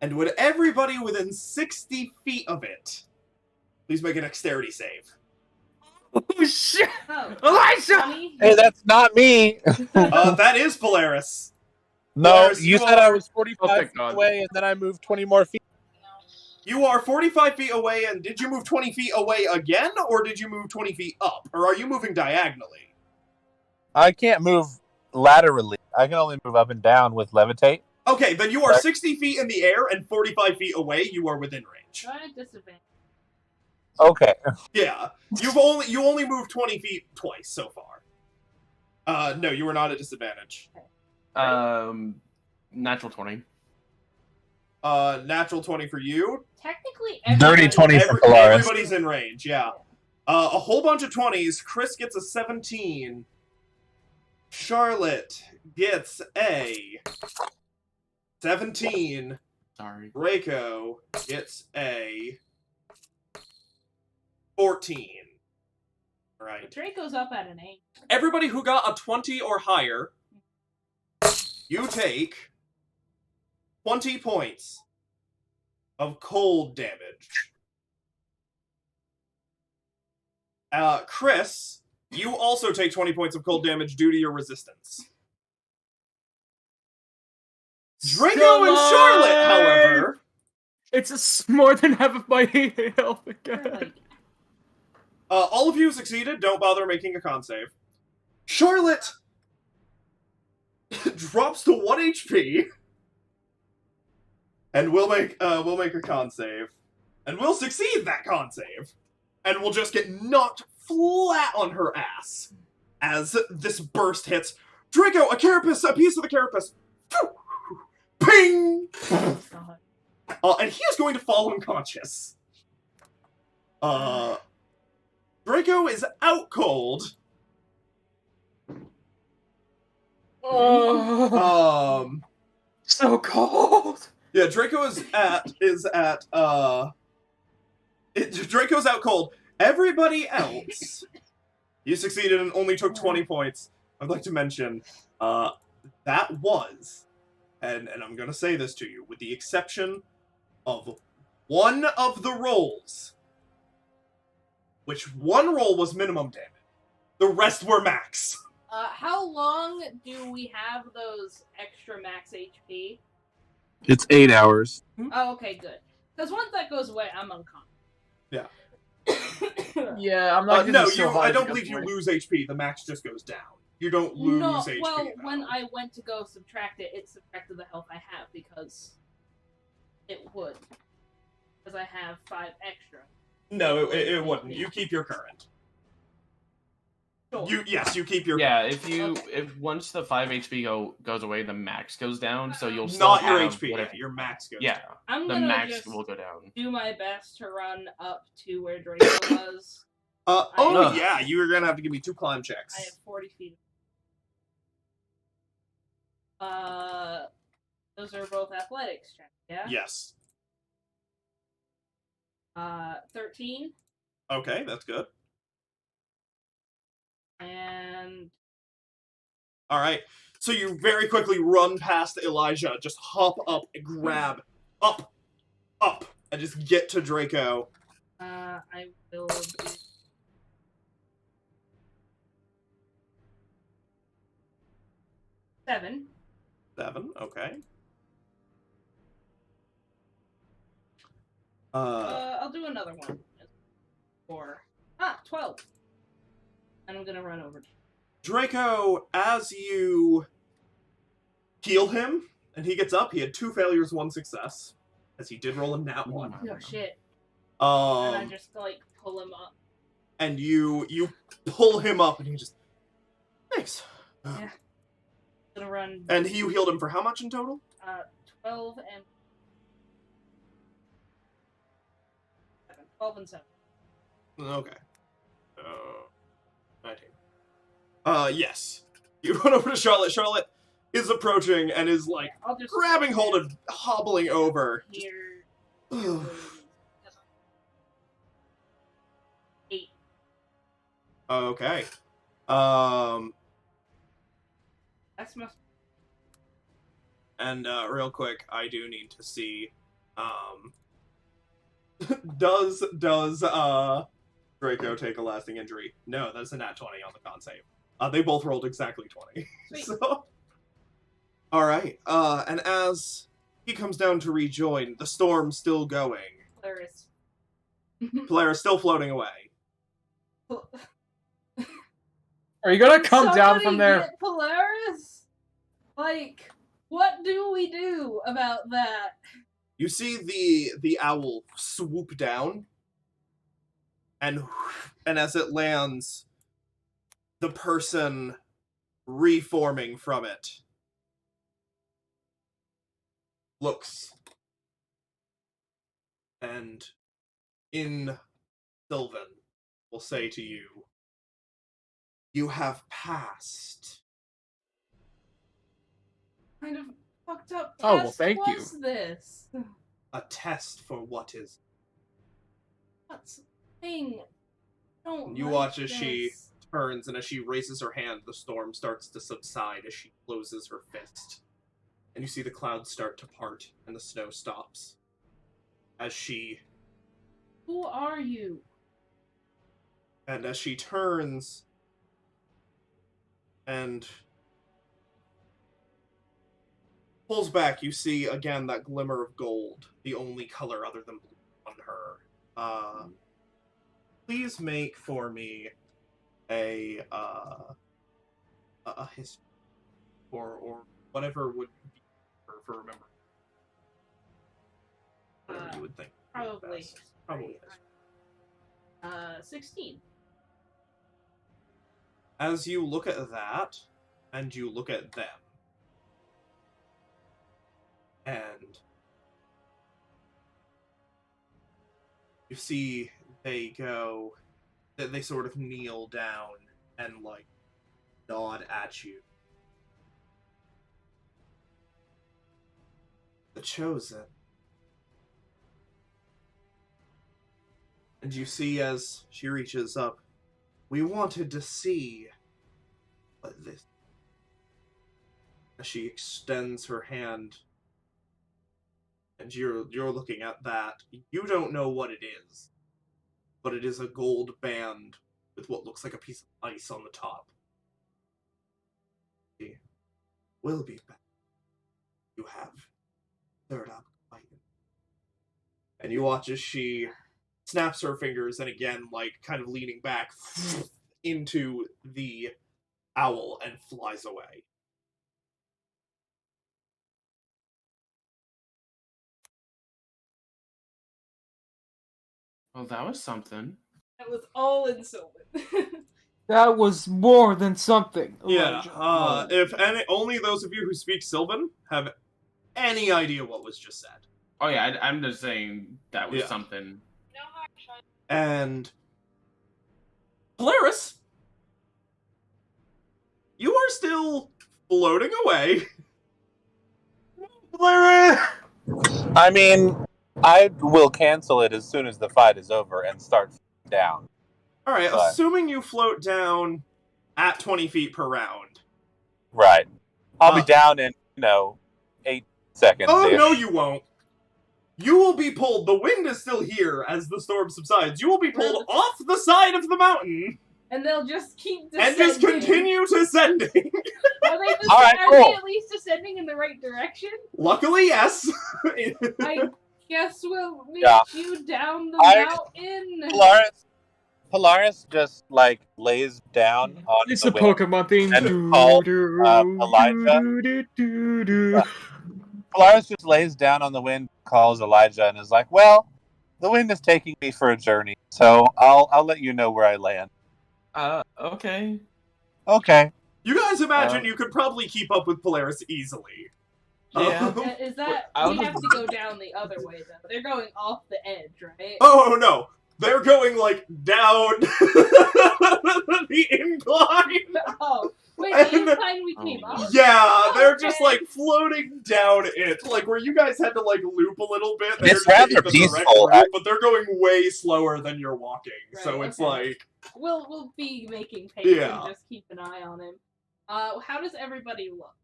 And would everybody within 60 feet of it please make a dexterity save? Oh shit! Oh, Elijah! funny. Hey, that's not me. That is Polaris. No, Polaris, you you said I are- was 45 Oh, thank feet God. away, and then I moved 20 more feet. You are 45 feet away, and did you move 20 feet away again, or did you move 20 feet up? Or are you moving diagonally? I can't move laterally. I can only move up and down with levitate. Okay, then you are Right. 60 feet in the air, and 45 feet away, you are within range. Try a disadvantage. Okay. Yeah, you only moved 20 feet twice so far. No, you were not at disadvantage. Natural 20. Natural 20 for you. Technically, Dirty everybody- 20 for Polaris. Everybody's in range, yeah. A whole bunch of 20s. Kris gets a 17. Charlotte gets a 17. Sorry. Draco gets a 14. Right. Draco's up at an 8. Everybody who got a 20 or higher, you take 20 points of cold damage. Kris, you also take 20 points of cold damage due to your resistance. Draco Still and Charlotte, alive! however, It's more than half of my health They're again. like, all of you succeeded. Don't bother making a con save. Charlotte drops to 1 HP, and we'll make a con save, and we'll succeed that con save, and we'll just get knocked flat on her ass as this burst hits. Draco, a carapace, a piece of the carapace, ping, God. and he is going to fall unconscious. Draco is out cold. Oh, so cold. Yeah, Draco Draco's out cold. Everybody else, you succeeded and only took 20 points. I'd like to mention, that was, and I'm gonna say this to you, with the exception of one of the rolls, which one roll was minimum damage. The rest were max. How long do we have those extra max HP? It's 8 hours. Oh, okay, good. Because once that goes away, I'm unconscious. Yeah. Yeah, I'm not. No, so I don't believe you lose HP. The max just goes down. You don't lose HP. Well, though. when I went to go subtract it, it subtracted the health I have because it would. Because I have 5 extra. No, it wouldn't. You keep your current. Sure. You keep your Yeah, current. if once the 5 HP goes away, the max goes down, so you'll still Not your have HP. whatever- Your max goes Yeah, down. I'm the gonna max just will go down. do my best to run up to where Draco was. Ugh. Yeah, you're gonna have to give me 2 climb I checks. have 40 feet. Those are both athletics checks, yeah? Yes. 13, Okay, that's good. and Alright. So you very quickly run past Elijah, just hop up and grab up, and just get to Draco. I will do 7. 7, okay. I'll do another one. 12. And I'm gonna run over to Draco, as you heal him, and he gets up, he had 2 failures, 1 success, as he did roll a nat 1. Oh shit. And I Um, just like pull him up. and you pull him up, and he just, thanks. Yeah. Gonna run And you healed him for how much in total? 12 and 7. 12 and 7. Okay. 19. Yes. You run over to Charlotte. Charlotte is approaching and is like I'll just grabbing hold of, hobbling over. here. Just- 8. Okay. That's my. And real quick, I do need to see, does Draco take a lasting injury? No, that's a nat 20 on the con save. They both rolled exactly 20. Sweet. So, all right. And as he comes down to rejoin, the storm's still going. Polaris. Polaris still floating away. Are you gonna come down from Somebody there? get Polaris? Like, what do we do about that? You see the owl swoop down, and as it lands, the person reforming from it looks, and in Sylvan will say to you, "You have passed." Kind of fucked up Oh, well, test thank you. was this? A test for what is. What's the thing? Don't You like watch as she this. turns, and as she raises her hand, the storm starts to subside as she closes her fist. And you see the clouds start to part, and the snow stops. As she Who are you? turns and pulls back, you see again that glimmer of gold, the only color other than blue on her. Please make for me a history or whatever would be for remembering. Whatever you would think. would be Probably. best. Probably. 16. As you look at that, and you look at them, and you see they sort of kneel down and, like, nod at you. The Chosen. And you see as she reaches up, we wanted to see what this... As she extends her hand, and you're looking at that. You don't know what it is, but it is a gold band with what looks like a piece of ice on the top. We'll be back. You have stirred up quite. And you watch as she snaps her fingers and again, like, kind of leaning back into the owl and flies away. Well, that was something. That was all in Sylvan. That was more than something. Yeah, Elijah. if only those of you who speak Sylvan have any idea what was just said. Oh yeah, I'm just saying that was Yeah. something. And Polaris, you are still floating away. Polaris! I mean, I will cancel it as soon as the fight is over and start down. All right, But- assuming you float down at 20 feet per round. Right. I'll be Uh, down in, 8 seconds. Oh, no, you won't. You will be pulled. The wind is still here as the storm subsides. You will be pulled off the side of the mountain And they'll just keep descending. and just continue descending. Are they, All right, are cool. they at least descending in the right direction? Luckily, yes. I guess we'll meet Yeah. you down the I- mountain. Polaris just, lays down on It's the a wind. Pokemon thing. And called, Elijah. Polaris just lays down on the wind, calls Elijah, and is like, well, the wind is taking me for a journey, so I'll let you know where I land. Okay. Okay. You guys imagine you could probably keep up with Polaris easily. Yeah. Is that I'll we just- have to go down the other way though? They're going off the edge, right? Oh, no. They're going, down the incline. Oh, wait, the And- incline we came up. Yeah, they're okay. just, floating down it. Where you guys had to, loop a little bit. It's they're rather taking the direct peaceful, route, but they're going way slower than you're walking. Right, So it's okay. We'll be making pace Yeah. and just keep an eye on him. How does everybody look?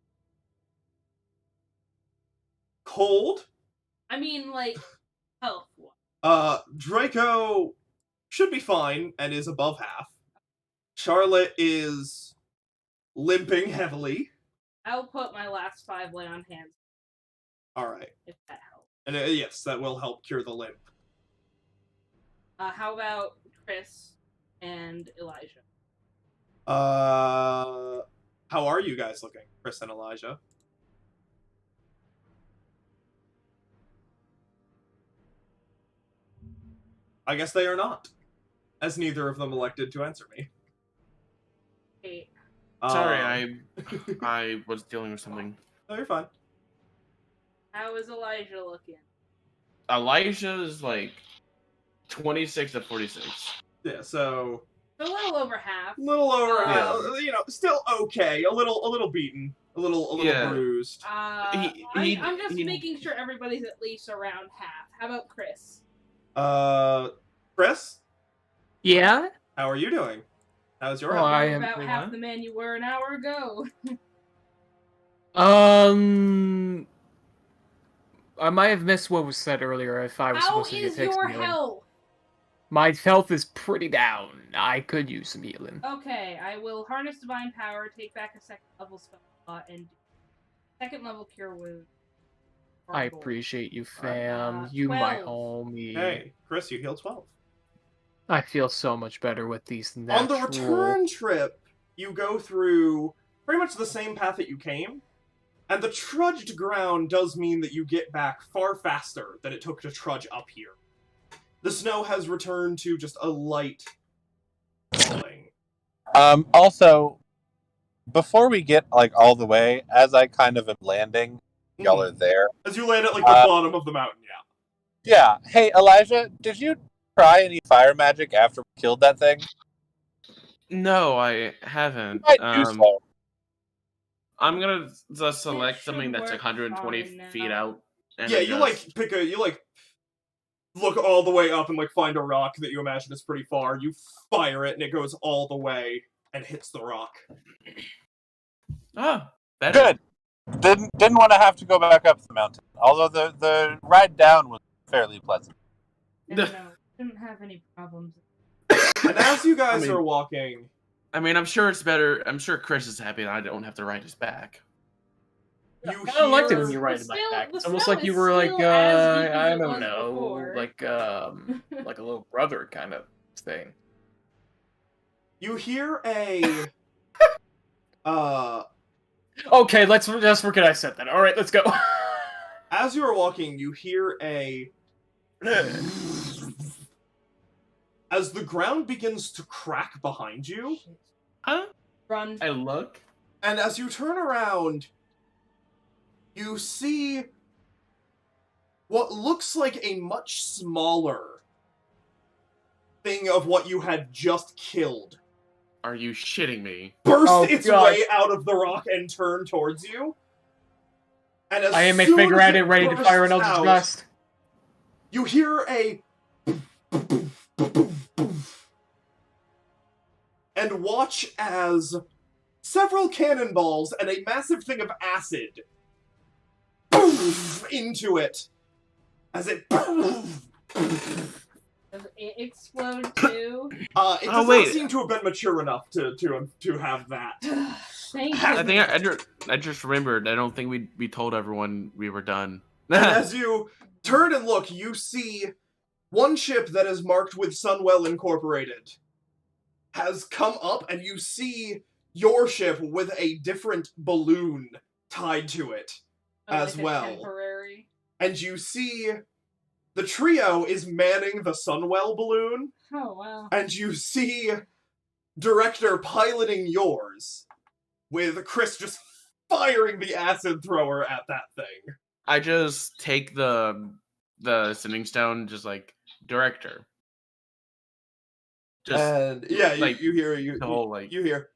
cold. I mean, health. Draco should be fine and is above half. Charlotte is limping heavily. I'll put my last 5 lay on hands Alright. if that helps. And yes, that will help cure the limp. How about Kris and Elijah? How are you guys looking, Kris and Elijah? I guess they are not, as neither of them elected to answer me. 8. Sorry, I was dealing with something. No, you're fine. How is Elijah looking? Elijah is 26 to 46. Yeah, so A little over half. a little over, Yeah. Still okay. A little beaten, a little Yeah. bruised. I'm just making sure everybody's at least around half. How about Kris? Kris, Yeah? how are you doing? How's your Oh, health? I You're am- about half what? the man you were an hour ago. I might have missed what was said earlier if I was How supposed to is get text your healing. health? My health is pretty down. I could use some healing. Okay, I will harness divine power, take back a 2nd level spell slot, and 2nd level cure wound. I appreciate you, fam. You my 12. homie. Hey, Kris, you healed 12. I feel so much better with these On natural... the return trip, you go through pretty much the same path that you came, and the trudged ground does mean that you get back far faster than it took to trudge up here. The snow has returned to just a light falling. Also, before we get all the way, as I kind of am landing, y'all are there. As you land at the Uh, bottom of the mountain, yeah. Yeah. Hey, Elijah, did you try any fire magic after we killed that thing? No, I You haven't. might do so. I'm gonna just select should something that's work 120 fine feet now. out. And Yeah, then you just... look all the way up and find a rock that you imagine is pretty far. You fire it and it goes all the way and hits the rock. Oh, better. Good. Didn't want to have to go back up the mountain. Although the ride down was fairly pleasant. No, didn't have any problems. And as you guys are walking, I mean, I'm sure it's better. I'm sure Kris is happy that I don't have to ride his back. you I kind of liked it hear when you ride it my back. The It's almost smell like you is were like, still as deep as I it don't was know, before. like a little brother kind of thing. you hear a Okay, let's forget I said that. All right, let's go. as you are walking, you hear as the ground begins to crack behind you, Huh? Run. I look. and as you turn around, you see what looks like a much smaller thing of what you had just killed Are you shitting me? burst its God. way out of the rock and turn towards you. And as I am a soon figure as at it, ready to bursts fire an Eldritch out, Blast. you hear a and watch as several cannonballs and a massive thing of acid into it as it Does it explode too? it does not wait. seem to have been mature enough to have that. Thank I you. think I just remembered. I don't think we told everyone we were done. And as you turn and look, you see one ship that is marked with Sunwell Incorporated has come up, and you see your ship with a different balloon tied to it as Like a well. Temporary. And you see the trio is manning the Sunwell balloon, Oh wow. and you see Director piloting yours, with Kris just firing the acid thrower at that thing. I just take the sending stone, just like director. Just And yeah, like, you hear the whole like. you hear,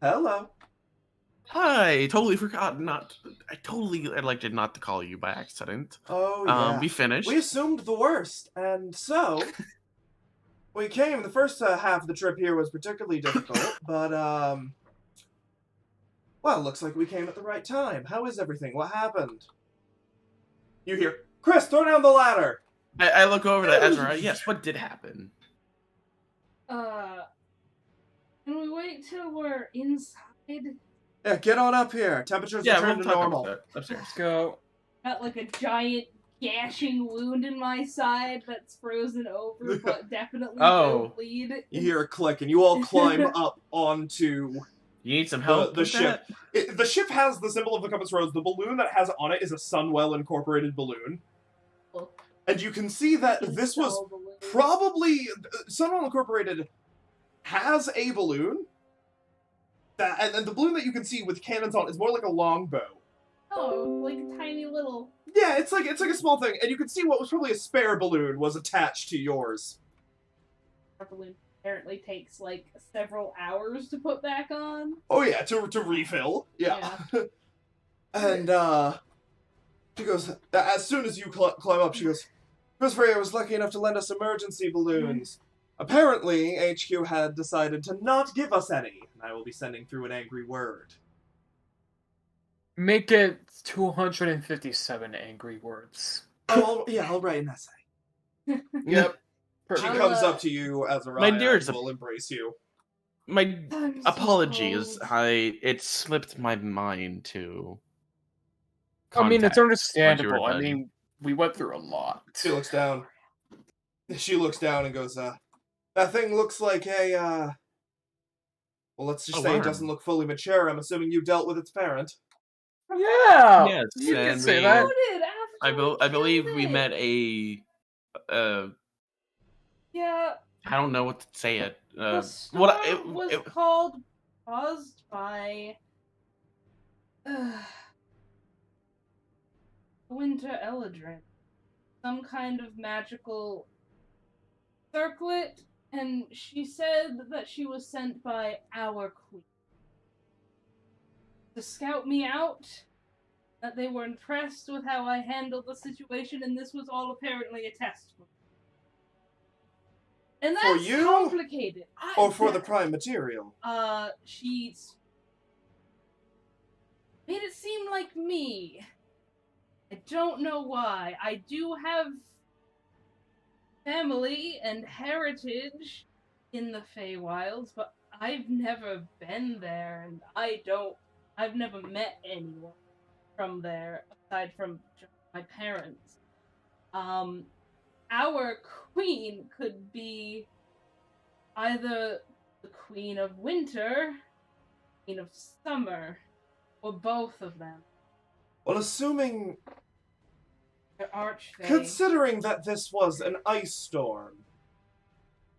hello. Hi, totally forgot not. I totally elected not to call you by accident. Oh yeah. We finished. We assumed the worst, and so we came. The first half of the trip here was particularly difficult, but well, looks like we came at the right time. How is everything? What happened? You hear, Kris, throw down the ladder. I look over to Azariah. Yes, what did happen? Can we wait till we're inside? Yeah, get on up here. Temperatures Yeah, return we'll to talk normal. about that upstairs. Let's go. Got like a giant gashing wound in my side that's frozen over, but definitely no bleed. You hear a click, and you all climb up onto You need some help. the with ship. that? The ship has the symbol of the Compass Rose. The balloon that has on it is a Sunwell Incorporated balloon. And you can see that this was probably... Sunwell Incorporated has a balloon. And the balloon that you can see with cannons on is more like a longbow. Oh, like a tiny little... Yeah, it's like a small thing. And you can see what was probably a spare balloon was attached to yours. Our balloon apparently takes like several hours to put back on. Oh yeah, to refill. Yeah. And she goes, as soon as you climb up, she goes, Chris Freya was lucky enough to lend us emergency balloons. Apparently, HQ had decided to not give us any, and I will be sending through an angry word. Make it 257 angry words. Oh, I'll write an essay. Yep. She Perfect. comes up to you, Azariah, My dearest- and will embrace you. My I'm so apologies. cold. It slipped my mind to. I mean, it's contact understandable. once I you were done. mean, we went through a lot. She looks down. She looks down and goes, that thing looks like a, well, let's just A say it worm. doesn't look fully mature. I'm assuming you dealt with its parent. Yeah. Yes, you can and say we- that. I believe we met a. Yeah. I don't know what to say it. The What storm was caused by Winter Eldrin. Some kind of magical circlet, and she said that she was sent by our queen to scout me out, that they were impressed with how I handled the situation, and this was all apparently a test for me. And that's For you? complicated. Or for the prime material? She's made it seem like me. I don't know why. I do have family and heritage in the Feywilds, but I've never been there, and I've never met anyone from there, aside from just my parents. Our queen could be either the Queen of Winter, Queen of Summer, or both of them. Well, assuming... They're archfey. Considering that this was an ice storm,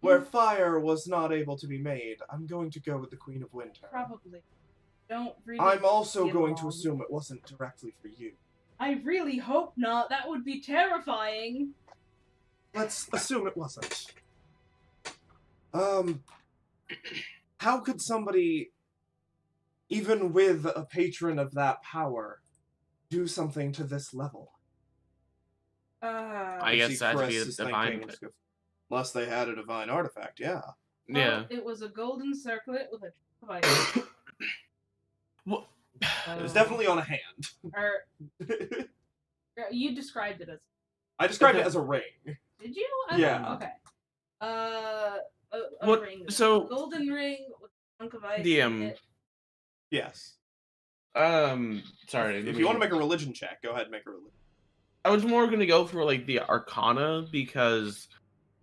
where fire was not able to be made, I'm going to go with the Queen of Winter. Probably. Don't really. I'm also get going to along. assume it wasn't directly for you. I really hope not. That would be terrifying. Let's assume it wasn't. How could somebody, even with a patron of that power, do something to this level? I guess that would be a Kris is divine. thinking, unless they had a divine artifact, yeah. Yeah. It was a golden circlet with a device. Well, It was definitely on a hand. Or you described it as. I described it as a ring. Did you? Yeah. Okay. A What- ring. so- A golden ring with a chunk of ice. DM. in it. Yes. Sorry. If you want to make a religion check, go ahead and make a religion. I was more gonna go for like the Arcana because,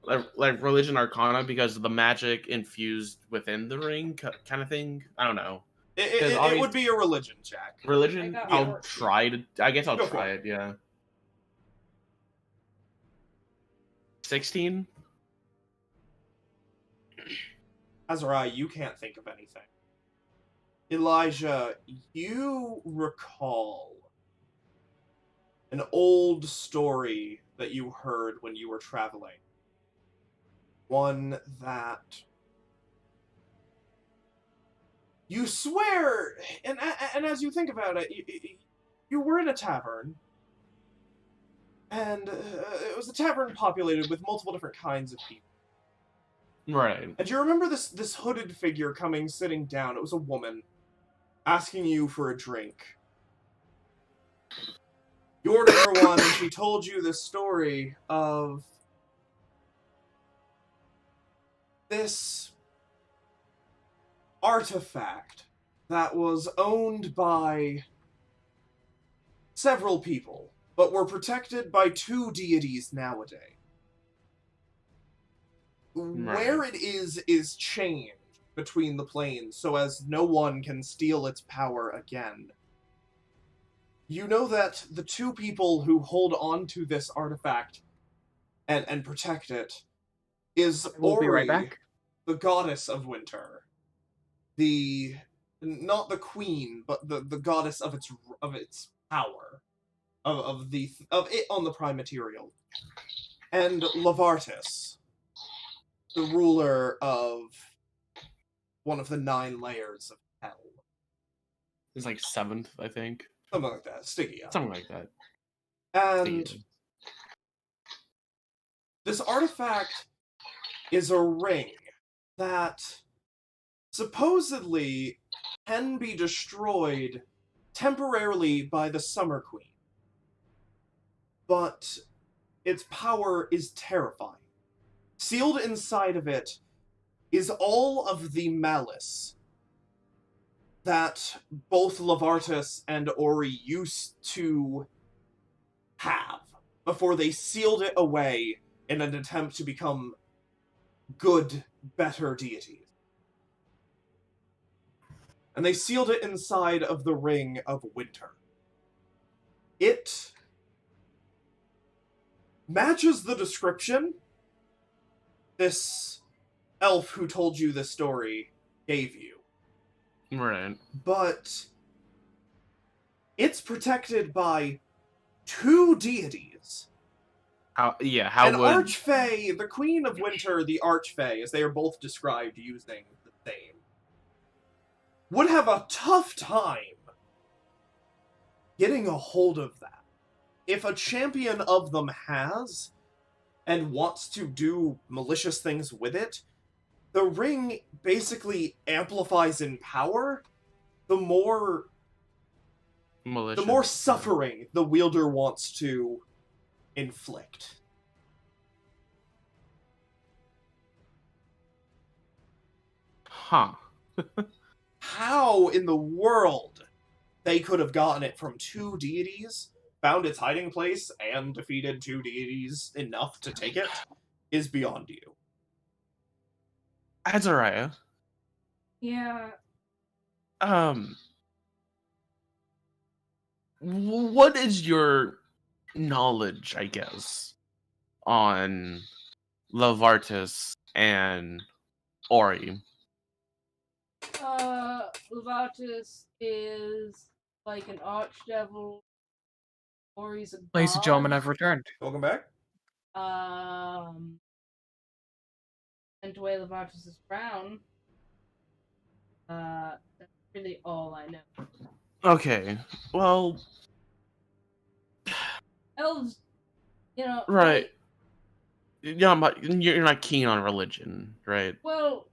like religion Arcana because of the magic infused within the ring kind of thing. I don't know. It would be a religion check. Religion. I got I'll 14. try to. I guess I'll Go for try it. Yeah. 16. Azariah, you can't think of anything. Elijah, you recall an old story that you heard when you were traveling. One that you swear, and as you think about it, you were in a tavern, and it was a tavern populated with multiple different kinds of people. Right. And you remember this hooded figure coming, sitting down. It was a woman, asking you for a drink. You ordered her one, and she told you this story of this artifact that was owned by several people, but were protected by two deities nowadays. Where it is changed between the planes so as no one can steal its power again. You know that the two people who hold on to this artifact and protect it is We'll be right Ori, back. the goddess of winter. Not the queen, but the goddess of its power. Of it on the prime material. And Lavartis, the ruler of one of the 9 layers of hell. It's like 7th, I think. Something like that. Stygia. Something like that. And Stygia. this artifact is a ring that supposedly can be destroyed temporarily by the Summer Queen. But its power is terrifying. Sealed inside of it is all of the malice that both Lavartis and Ori used to have before they sealed it away in an attempt to become good, better deities. And they sealed it inside of the Ring of Winter. It matches the description this elf who told you this story gave you. Right. But it's protected by 2 deities How would Archfey, the Queen of Winter, the Archfey, as they are both described using the same, would have a tough time getting a hold of that. If a champion of them has, and wants to do malicious things with it, the ring basically amplifies in power the more suffering the wielder wants to inflict. Huh. How in the world they could have gotten it from two deities, found its hiding place, and defeated two deities enough to take it is beyond you. Azariah. Yeah. What is your knowledge, I guess, on Lavartus and Ori? Lavartus is like an archdevil. Ori's a god. Ladies and gentlemen, I've returned. Welcome back. And the way Lavartus is brown. That's really all I know. Okay, well, Elves, right. You're not keen on religion, right? Well,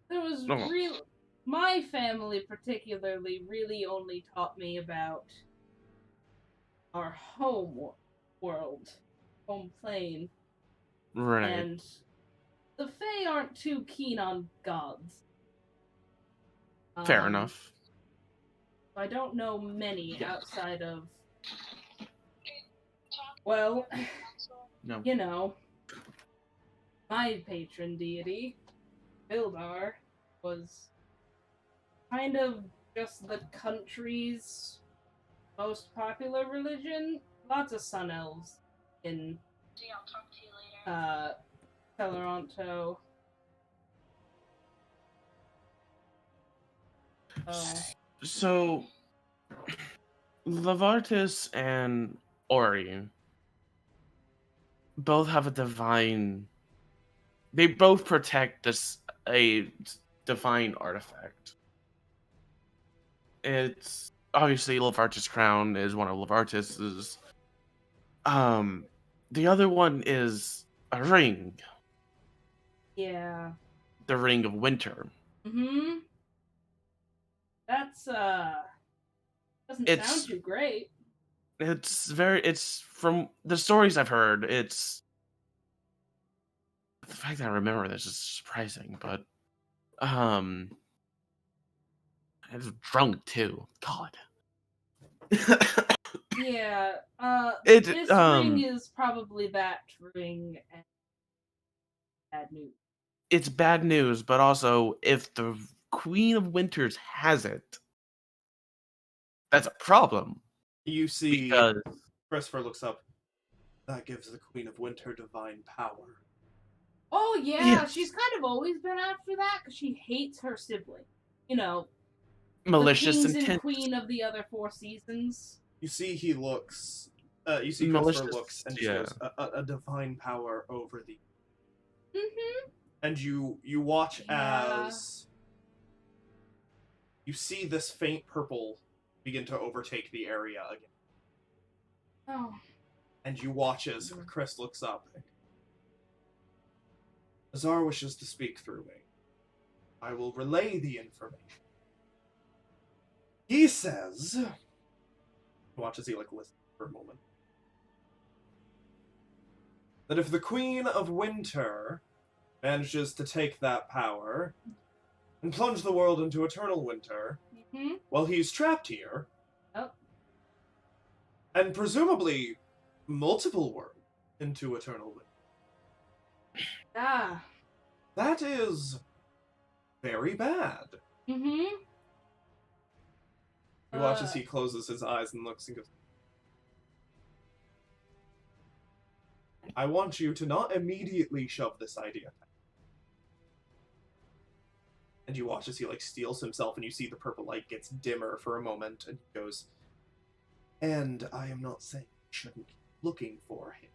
there was Oh. my family particularly really only taught me about our home world, home plane, Right. and the Fae aren't too keen on gods. Fair enough. I don't know many outside of, well, No. my patron deity, Bildar, was kind of just the country's most popular religion. Lots of sun elves in Teleronto. So, Lavartus and Ori both have a divine. They both protect a divine artifact. It's obviously Lavartus' crown is one of Lavartus's. The other one is a ring. Yeah. The Ring of Winter. Mm-hmm. That's doesn't sound too great. It's from the stories I've heard, it's the fact that I remember this is surprising, but I was drunk too. God. Yeah. It, this ring is probably that ring and bad news. It's bad news, but also if the Queen of Winters has it, that's a problem. You see, because Christopher looks up. That gives the Queen of Winter divine power. Oh yeah, she's kind of always been after that because she hates her sibling. Malicious the kings intent. And queen of the other 4 seasons. You see, he looks. You see, malicious, Christopher looks and just goes, a divine power over the. Mm-hmm. And you watch as you see this faint purple begin to overtake the area again. Oh. And you watch as Kris looks up. Azar wishes to speak through me. I will relay the information. He says... Watch as he, listens for a moment. That if the Queen of Winter manages to take that power and plunge the world into eternal winter, while he's trapped here, and presumably multiple worlds into eternal winter. That is very bad. You watch as he closes his eyes and looks and goes, I want you to not immediately shove this idea. And you watch as he steals himself, and you see the purple light gets dimmer for a moment, and he goes, and I am not saying you shouldn't keep looking for him.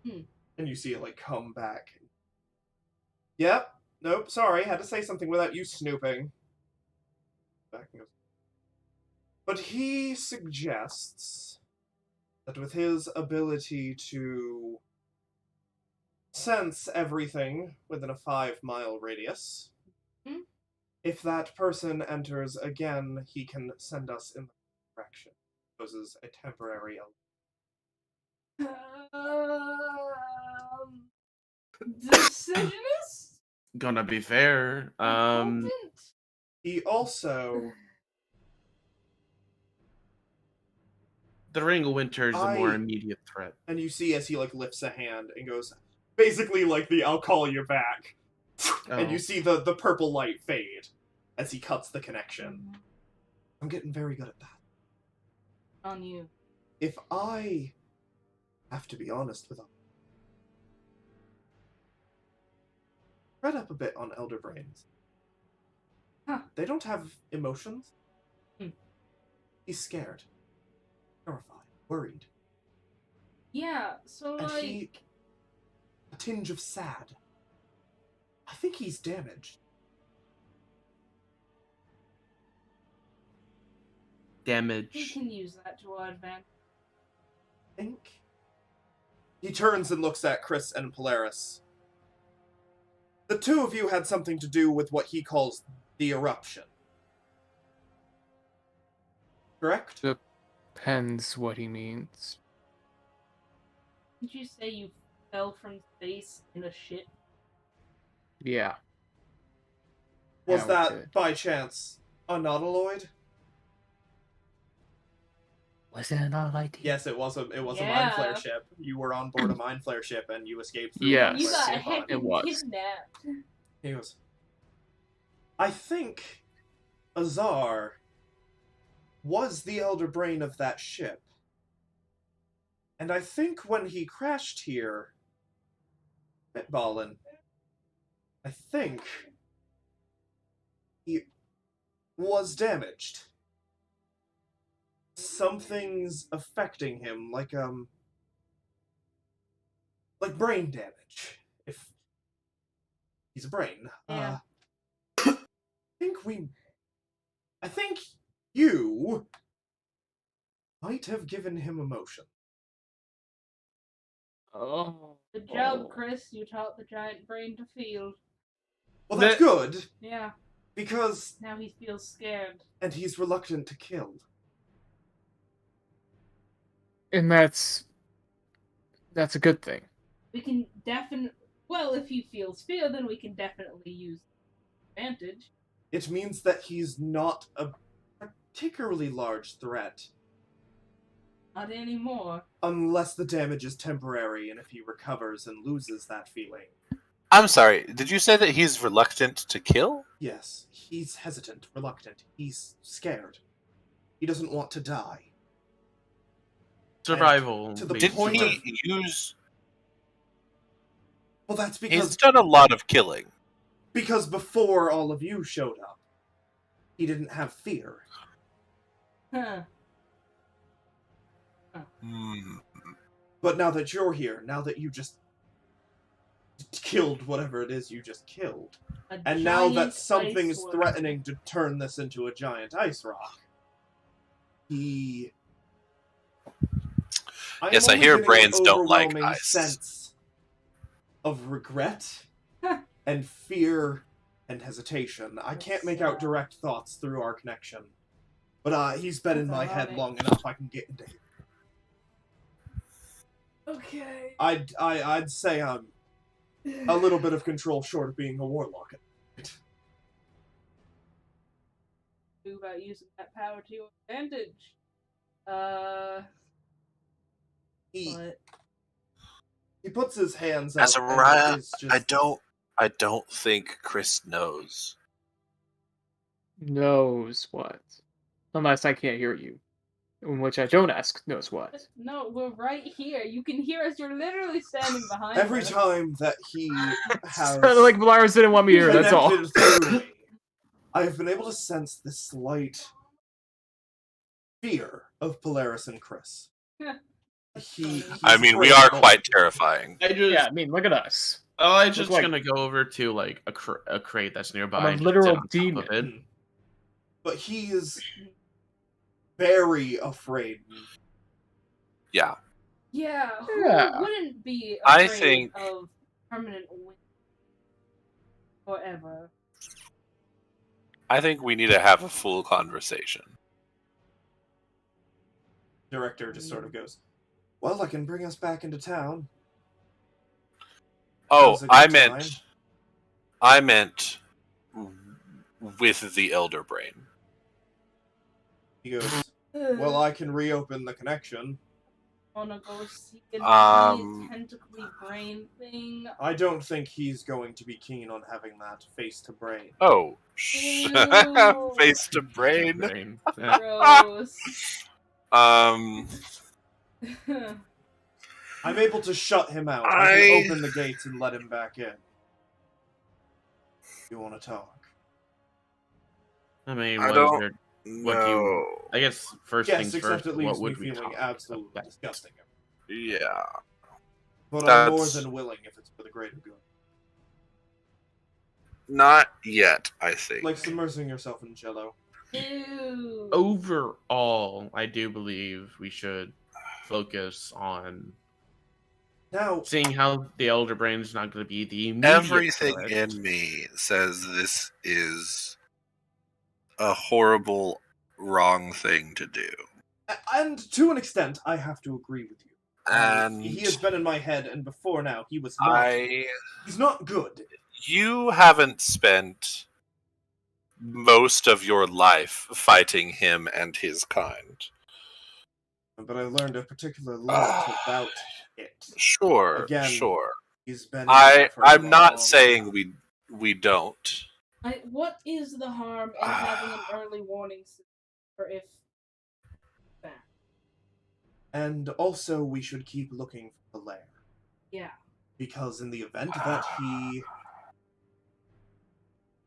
And you see it, like, come back. Yep. Nope, sorry, had to say something without you snooping. Back and goes. But he suggests that with his ability to sense everything within a 5-mile radius, if that person enters again, he can send us in the direction. Poses a temporary Decisionist? Gonna be fair. Consultant? He also... The Ring of Winter is a more immediate threat. And you see as he, like, lifts a hand and goes, basically like the "I'll call you back." And you see the purple light fade as he cuts the connection. I'm getting very good at that. On you. If I have to be honest with him, read up a bit on elder brains. Huh. They don't have emotions. Hmm. He's scared, terrified, worried. Yeah, so And like... a tinge of sad. I think he's damaged. We Damage. can use that to our advantage. Think. He turns and looks at Kris and Polaris. The two of you had something to do with what he calls the eruption. Correct? Depends what he means. Did you say you fell from space in a ship? Yeah. Was Yeah, we that, did. by chance, a nautiloid? Was it an RIT? Yes, it was a mind Yeah. flare ship. You were on board a mind flare ship and you escaped through Yes. a You mind got flare ship. It heckin' was. kidnapped. He goes, I think Azar was the elder brain of that ship. And I think when he crashed here, spitballin', I think he was damaged. Something's affecting him, like brain damage. If he's a brain. Yeah. I think you might have given him emotion. Oh. Good job, Kris. You taught the giant brain to feel. Well, that's good, Yeah, because... now he feels scared. And he's reluctant to kill. And that's a good thing. We can definitely... Well, if he feels fear, then we can definitely use advantage. It means that he's not a particularly large threat. Not anymore. Unless the damage is temporary, and if he recovers and loses that feeling. I'm sorry, did you say that he's reluctant to kill? Yes, he's hesitant, reluctant. He's scared. He doesn't want to die. Survival. To the Did point he of... use... Well, that's He's because... done a lot of killing. Because before all of you showed up, he didn't have fear. Huh. Hmm. But now that you're here, now that you just killed whatever it is you just killed, and now that something is threatening to turn this into a giant ice rock, he... Yes, I hear brains don't like ice. Sense of regret and fear and hesitation. I can't make out direct thoughts through our connection, but he's been in my head long enough. I can get into him. Okay. I'd say I'm a little bit of control short of being a warlock. Do about using that power to your advantage. He puts his hands out. Azariah, Just... I don't think Kris knows. Knows what? Unless I can't hear you. In which I don't ask knows what. No, we're right here. You can hear us. You're literally standing behind Every us. time that he has Like Polaris didn't want me here, that's all. connected through me, I have been able to sense this slight fear of Polaris and Kris. I mean, we are quite terrifying. Yeah, I mean, look at us. I'm just like- gonna go over to like a crate that's nearby. I'm a and just literal sit on top of demon. it. But he is very afraid. Yeah. Yeah, who Yeah. wouldn't be I afraid think- of permanent win forever? I think we need to have a full conversation. Director just sort of goes, well, I can bring us back into town. Oh, was a I good meant with the Elder Brain. He goes, well, I can reopen the connection. Wanna go see a tentacly brain thing? I don't think he's going to be keen on having that face to brain. Oh, Ew. face to brain. Brain. Gross. I'm able to shut him out. I can open the gates and let him back in. You want to talk? I mean, I what don't is there? What do you? I guess first Yes, things except first. it What leaves me would we feeling talk absolutely about? disgusting. Yeah. But I'm more That's- than willing if it's for the greater good. Not yet, I think. Like submersing yourself in jello. Ew. Overall, I do believe we should focus on Now, seeing how the Elder Brain is not going to be the immediate Everything threat. in me says this is a horrible, wrong thing to do. and to an extent, I have to agree with you. And He has been in my head, and before now, he was not. He's not good. You haven't spent most of your life fighting him and his kind. But I learned a particular lot about it. Sure, Again, sure. He's been. in there for a I'm not long saying time. we don't. What is the harm in having an early warning system for if that? And also, we should keep looking for the lair. Yeah. Because in the event that he.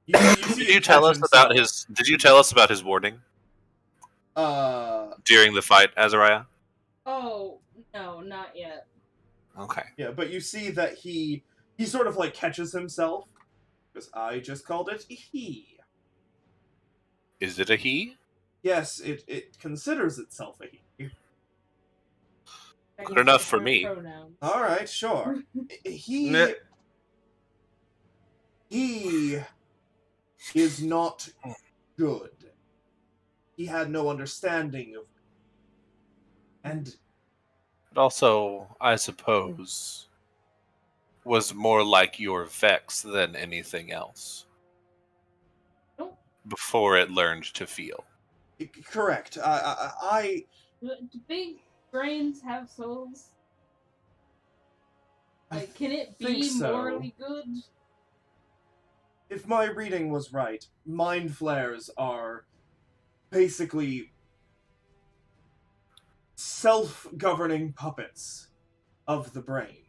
Did you tell us about his? Did you tell us about his warning during the fight, Azariah? Oh, no, not yet. Okay. Yeah, but you see that he sort of like catches himself. Because I just called it he. Is it a he? Yes, it considers itself a he. Good enough for me. Pronouns. Alright, sure. He Meh. he is not good. He had no understanding of, and But also, I suppose, was more like your Vex than anything else. Nope. Before it learned to feel. correct. I Do big brains have souls? Like, can it think be so. morally good? If my reading was right, mind flares are basically self-governing puppets of the brain.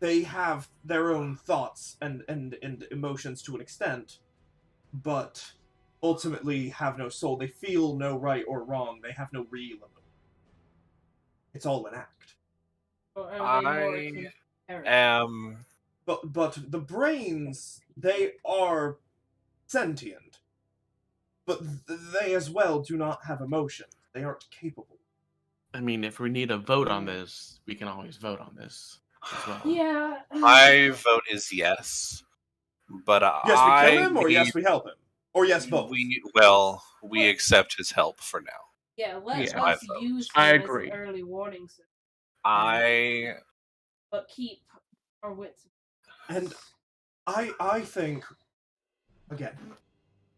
They have their own thoughts and emotions to an extent, but ultimately have no soul. They feel no right or wrong. They have no real emotion. It's all an act. Or are they more I inherent? am. But the brains, they are sentient. But they as well do not have emotion. They aren't capable. I mean, if we need a vote on this, we can always vote on this as well. Yeah. My vote is yes. But Yes, we I kill him, or yes, we help him. Or yes, both. we accept his help for now. Yeah, let Yeah, us I vote. use I him as agree. an early warning system, I but keep our wits. And I think, again,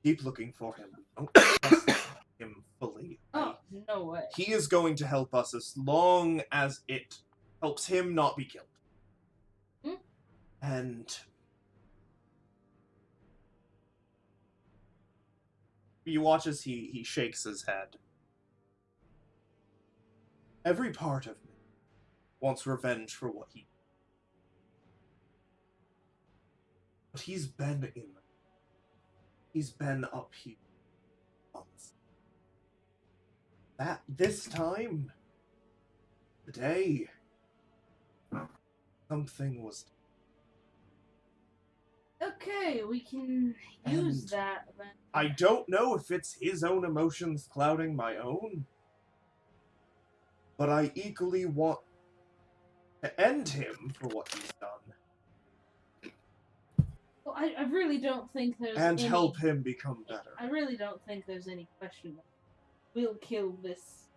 keep looking for him. Don't trust him fully. Oh, no way. He is going to help us as long as it helps him not be killed. Hmm. And you watch as he shakes his head. Every part of me wants revenge for what he. But he's been in. He's been up here once. This time, Today, something was. Okay, we can use And that then. I don't know if it's his own emotions clouding my own, but I equally want to end him for what he's done. Well, I really don't think there's And any... help him become better. I really don't think there's any question that we'll kill this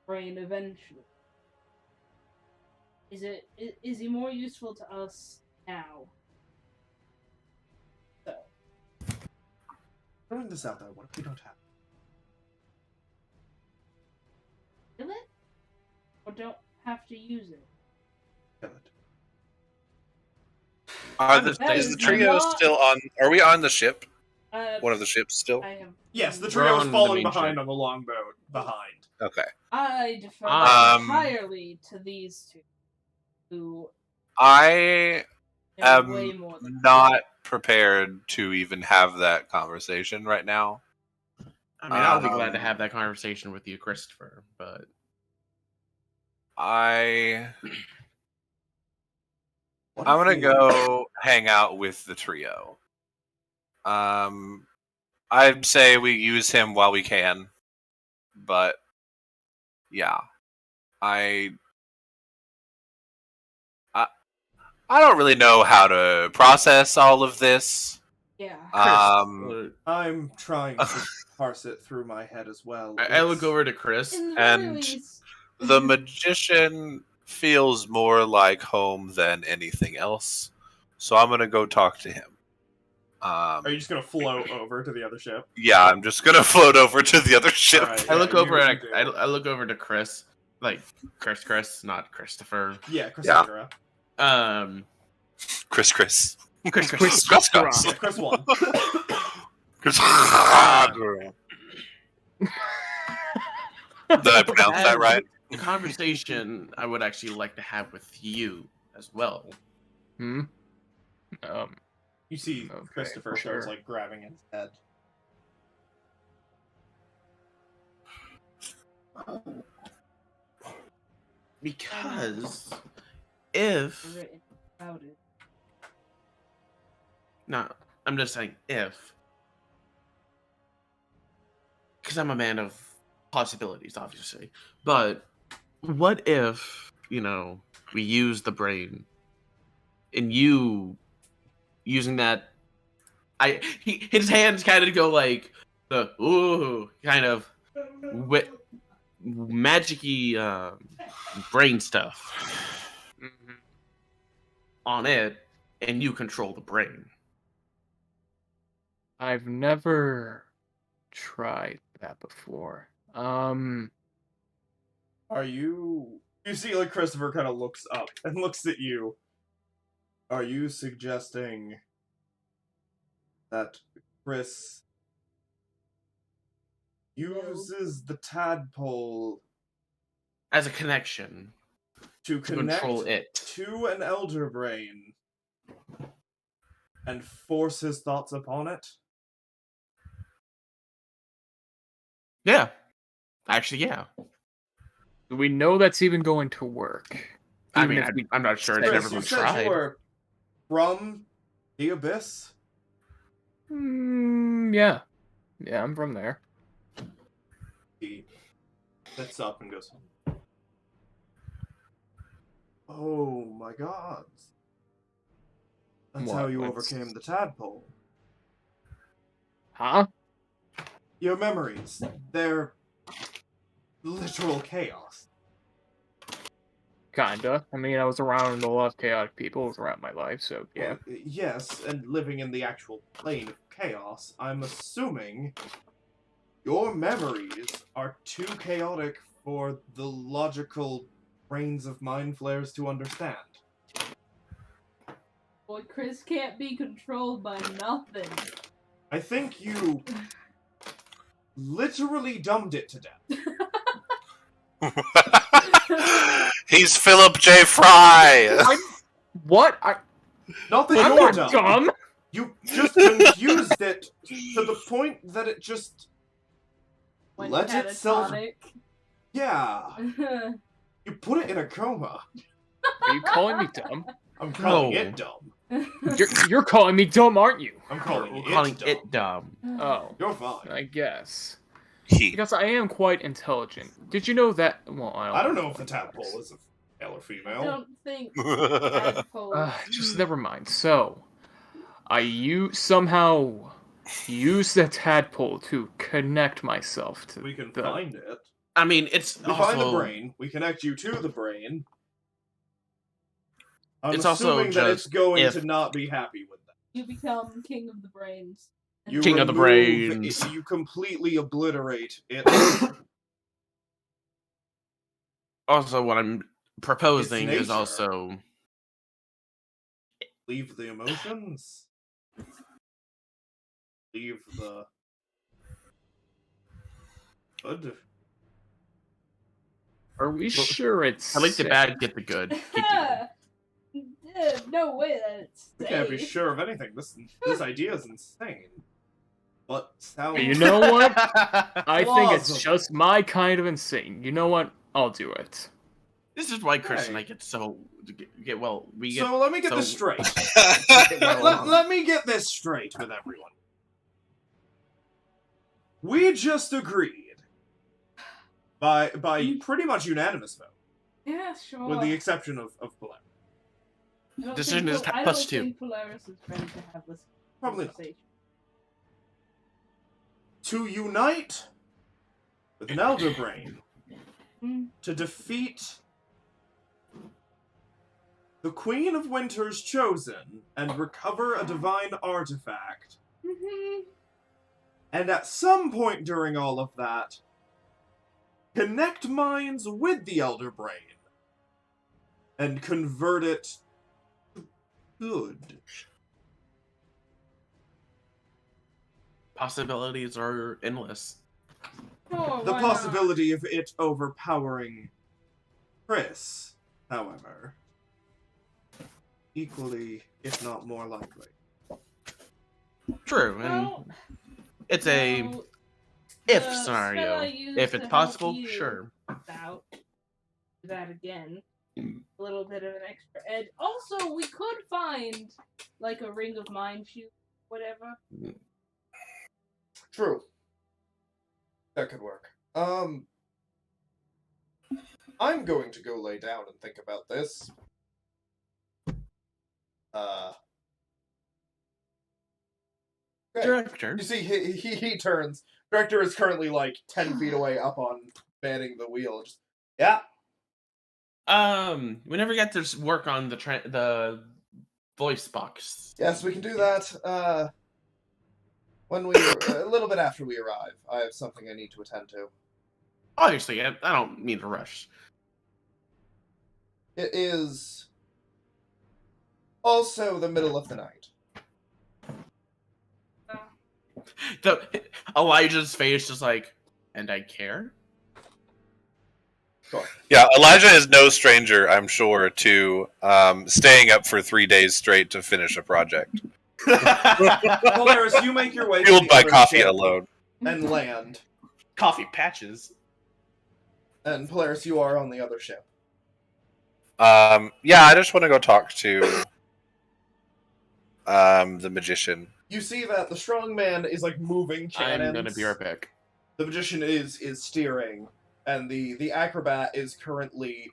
brain eventually. Is he more useful to us now? So. Throwing this out there, what if we don't have Kill it? Or don't have to use it? it? Kill it. That Is is the trio not- still on? Are we on the ship? One of the I ships still? have... Yes, the We're trio is on the falling main behind ship. on the longboat behind. Okay. I defer entirely to these two, who I know way more than not prepared to even have that conversation right now. I mean, I'll be glad to have that conversation with you, Christopher, but I'm What gonna if we- go hang out with the trio. I'd say we use him while we can, but yeah, I don't really know how to process all of this. yeah. I'm trying to parse it through my head as well. I look over to Chris. In the very and least, The magician feels more like home than anything else, so I'm gonna go talk to him. Are you just gonna float over to the other ship? Yeah, I'm just gonna float over to the other ship. Alright. I look Yeah, over you at do. I look over to Chris, like Chris, not Christopher. Yeah, Cassandra. Chris. Chris. Yeah, Chris won. Chris. Did I pronounce that right? The conversation I would actually like to have with you as well. Hmm. You see Okay, Christopher sure. starts like grabbing his head. Because if written about it. no, I'm just saying if, because I'm a man of possibilities, obviously. But what if we use the brain, and you using that? His hands kind of go like the ooh kind of magic-y brain stuff on it, and you control the brain. I've never tried that before. Are you? You see, like Christopher kind of looks up and looks at you. Are you suggesting that Kris uses the tadpole As a connection to to connect control it. to an elder brain and force his thoughts upon it? Yeah. Actually, yeah. Do we know that's even going to work? I Even mean, if we I'm not sure. It's said- never Kris, you been said tried. you were from the Abyss? Yeah. Yeah, I'm from there. He sits up and goes, "Oh my gods. That's What? how you What's- overcame the tadpole. Huh? Your memories, they're literal chaos. Kinda. I mean, I was around a lot of chaotic people throughout my life, so yeah. Well, yes, and living in the actual plane of chaos, I'm assuming your memories are too chaotic for the logical brains of mind flayers to understand. Boy, Kris can't be controlled by nothing. I think you literally dumbed it to death. He's Philip J. Fry. What? Not that I'm you're not dumb. dumb! You just confused it to the point that it just Went let itself. catatonic. Yeah. You put it in a coma. Are you calling me dumb? I'm calling No. it dumb. You're calling me dumb, aren't you? I'm calling, We're it, calling dumb. it dumb. Oh, You're fine. I guess. He. Because I am quite intelligent. Did you know that? Well, I don't know if the tadpole is a male or I female. don't think tadpoles. Just never mind. So, I somehow use the tadpole to connect myself to We can the... find it. I mean, it's We also find the brain. We connect you to the brain. I'm It's also assuming that it's just going if- to not be happy with that. You become king of the brains. You King of the remove brains. You completely obliterate it. also what I'm proposing It's is nature. also Leave the emotions. Leave the good. Are we sure it's I like the safe? bad, get the good. Keep the No way that it's We can't be safe. sure of anything. This idea is insane. But sounds. You know what? good. I think it's Plausible. just my kind of insane. You know what? I'll do it. This is why Kris and I Right. get so get well. We get So let me get so- this straight. well, Let me get this straight with everyone. We just agreed by pretty much unanimous vote, Yeah, sure. with the exception of Polaris. I don't decision think is I plus don't 2. think Polaris is ready to have this Probably not. conversation. To unite with an Elder Brain Mm. to defeat the Queen of Winter's Chosen and recover a divine artifact. Mhm. And at some point during all of that, connect minds with the Elder Brain and convert it to good. Possibilities are endless. Sure, The why not? possibility of it overpowering Kris, however, equally, if not more likely. True, and Well, it's a no, if the scenario. spell I used If to it's help possible, you sure. Out that again. A little bit of an extra edge. Also, we could find like a ring of mind shield, whatever. True. That could work. I'm going to go lay down and think about this. Okay. Director. You see, he turns. Director is currently like 10 feet away up on manning the wheel. Just, yeah. We never get to work on the voice box. Yes, we can do that, when we... a little bit after we arrive. I have something I need to attend to. Obviously, I don't mean to rush. It is... also the middle of the night. Elijah's face is like, and I care? Yeah, Elijah is no stranger, I'm sure, to staying up for 3 days straight to finish a project. Polaris, you make your way to Fueled the by other coffee ship alone. and land. Coffee patches. And Polaris, you are on the other ship. Yeah, I just want to go talk to the magician. You see that the strong man is like moving cannons. I'm gonna be right back. The magician is steering, and the acrobat is currently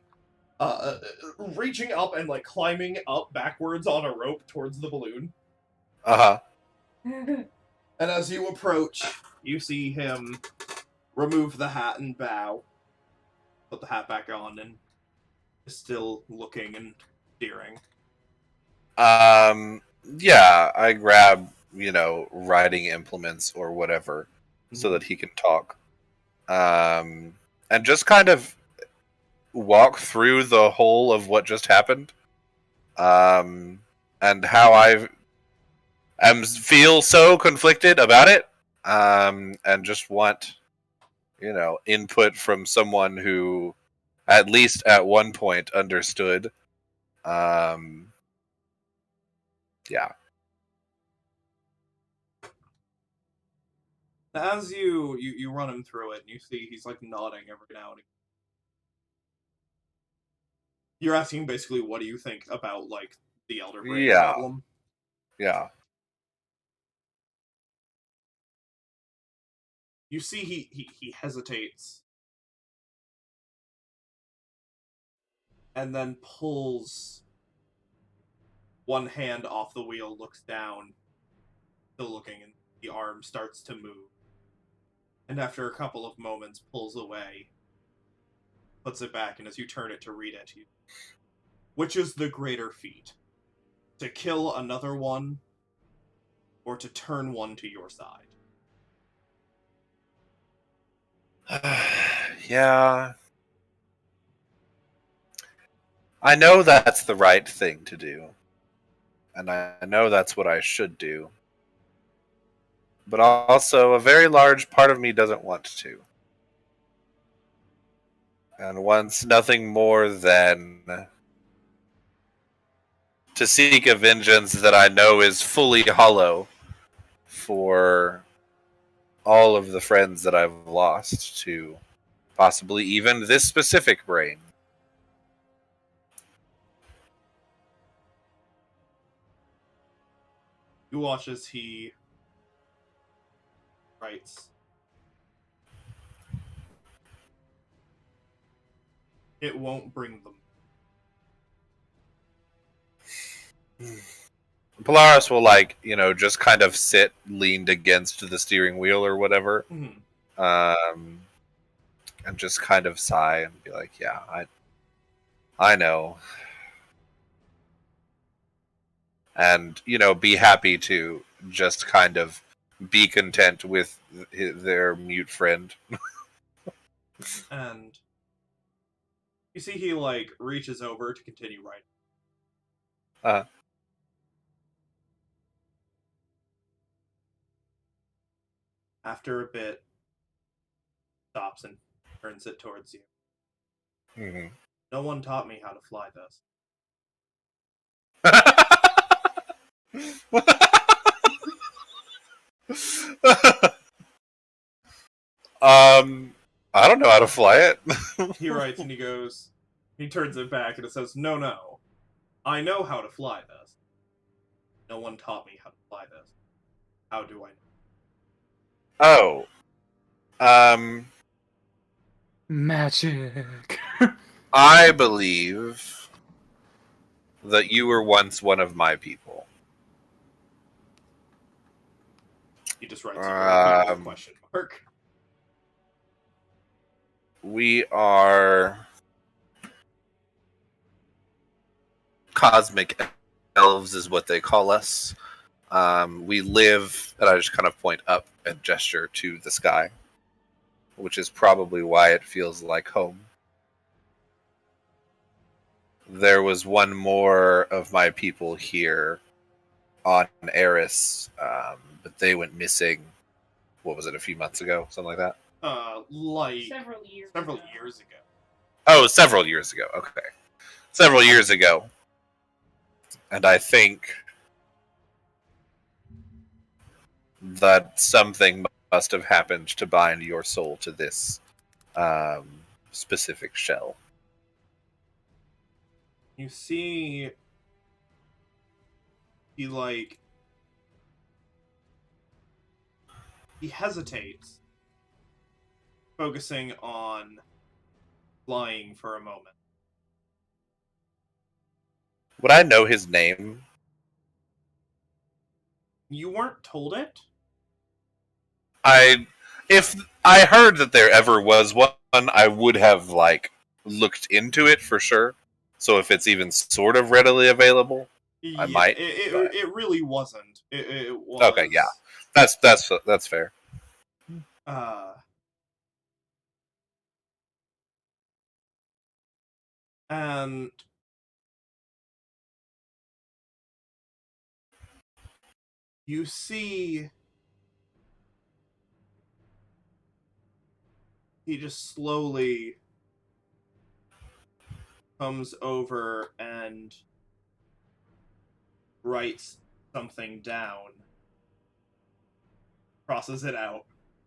reaching up and like climbing up backwards on a rope towards the balloon. Uh-huh. And as you approach, you see him remove the hat and bow, put the hat back on, and is still looking and steering. Yeah, I grab, writing implements or whatever so that he can talk. And just kind of walk through the whole of what just happened. And how I feel so conflicted about it. And just want, input from someone who at least at one point understood. Yeah. As you run him through it, and you see he's like nodding every now and You're asking basically what do you think about, like, the Elder Brain Yeah. problem? Yeah. You see he hesitates. And then pulls one hand off the wheel, looks down, still looking, and the arm starts to move. And after a couple of moments, pulls away, puts it back, and as you turn it to read it, which is the greater feat? To kill another one, or to turn one to your side? Yeah. I know that's the right thing to do. And I know that's what I should do. But also, a very large part of me doesn't want to. And wants nothing more than to seek a vengeance that I know is fully hollow for all of the friends that I've lost to possibly even this specific brain. You watch as he writes, "It won't bring them." Polaris will, like, just kind of sit leaned against the steering wheel or whatever. And just kind of sigh and be like, yeah, I know. And, be happy to just kind of be content with their mute friend. And you see he, like, reaches over to continue writing. After a bit, stops and turns it towards you. Mm-hmm. No one taught me how to fly this. I don't know how to fly it. He writes and he turns it back and it says, No. I know how to fly this. No one taught me how to fly this. How do I know? Oh. Magic. I believe that you were once one of my people. He just writes a question mark. We are cosmic elves is what they call us. We live, and I just kind of point up and gesture to the sky, which is probably why it feels like home. There was one more of my people here on Eris, but they went missing. What was it, a few months ago? Something like that? Several years ago. Oh, several years ago. Okay. Several years ago. And I think that something must have happened to bind your soul to this specific shell. You see he hesitates, focusing on flying for a moment. Would I know his name? You weren't told it? If I heard that there ever was one, I would have, looked into it for sure. So if it's even sort of readily available, I might. It really wasn't. It was. Okay, yeah. That's fair. And you see he just slowly comes over and writes something down, crosses it out,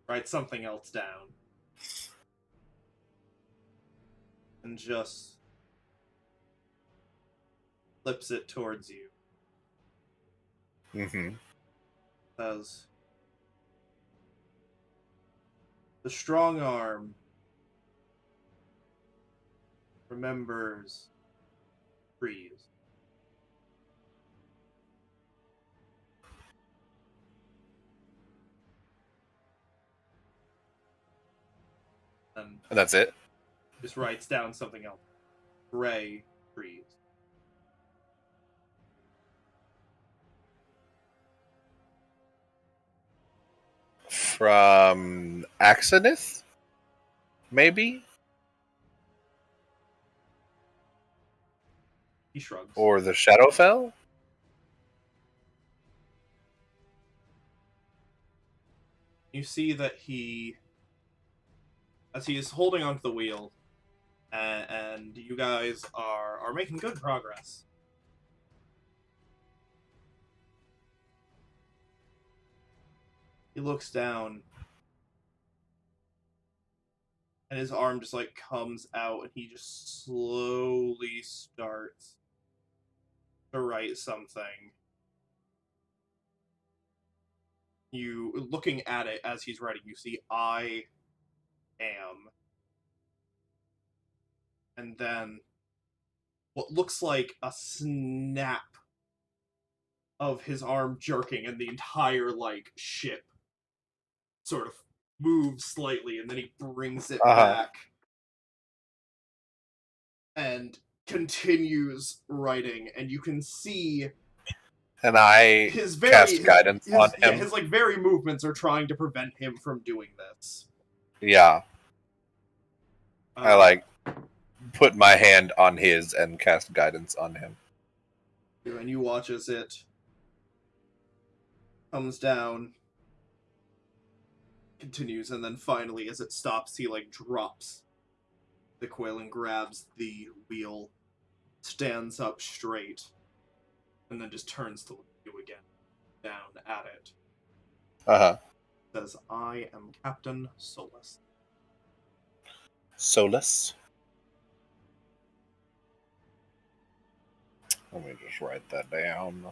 writes something else down, and just flips it towards you. Mm-hmm. Says, "The strong arm remembers trees." And And that's it. just writes down something else. Gray trees. From Axonith? Maybe? He shrugs. Or the Shadowfell? You see that as he is holding onto the wheel, and you guys are making good progress. He looks down, and his arm just like comes out, and he just slowly starts to write something. You, looking at it as he's writing, you see "I am," and then what looks like a snap of his arm jerking, and the entire like ship sort of moves slightly, and then he brings it back and continues writing, and you can see And I his cast guidance on him. Yeah, his like very movements are trying to prevent him from doing this. Yeah. I like put my hand on his and cast guidance on him. And you watch as it comes down, continues, and then finally, as it stops, he like drops the coil and grabs the wheel, stands up straight, and then just turns to look at you again, down at it. Says, "I am Captain Solus." Solus? Let me just write that down.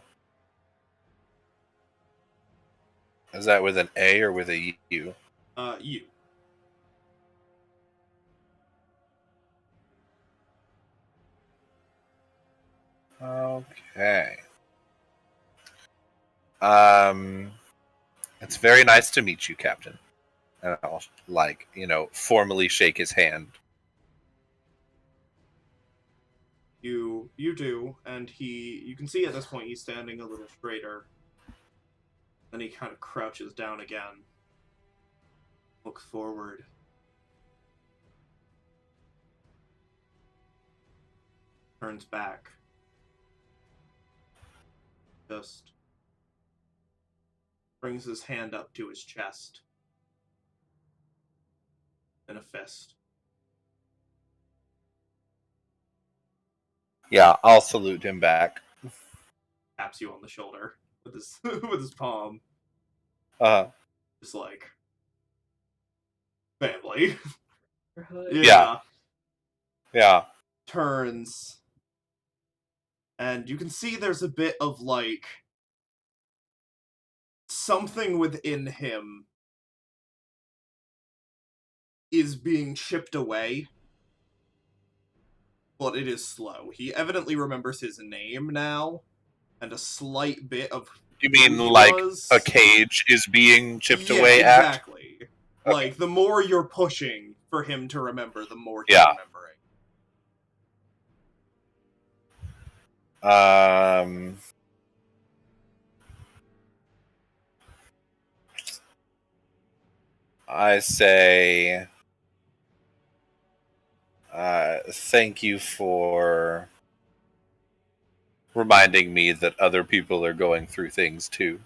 Is that with an A or with a U? You. Okay. It's very nice to meet you, Captain. And I'll, formally shake his hand. You do, and you can see at this point he's standing a little straighter. Then he kind of crouches down again. Looks forward. Turns back. Just brings his hand up to his chest. In a fist. Yeah, I'll salute him back. Taps you on the shoulder with his with his palm. Just like family. Yeah. Turns. And you can see there's a bit of like something within him is being chipped away. But it is slow. He evidently remembers his name now, and a slight bit of. You mean like a cage is being chipped away at? Exactly. Okay. Like, the more you're pushing for him to remember, the more he's remembering. I say, thank you for reminding me that other people are going through things too.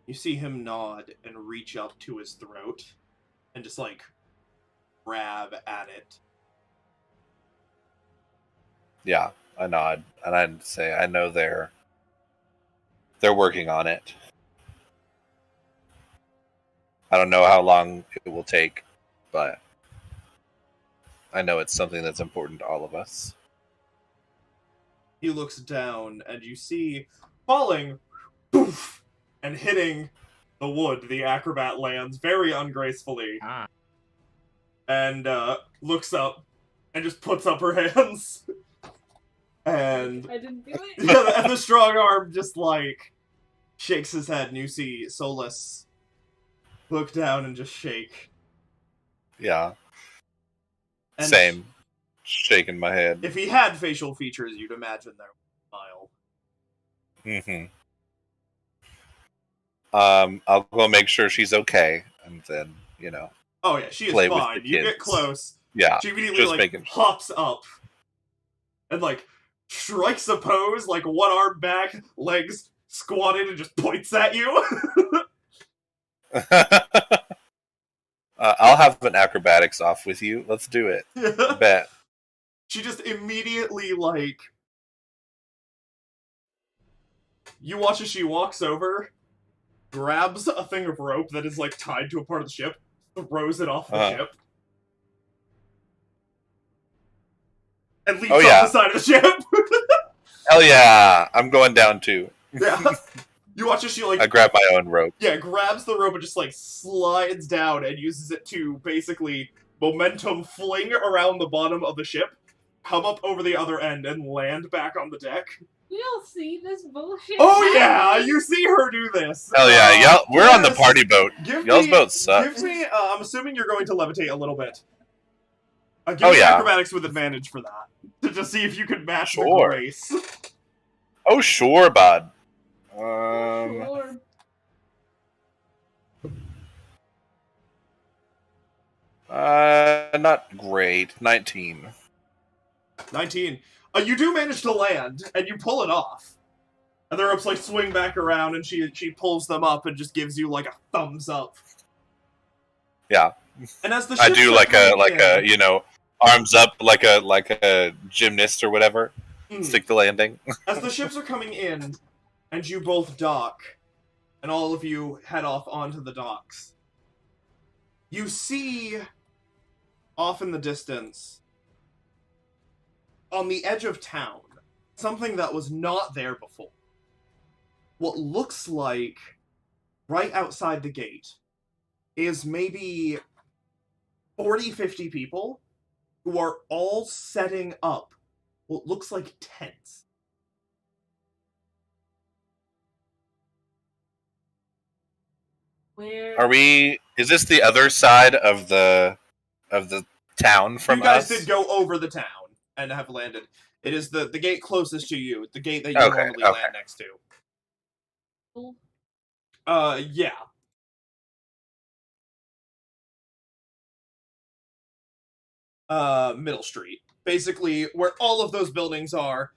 You see him nod and reach up to his throat and just like grab at it. Yeah, I nod and I say, I know they're working on it. I don't know how long it will take, but I know it's something that's important to all of us. He looks down, and you see falling, poof, and hitting the wood. The acrobat lands very ungracefully, and looks up, and just puts up her hands. And I didn't do it. yeah, and the strong arm just like shakes his head, and you see Solus look down and just shake. Yeah. And Same. Shaking my head. If he had facial features, you'd imagine there was a smile. I'll go make sure she's okay, and then, you know. Oh yeah, she is Play with fine. the You get kids. close. Yeah. She immediately just like making- hops up and like strikes a pose, like one arm back, legs squatted, and just points at you. I'll have an acrobatics off with you. Let's do it. Bet. She just immediately like. You watch as she walks over, grabs a thing of rope that is like tied to a part of the ship, throws it off the ship, and leaps off the side of the ship. Hell yeah! I'm going down too. Yeah. You watch as she like I grab my own rope. Yeah, grabs the rope and just like slides down and uses it to basically momentum fling around the bottom of the ship, come up over the other end, and land back on the deck. We all see this bullshit. Oh yeah, you see her do this. Hell yeah, y'all, we're on the party boat. Y'all's boat sucks. Give me, I'm assuming you're going to levitate a little bit. Give me acrobatics with advantage for that. To just see if you can match the grace. Oh sure, bud. Sure. Not great. 19. 19. You do manage to land, and you pull it off. And the ropes like swing back around, and she pulls them up and just gives you like a thumbs up. Yeah. And as the I ships do are like coming a in- you know, arms up like a gymnast or whatever. Stick the landing. As the ships are coming in, and you both dock, and all of you head off onto the docks, you see, off in the distance, on the edge of town, something that was not there before. What looks like, right outside the gate, is maybe 40, 50 people who are all setting up what looks like tents. Where Are we? Is this the other side of the town from you guys us? did go over the town and have landed. It is the gate closest to you, the gate that you normally land next to. Yeah. Middle Street. Basically, where all of those buildings are,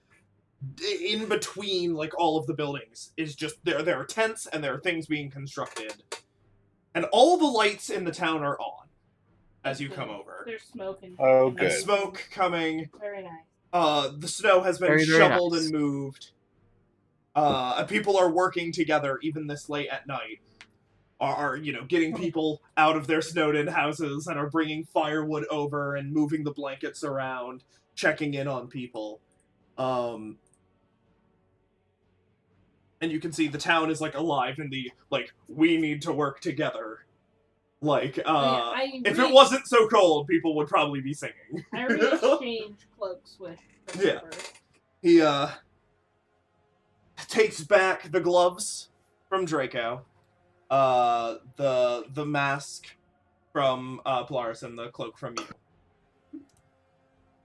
in between, like, all of the buildings, is just, there are tents and there are things being constructed. And all the lights in the town are on, as you come over. There's smoke and Oh, And good. smoke coming. very nice. The snow has been Very, very shoveled nice. and moved. And people are working together, even this late at night. Are, you know, getting people out of their snowed-in houses and are bringing firewood over and moving the blankets around, checking in on people. And you can see the town is, like, alive in the, like, we need to work together. Like, if it wasn't so cold, people would probably be singing. I re-exchange cloaks with Yeah. Christopher. He, takes back the gloves from Draco, the mask from Polaris, and the cloak from you.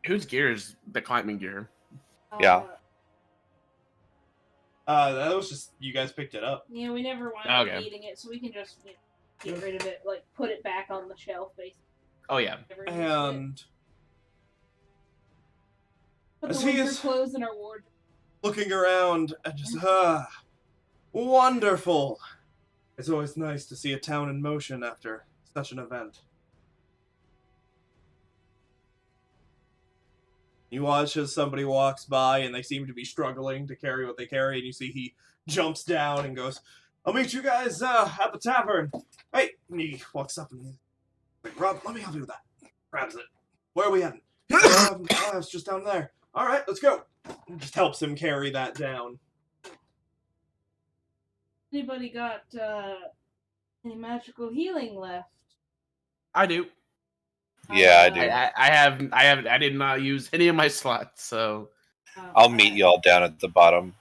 Whose gear is the climbing gear? Yeah. That was just, you guys picked it up. Yeah, we never wound up Okay. eating it, so we can just get rid of it, like put it back on the shelf, basically. Oh yeah. Never used it. And Put as the he winter is- clothes in our wardrobe. looking around and just, wonderful. It's always nice to see a town in motion after such an event. You watch as somebody walks by and they seem to be struggling to carry what they carry, and you see he jumps down and goes, I'll meet you guys at the tavern. Hey, and he walks up and he's like, Rob, let me help you with that. Grabs it. Where are we heading? It's just down there. All right, let's go. Just helps him carry that down. Anybody got any magical healing left? I do. Yeah, I do. I did not use any of my slots, so I'll meet y'all down at the bottom.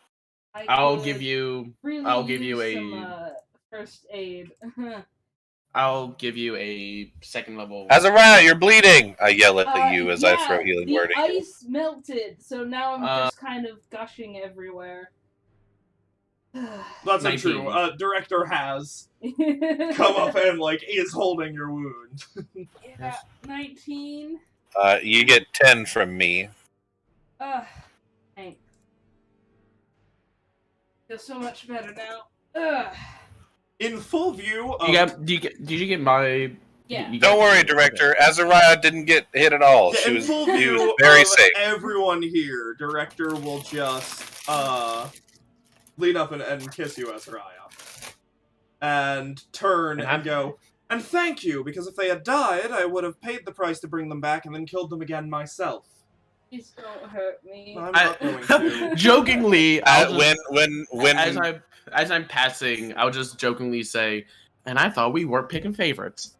I'll could give you use a some, first aid. I'll give you a second level. Azariah, you're bleeding! I yell at you as I throw healing the word at you. ice melted, so now I'm just kind of gushing everywhere. That's not true. Director has come up and, like, is holding your wound. Yeah, 19. You get 10 from me. Thanks. Feel so much better now. In full view of... Did you get my... Yeah. Don't worry, Director. Azariah didn't get hit at all. Yeah, in full He view was very of safe. everyone here, Director will just, lean up and kiss you, Azariah. And turn and go, and thank you, because if they had died, I would have paid the price to bring them back and then killed them again myself. Please don't hurt me. I'm not going to. Jokingly, When as I'm passing, I'll just jokingly say, and I thought we weren't picking favorites.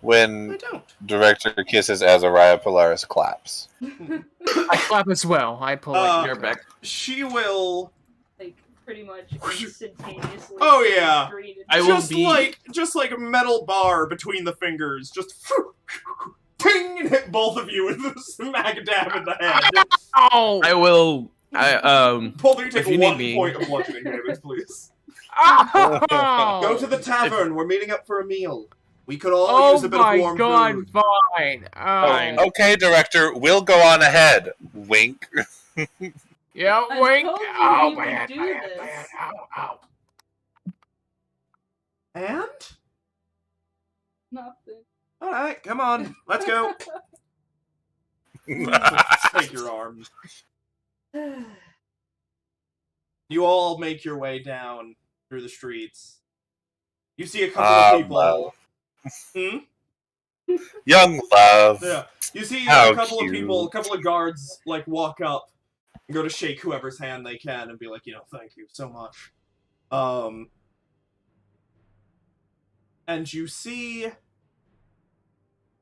when I don't. Director kisses Azariah, Polaris claps. I clap as well. I pull like You're back. She will... Like, pretty much instantaneously. Oh, yeah. I will just like a metal bar between the fingers, just ting, and hit both of you with a smack dab in the head. Oh! I will. Both of you take if you 1 need me. point of bludgeoning damage, please. Oh! Go to the tavern. We're meeting up for a meal. We could all use a bit of warm food. Fine. Oh, okay, Director, we'll go on ahead. Wink. Yeah, I wink. told you Oh, we would man, do man, this. man. Ow, ow. And? Nothing. Alright, come on. Let's go. Take your arms. You all make your way down through the streets. You see a couple of people. Love. Hmm? Young love. Yeah. You see How a couple cute. of people, a couple of guards, like, walk up and go to shake whoever's hand they can and be like, thank you so much. And you see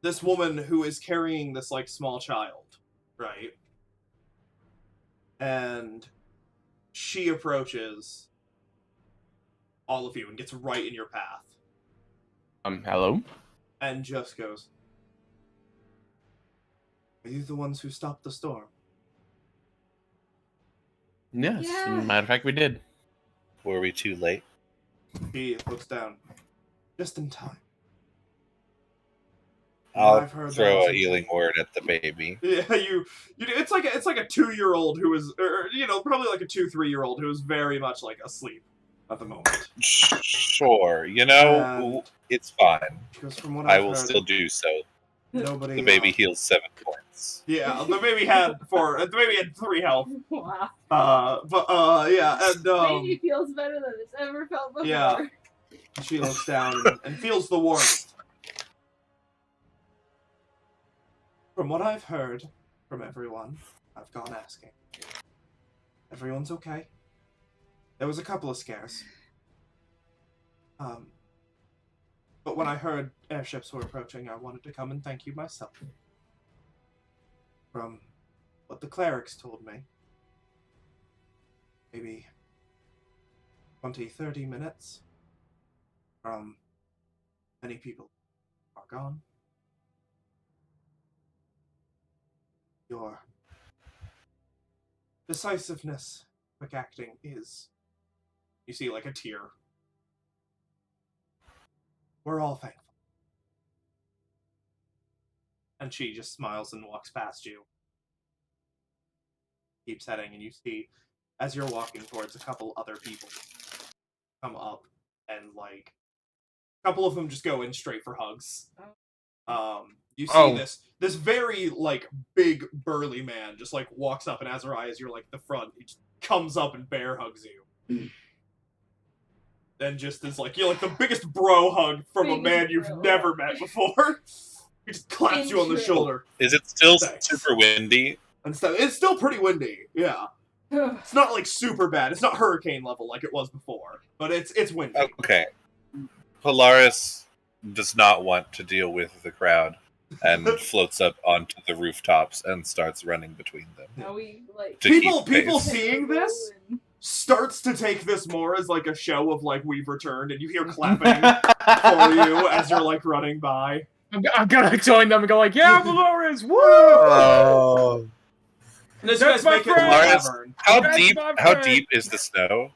this woman who is carrying this, like, small child, right? And she approaches all of you and gets right in your path. Hello? And just goes, "Are you the ones who stopped the storm?" Yes. Yeah. Matter of fact, we did. Were we too late? He looks down. Just in time. I'll I've heard throw that. a healing word at the baby. Yeah, you. It's like a 2-year-old who is, or, probably like a 2-3-year-old who is very much like asleep at the moment. Sure, And- it's fine. Because from what I I've will heard, still do so. nobody. The baby heals 7 points. Yeah, the baby had 3 health. Wow. Yeah, and Baby feels better than it's ever felt before. Yeah. she looks down and feels the warmth. From what I've heard from everyone, I've gone asking. Everyone's okay. There was a couple of scares. But when I heard airships were approaching, I wanted to come and thank you myself. From what the clerics told me, maybe 20-30 minutes from many people are gone. Your decisiveness, quick acting is... You see, like, a tear. We're all thankful. And she just smiles and walks past you. Keeps heading, and you see, as you're walking towards, a couple other people come up, and, like, a couple of them just go in straight for hugs. You see this very, like, big, burly man just, like, walks up, and Azariah, as you're, like, the front, he just comes up and bear hugs you. And just is, like, you're, like, the biggest bro hug from a man you've never met before. He just claps you on the shoulder. Is it still Thanks. super windy? And so it's still pretty windy, yeah. It's not like super bad. It's not hurricane level like it was before, but it's windy. Okay. Polaris does not want to deal with the crowd and floats up onto the rooftops and starts running between them. How we like To keep People pace. seeing this starts to take this more as like a show of like we've returned, and you hear clapping for you as you're like running by. I'm gonna join them and go like, yeah, Polaris, woo! Oh. And as you That's guys my make it to the friend! tavern, How deep is the snow?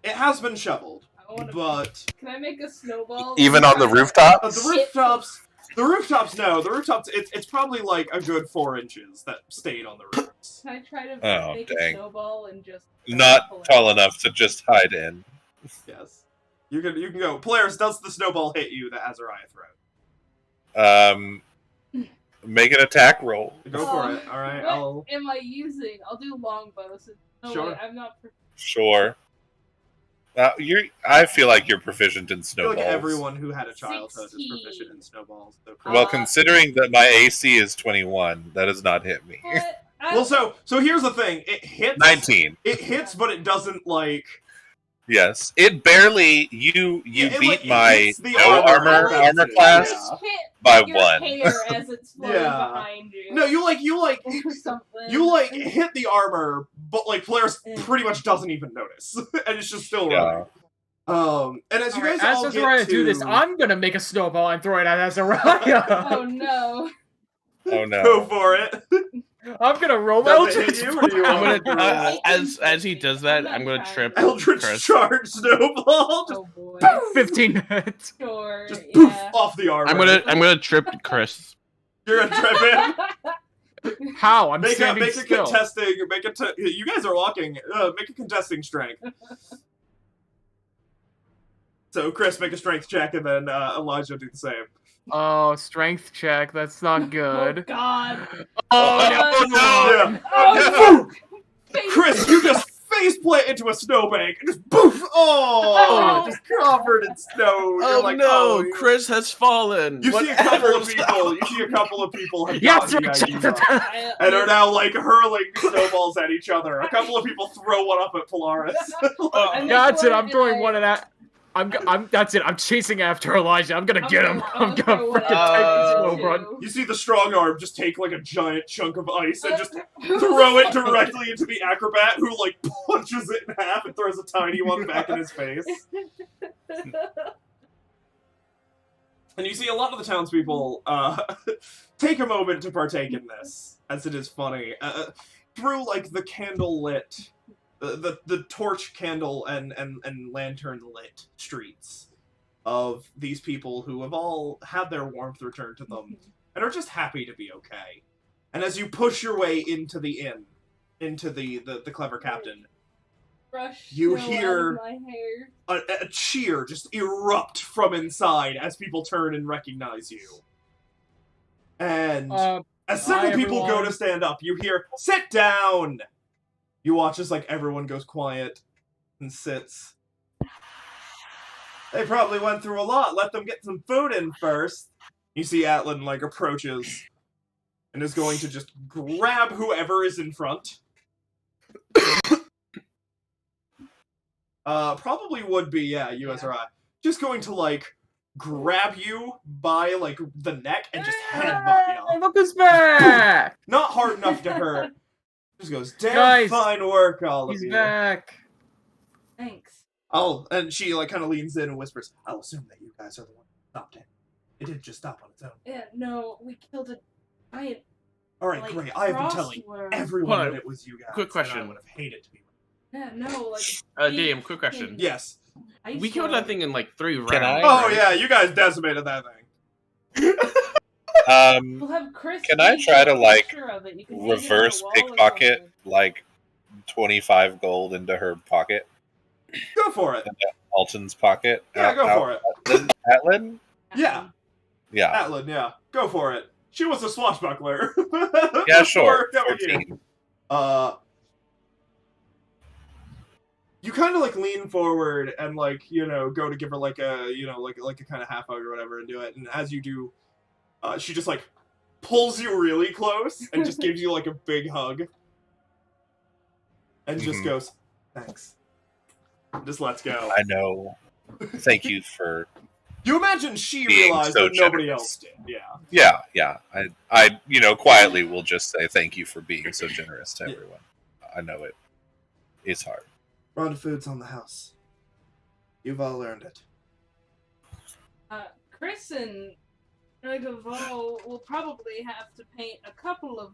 it has been shoveled, I wanna, but can I make a snowball? Even on the rooftop? the rooftops, no, the rooftops, it's probably like a good 4 inches that stayed on the roofs. Can I try to Oh, make dang. a snowball and just Not tall enough to just hide in. Yes, you can go. Polaris, does the snowball hit you that Azariah throws? Make an attack roll. Go for it. All right, What am I using? I'll do longbows. No, Sure. wait, I'm not. Sure. I feel like you're proficient in I feel snowballs. like everyone who had a childhood is 16. proficient in snowballs. So Well, considering that my AC is 21, that does not hit me. But well, so here's the thing. It hits. 19. It hits, but it doesn't like. Yes, it barely. You it, beat like, it my hits the no armor density, class yeah. hit by your 1. hair as it's floating Yeah. behind you. No, you like or something. hit the armor, but like Polaris pretty much doesn't even notice, and it's just still running. And as you guys all as get Azariah to do this, I'm gonna make a snowball and throw it at Azariah. Oh no! Oh no. go for it. I'm gonna roll Does it Eldritch. hit you, or do you I'm want gonna to roll as he does that, I'm gonna trip Eldritch Kris. Charge Snowball? Just Oh boy. 15 hits. Sure. Just poof yeah. off the armor. I'm gonna trip Kris. You're gonna trip him. How? I'm Make a standing still. contesting. You guys are walking. Make a contesting strength. So Kris, make a strength check, and then Elijah do the same. Oh, strength check. That's not good. Oh god. Oh, Yeah. Oh, Kris, you just faceplant into a snowbank and just poof! Oh, just covered in sno. You're Oh like, no, you- Kris has fallen. You see a couple of Whatever. people. You see a couple of people have Yes, gotten the idea and are now like hurling snowballs at each other. A couple of people throw one up at Polaris. That's it. I'm throwing one of that. That's it. I'm chasing after Elijah. I'm gonna get him. I'm gonna freaking take his slow run. You see the strong arm just take like a giant chunk of ice and just throw it directly into the acrobat, who like punches it in half and throws a tiny one back in his face. And you see a lot of the townspeople take a moment to partake in this, as it is funny. Through like the candle lit, the torch candle and lantern lit streets of these people who have all had their warmth returned to them and are just happy to be okay. And as you push your way into the inn, into the clever captain, you hear a cheer just erupt from inside as people turn and recognize you. And as several people go to stand up, you hear, "Sit down!" You watch as like everyone goes quiet and sits. They probably went through a lot. Let them get some food in first. You see Atlan like approaches and is going to just grab whoever is in front. Probably would be, yeah, you Azariah. Just going to like grab you by like the neck and just headbutt you. Look who's back! Not hard enough to hurt. Just goes, damn Guys, fine work, all of He's you. back. Thanks. And she like kind of leans in and whispers, I'll assume that you guys are the one who stopped it. It didn't just stop on its own. Yeah, no, we killed a giant. Alright, like, great. I have been telling frostworm. everyone Hold on. that it was you guys. Quick and question. I would have hated to be. Yeah, no, like. DM, quick question. Yes. We killed that thing in like 3 rounds. Can I? Oh yeah, you guys decimated that thing. We'll have Kris. Can I take try to a like picture of it. You can hang it on the reverse wall or pickpocket something. like 25 gold into her pocket? Go for it. Alton's pocket? Yeah, go for it. Atlan? Yeah. Yeah. Atlan, yeah. Go for it. She was a swashbuckler. Yeah, sure. Before coming here. 14. You kind of like lean forward and like, you know, go to give her like a, you know, like a kind of half hug or whatever and do it. And as you do, She just like pulls you really close and just gives you like a big hug. And just goes, thanks. Just lets go. I know. Thank you for... You imagine she being realized so that nobody generous. else did, yeah. Yeah. I quietly will just say thank you for being so generous to everyone. I know it's hard. Rhonda Food's on the house. You've all earned it. Kris and Draco will probably have to paint a couple of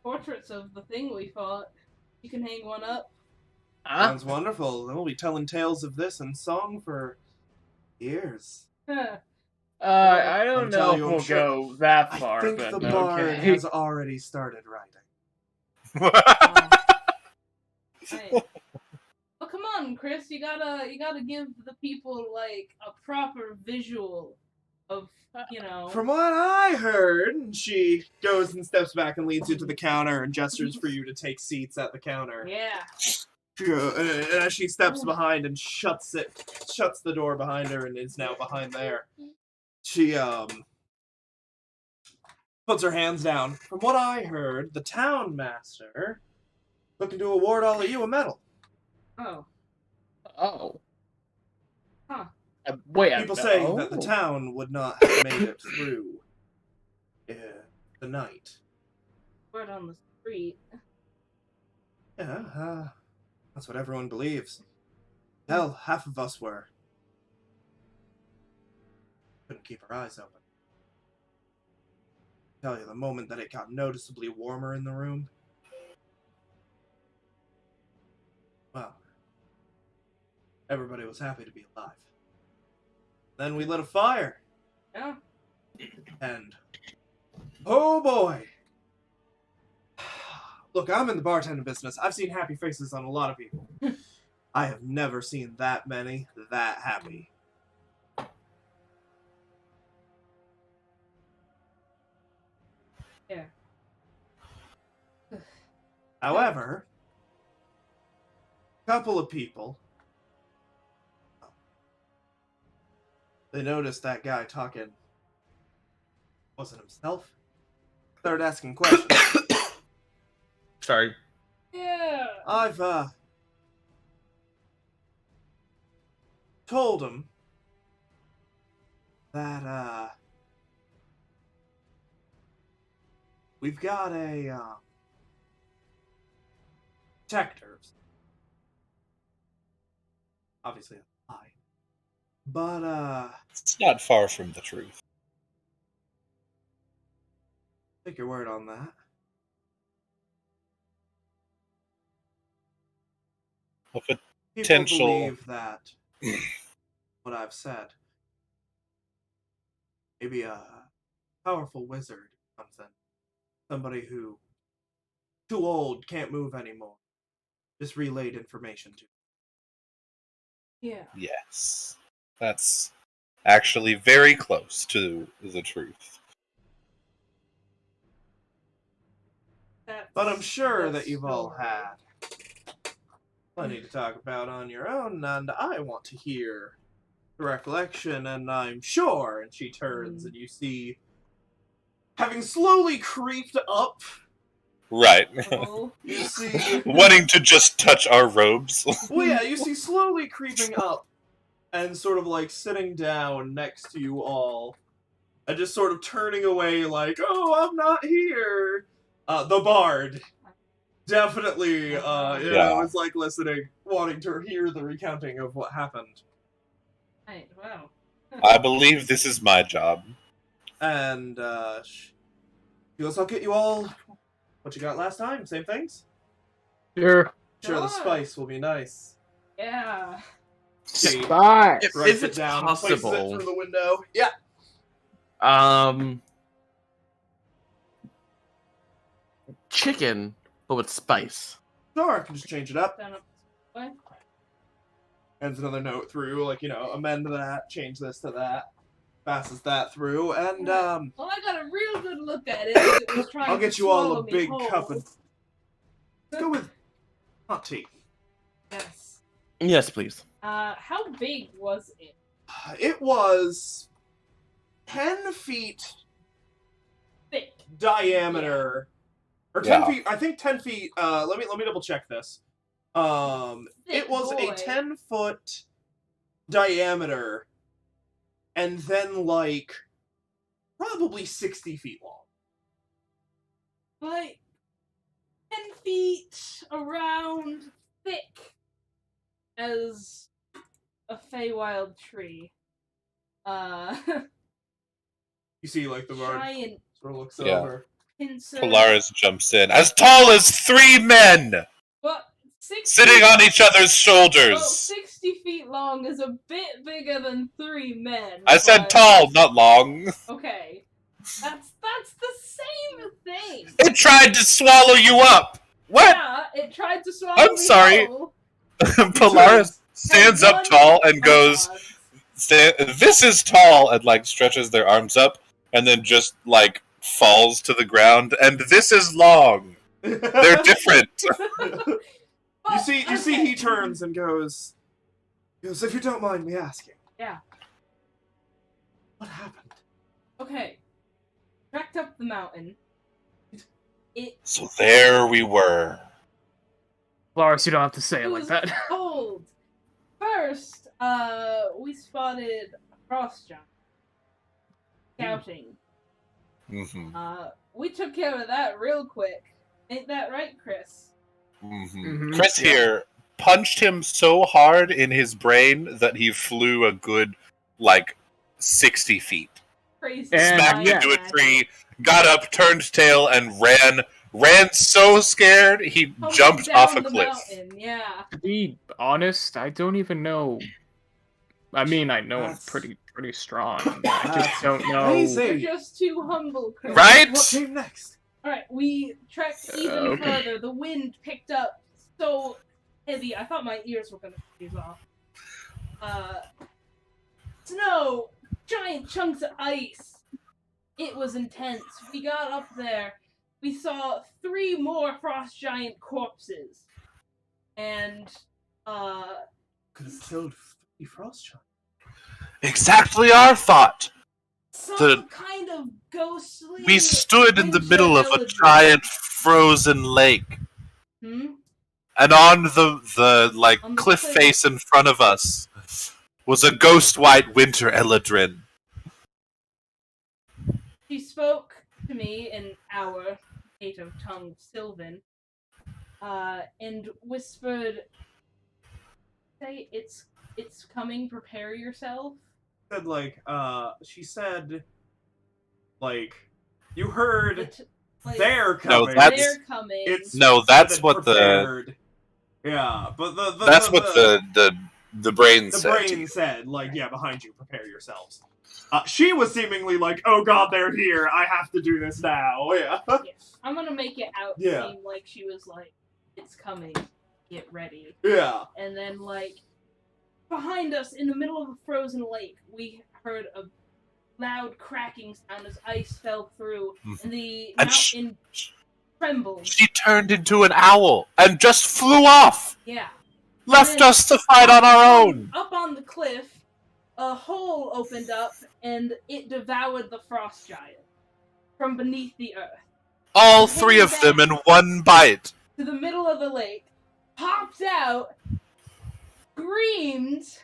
portraits of the thing we fought. You can hang one up. Sounds wonderful. Then we'll be telling tales of this in song for years. I don't know if you, I'm we'll sure- go that far, I think but the bard okay. has already started writing. Right. Well, come on, Kris. You gotta give the people like a proper visual of, you know. From what I heard, she goes and steps back and leads you to the counter and gestures for you to take seats at the counter. Yeah. And as she steps behind and shuts the door behind her and is now behind there, she puts her hands down. From what I heard, the town master looking to award all of you a medal. Oh. Oh. Huh. Wait, People say that the town would not have made it through the night. Word on the street. Yeah, that's what everyone believes. Hell, half of us were. Couldn't keep our eyes open. I tell you, the moment that it got noticeably warmer in the room, well, everybody was happy to be alive. Then we lit a fire. Yeah. And, oh boy! Look, I'm in the bartending business. I've seen happy faces on a lot of people. I have never seen that many that happy. Yeah. However, a couple of people, they noticed that guy talking wasn't himself. Started asking questions. Sorry. Yeah. I've told him that we've got a detectives. Obviously a lie. But It's not far from the truth. take your word on that. A People potential- believe that what I've said. Maybe a powerful wizard or something. Somebody who too old, can't move anymore. Just relayed information to. Yeah. Yes. That's actually very close to the truth. But I'm sure that That's you've all story. had plenty to talk about on your own, and I want to hear the recollection, and I'm sure, and she turns, and you see, having slowly creeped up, Right. Oh. you see, Wanting to just touch our robes. well, yeah, you see slowly creeping up, and sort of like sitting down next to you all, and just sort of turning away like, oh, I'm not here. The bard. Definitely, Yeah. was like listening, wanting to hear the recounting of what happened. Right. Wow. I believe this is my job. And, she goes, I'll get you all what you got last time, same things? Sure. Sure, the Sure. spice will be nice. Yeah. She Bye. writes If it it's down, places it possible, through the window. Yeah. Chicken, but with spice. Sure, I can just change it up. Down up this way. Hands another note through, like, amend that, change this to that. Passes that through, and, Well, I got a real good look at it. As it was trying I'll to get you all swallow a me big whole. cup of... Let's go with hot tea. Yes. Yes, please. How big was it? It was 10 feet thick. diameter, or 10 feet. I think 10 feet. Let me double check this. It was a 10-foot diameter, and then like probably 60 feet long. Like 10 feet around, thick as a Feywild tree. You see, like the bard Giant sort of looks Yeah. over. pincer. Polaris jumps in. As tall as 3 men! Well, 60 Sitting on each other's Well, shoulders! 60 feet long is a bit bigger than 3 men. I said but- tall, not long. Okay. That's the same thing. It tried to swallow you up! What? Yeah, it tried to swallow I'm me sorry. whole. Polaris stands Had up one tall and goes, odds. this is tall, and like stretches their arms up, and then just like falls to the ground, and this is long. They're different. You see, Okay. he turns and goes, if you don't mind me asking. Yeah. What happened? Okay. Trekked up the mountain. It So there we were. Polaris, you don't have to say it like was that. cold. First, we spotted a frost giant scouting. Mm-hmm. We took care of that real quick. Ain't that right, Kris? Mm-hmm. Mhm. Kris Yeah. here punched him so hard in his brain that he flew a good, like, 60 feet. Crazy. And, Smacked yeah. into a tree, got up, turned tail, and ran. Ran so scared he Tumbled jumped down off a the cliff. mountain, yeah. To be honest, I don't even know. I mean, I know That's- I'm pretty strong. I just don't know. Amazing. You're just too humble, Kris. Right? What came next? Alright, we trekked even Okay. further. The wind picked up so heavy, I thought my ears were gonna freeze off. Snow! Giant chunks of ice! It was intense. We got up there. We saw 3 more frost giant corpses. And, Could have killed 3 frost giants. Exactly our thought. some The- kind of ghostly... We stood in the winter middle of a elegy. giant frozen lake, Hmm? and on the like On the cliff cliff. face in front of us was a ghost white winter eladrin. She spoke to me in our native tongue, Sylvan, and whispered, "Say it's coming. Prepare yourself." Said like, she said, like, you heard It, like, they're No, coming. that's- they're coming. It's No, that's said what the prepared. Yeah, but that's what the brain the said. brain said, like, yeah, behind you, prepare yourselves. She was seemingly like, oh god, they're here, I have to do this now, yeah. Yes. I'm gonna make it out Yeah. seem like she was like, "It's coming. Get ready." Yeah. And then, like, behind us, in the middle of a frozen lake, we heard a loud cracking sound as ice fell through, and the And mountain trembled. She turned into an owl and just flew off, Yeah. left then- us to fight on our own. Up on the cliff, a hole opened up, and it devoured the frost giant from beneath the earth. All 3 of them in one bite. To the middle of the lake, popped out, screamed,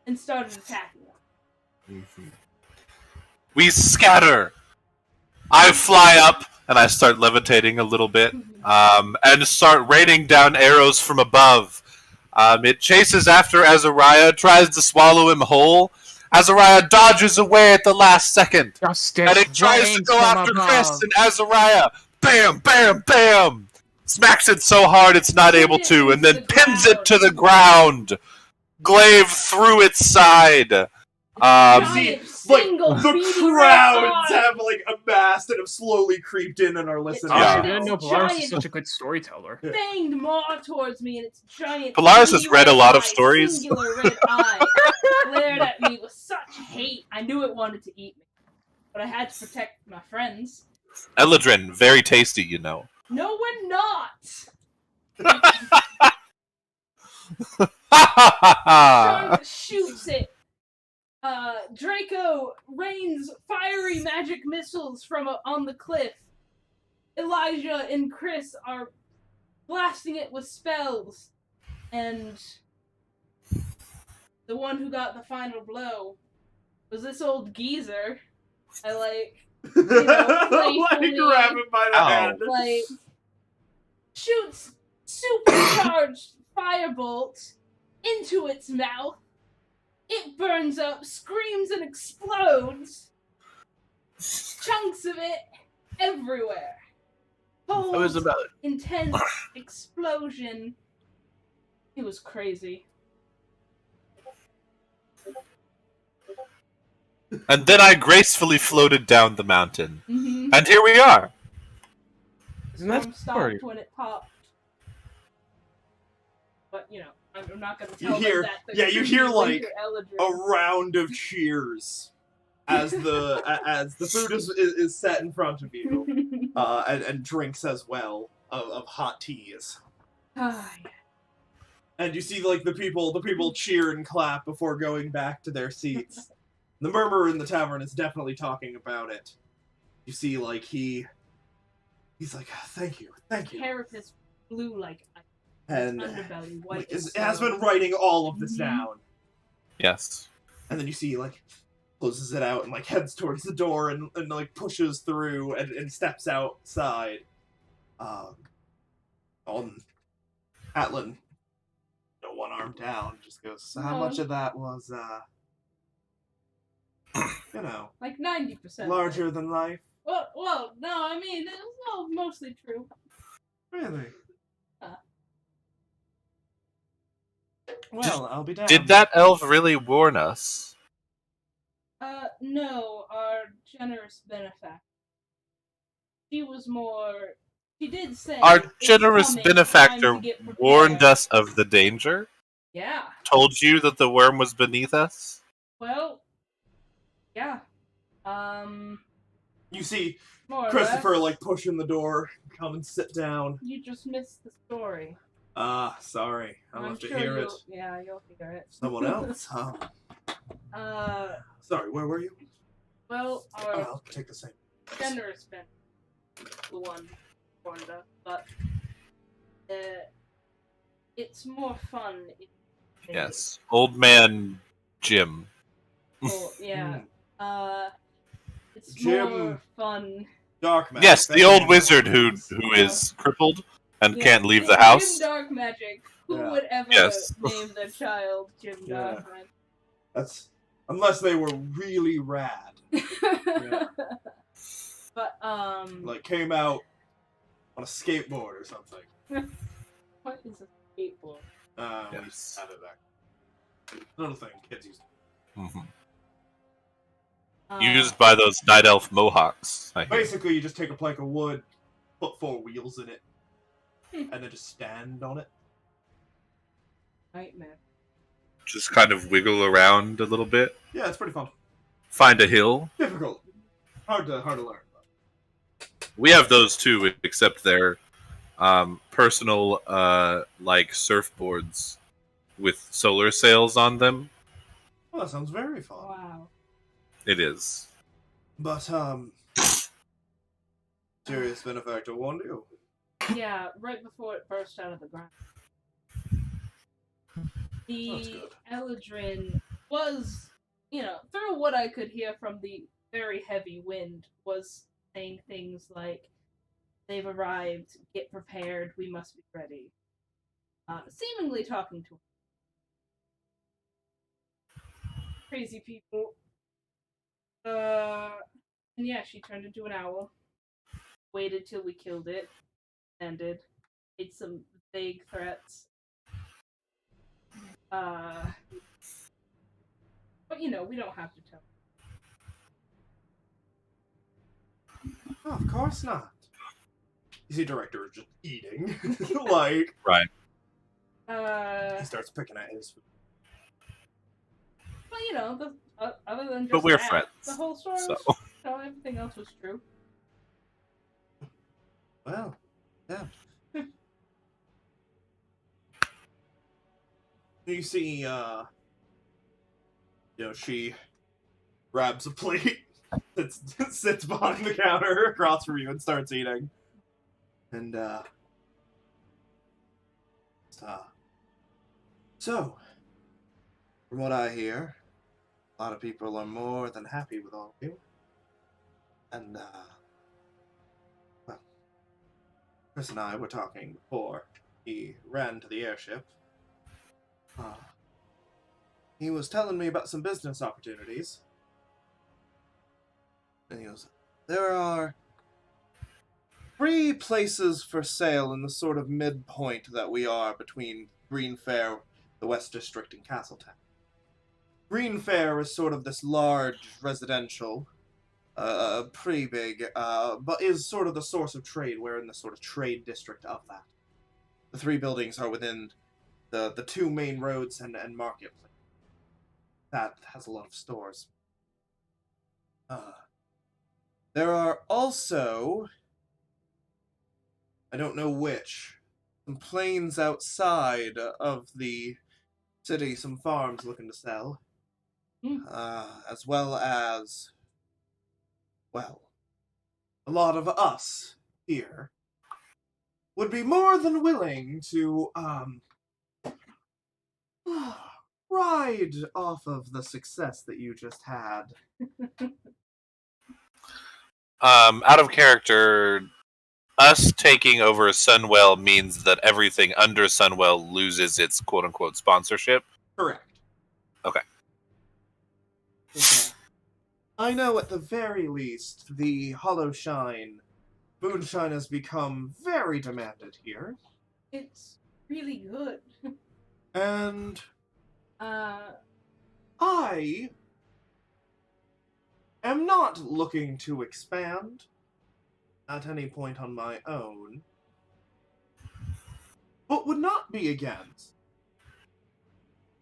and started attacking us. We scatter. I fly up and I start levitating a little bit, and start raining down arrows from above. It chases after Azariah, tries to swallow him whole. Azariah dodges away at the last second, Justice and it tries to reigns go from after above. Kris, and Azariah, bam, bam, bam, smacks it so hard it's not able to, and then pins it to the ground. Glaive through its side. Giant Like, single the beady crowds red eye. have, like, amassed and have slowly creeped in and are listening. Yeah. I turned didn't know its Polaris giant is such a good storyteller. banged maw towards me, and its giant Polaris has beady read a red lot of eye, stories. singular red eye, glared at me with such hate. I knew it wanted to eat me, but I had to protect my friends. Eladrin, very tasty, you know. No, we're not. Ha ha ha ha! John shoots it. Draco rains fiery magic missiles from on the cliff. Elijah and Kris are blasting it with spells, and the one who got the final blow was this old geezer. I like grab him by the hand. Like, shoots supercharged firebolt into its mouth. It burns up, screams, and explodes. Chunks of it everywhere. Whole It was about intense explosion. It was crazy. And then I gracefully floated down the mountain. Mm-hmm. And here we are. Isn't that Storm story? stopped when it popped. But, you know, I'm not going to You tell hear- them that. yeah, you hear, like, Eldrin. A round of cheers as the food is set in front of you, and drinks as well of hot teas. Ah, yeah. And you see, like, the people cheer and clap before going back to their seats. The murmur in the tavern is definitely talking about it. You see, like, he's like, thank you. Carapace blue like ice. And Underbelly white. like, as has snow. been writing all of this Mhm. down. Yes. And then you see, like, closes it out and, like, heads towards the door and like, pushes through and steps outside. On Atlin, one arm down, just goes, so how much of that was, Like 90%. larger than life? Well, no, I mean, it was all mostly true. Really? Huh. Well, I'll be down. Did that elf really warn us? No, our generous benefactor. She did say... Our it's generous coming, benefactor time to get prepared. warned us of the danger? Yeah. Told you that the worm was beneath us? Well, yeah. You see More or Christopher, less. like, pushing the door, come and sit down. You just missed the story. Sorry. I'll I'm have to sure hear it. Yeah, you'll hear it. Someone else, huh? Sorry, where were you? Well, Oh, our I'll take the same. generous Ben, the one warned us, but it's more fun. If Yes. Old man Jim. Oh, yeah. It's Jim. more fun. Dark magic. Yes, the thank old you. wizard who is crippled and Yeah, can't leave the Jim house. Dark Magic. Who Yeah. would ever Yes. name their child Jim Yeah. Dark Magic? That's unless they were really rad. Yeah. But Like came out on a skateboard or something. what is a skateboard? We Yes. had it back. Another thing kids used. Mhm. Uh, Used by those night elf mohawks. I hear. Basically, you just take a plank of wood, put 4 wheels in it, Hmm. and then just stand on it. Nightmare. Just kind of wiggle around a little bit. Yeah, it's pretty fun. Find a hill. Difficult. Hard to learn. We have those too, except they're personal like surfboards with solar sails on them. Well, that sounds very fun. Wow. It is. But serious benefactor warned you. Yeah, right before it burst out of the ground. That's The good. Eldrin was, through what I could hear from the very heavy wind, was saying things like, they've arrived, get prepared, we must be ready. Seemingly talking to crazy people. And yeah, she turned into an owl. Waited till we killed it. Ended. Made some vague threats. But we don't have to tell. Oh, of course not. You see, director is just eating, like Right. he starts picking at his food. But other than just But we're that, friends, the whole story so. was everything else was true. Well, yeah. You see, she grabs a plate, sits behind the counter across from you, and starts eating. And, so, from what I hear, a lot of people are more than happy with all of you. And, well, Kris and I were talking before he ran to the airship. He was telling me about some business opportunities. And he goes, there are 3 places for sale in the sort of midpoint that we are between Greenfair, the West District, and Castletown. Greenfair is sort of this large residential, pretty big, but is sort of the source of trade. We're in the sort of trade district of that. The 3 buildings are within the 2 main roads and marketplace. That has a lot of stores. There are also, I don't know which, some plains outside of the city, some farms looking to sell. As well as, well, a lot of us here would be more than willing to, ride off of the success that you just had. Out of character, us taking over Sunwell means that everything under Sunwell loses its quote-unquote sponsorship? Correct. Okay. I know at the very least the Hollow Shine moonshine has become very demanded here. It's really good. And I am not looking to expand at any point on my own, but would not be against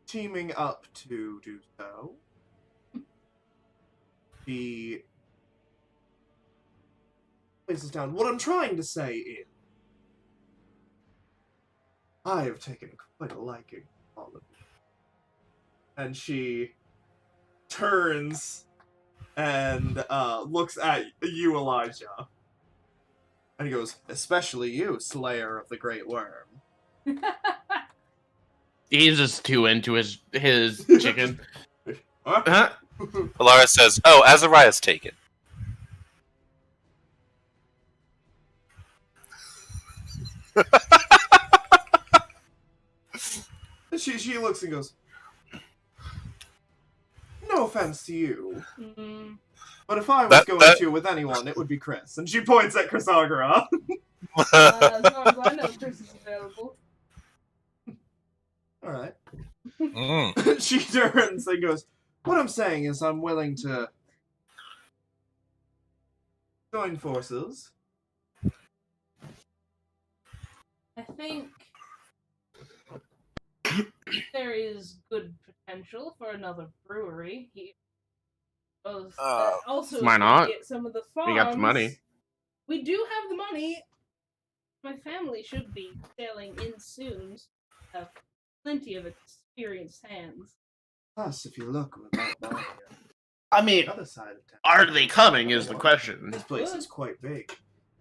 teaming up to do so. The places down. What I'm trying to say is, I have taken quite a liking to all of you. And she turns and looks at you, Elijah. And he goes, especially you, Slayer of the Great Worm. He's just too into his chicken. Huh? Polaris says, oh, Azariah's taken. She looks and goes, no offense to you, but if I was going to with anyone, it would be Kris. And she points at Kris Agara. As far as I know, Kris is available. Alright. She turns and goes, what I'm saying is I'm willing to join forces. I think there is good potential for another brewery here. Also, why not? Get some of the farms. We got the money. We do have the money. My family should be sailing in soon. Have plenty of experienced hands. Plus, if you look about I mean, the other side of town, are they coming is the question. this place is quite big.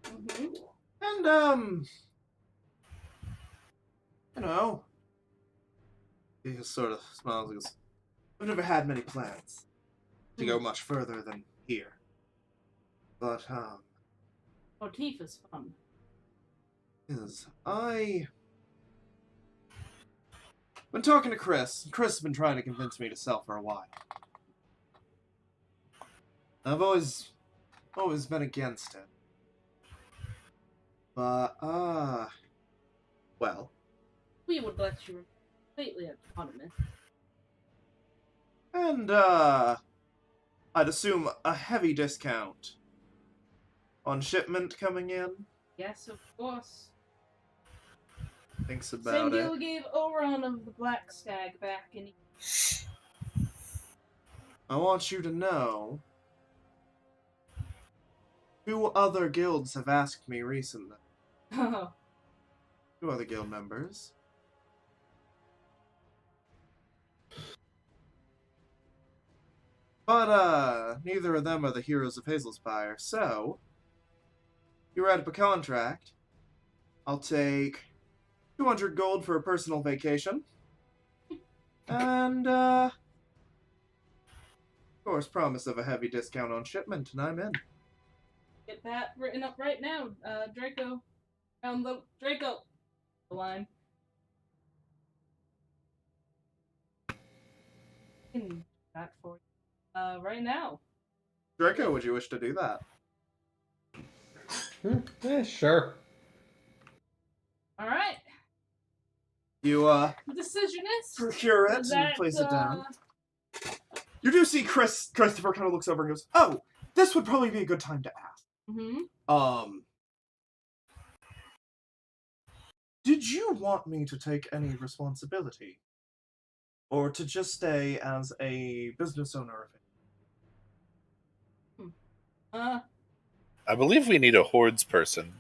Mm-hmm. And, you know, he just sort of smiles and goes, I've never had many plans to go much further than here. But, Motif is fun. Been talking to Kris. Kris has been trying to convince me to sell for a while. I've always been against it. But, well. We would let you completely autonomous. And, I'd assume a heavy discount on shipment coming in. Yes, of course. Thinks about Same it. deal we gave Oron of the Black Stag back in. I want you to know 2 other guilds have asked me recently. Oh. 2 other guild members. But, neither of them are the heroes of Hazelspire, so... You write up a contract. I'll take 200 gold for a personal vacation. And, of course, promise of a heavy discount on shipment, and I'm in. Get that written up right now. Draco. Down the Draco. The line. That for you. Right now. Draco, would you wish to do that? Sure. Alright. You, Decision is? procure it and place it down. You do see Christopher kind of looks over and goes, "Oh, this would probably be a good time to ask. Mm-hmm. Did you want me to take any responsibility? Or to just stay as a business owner of it?" I believe we need a hordes person.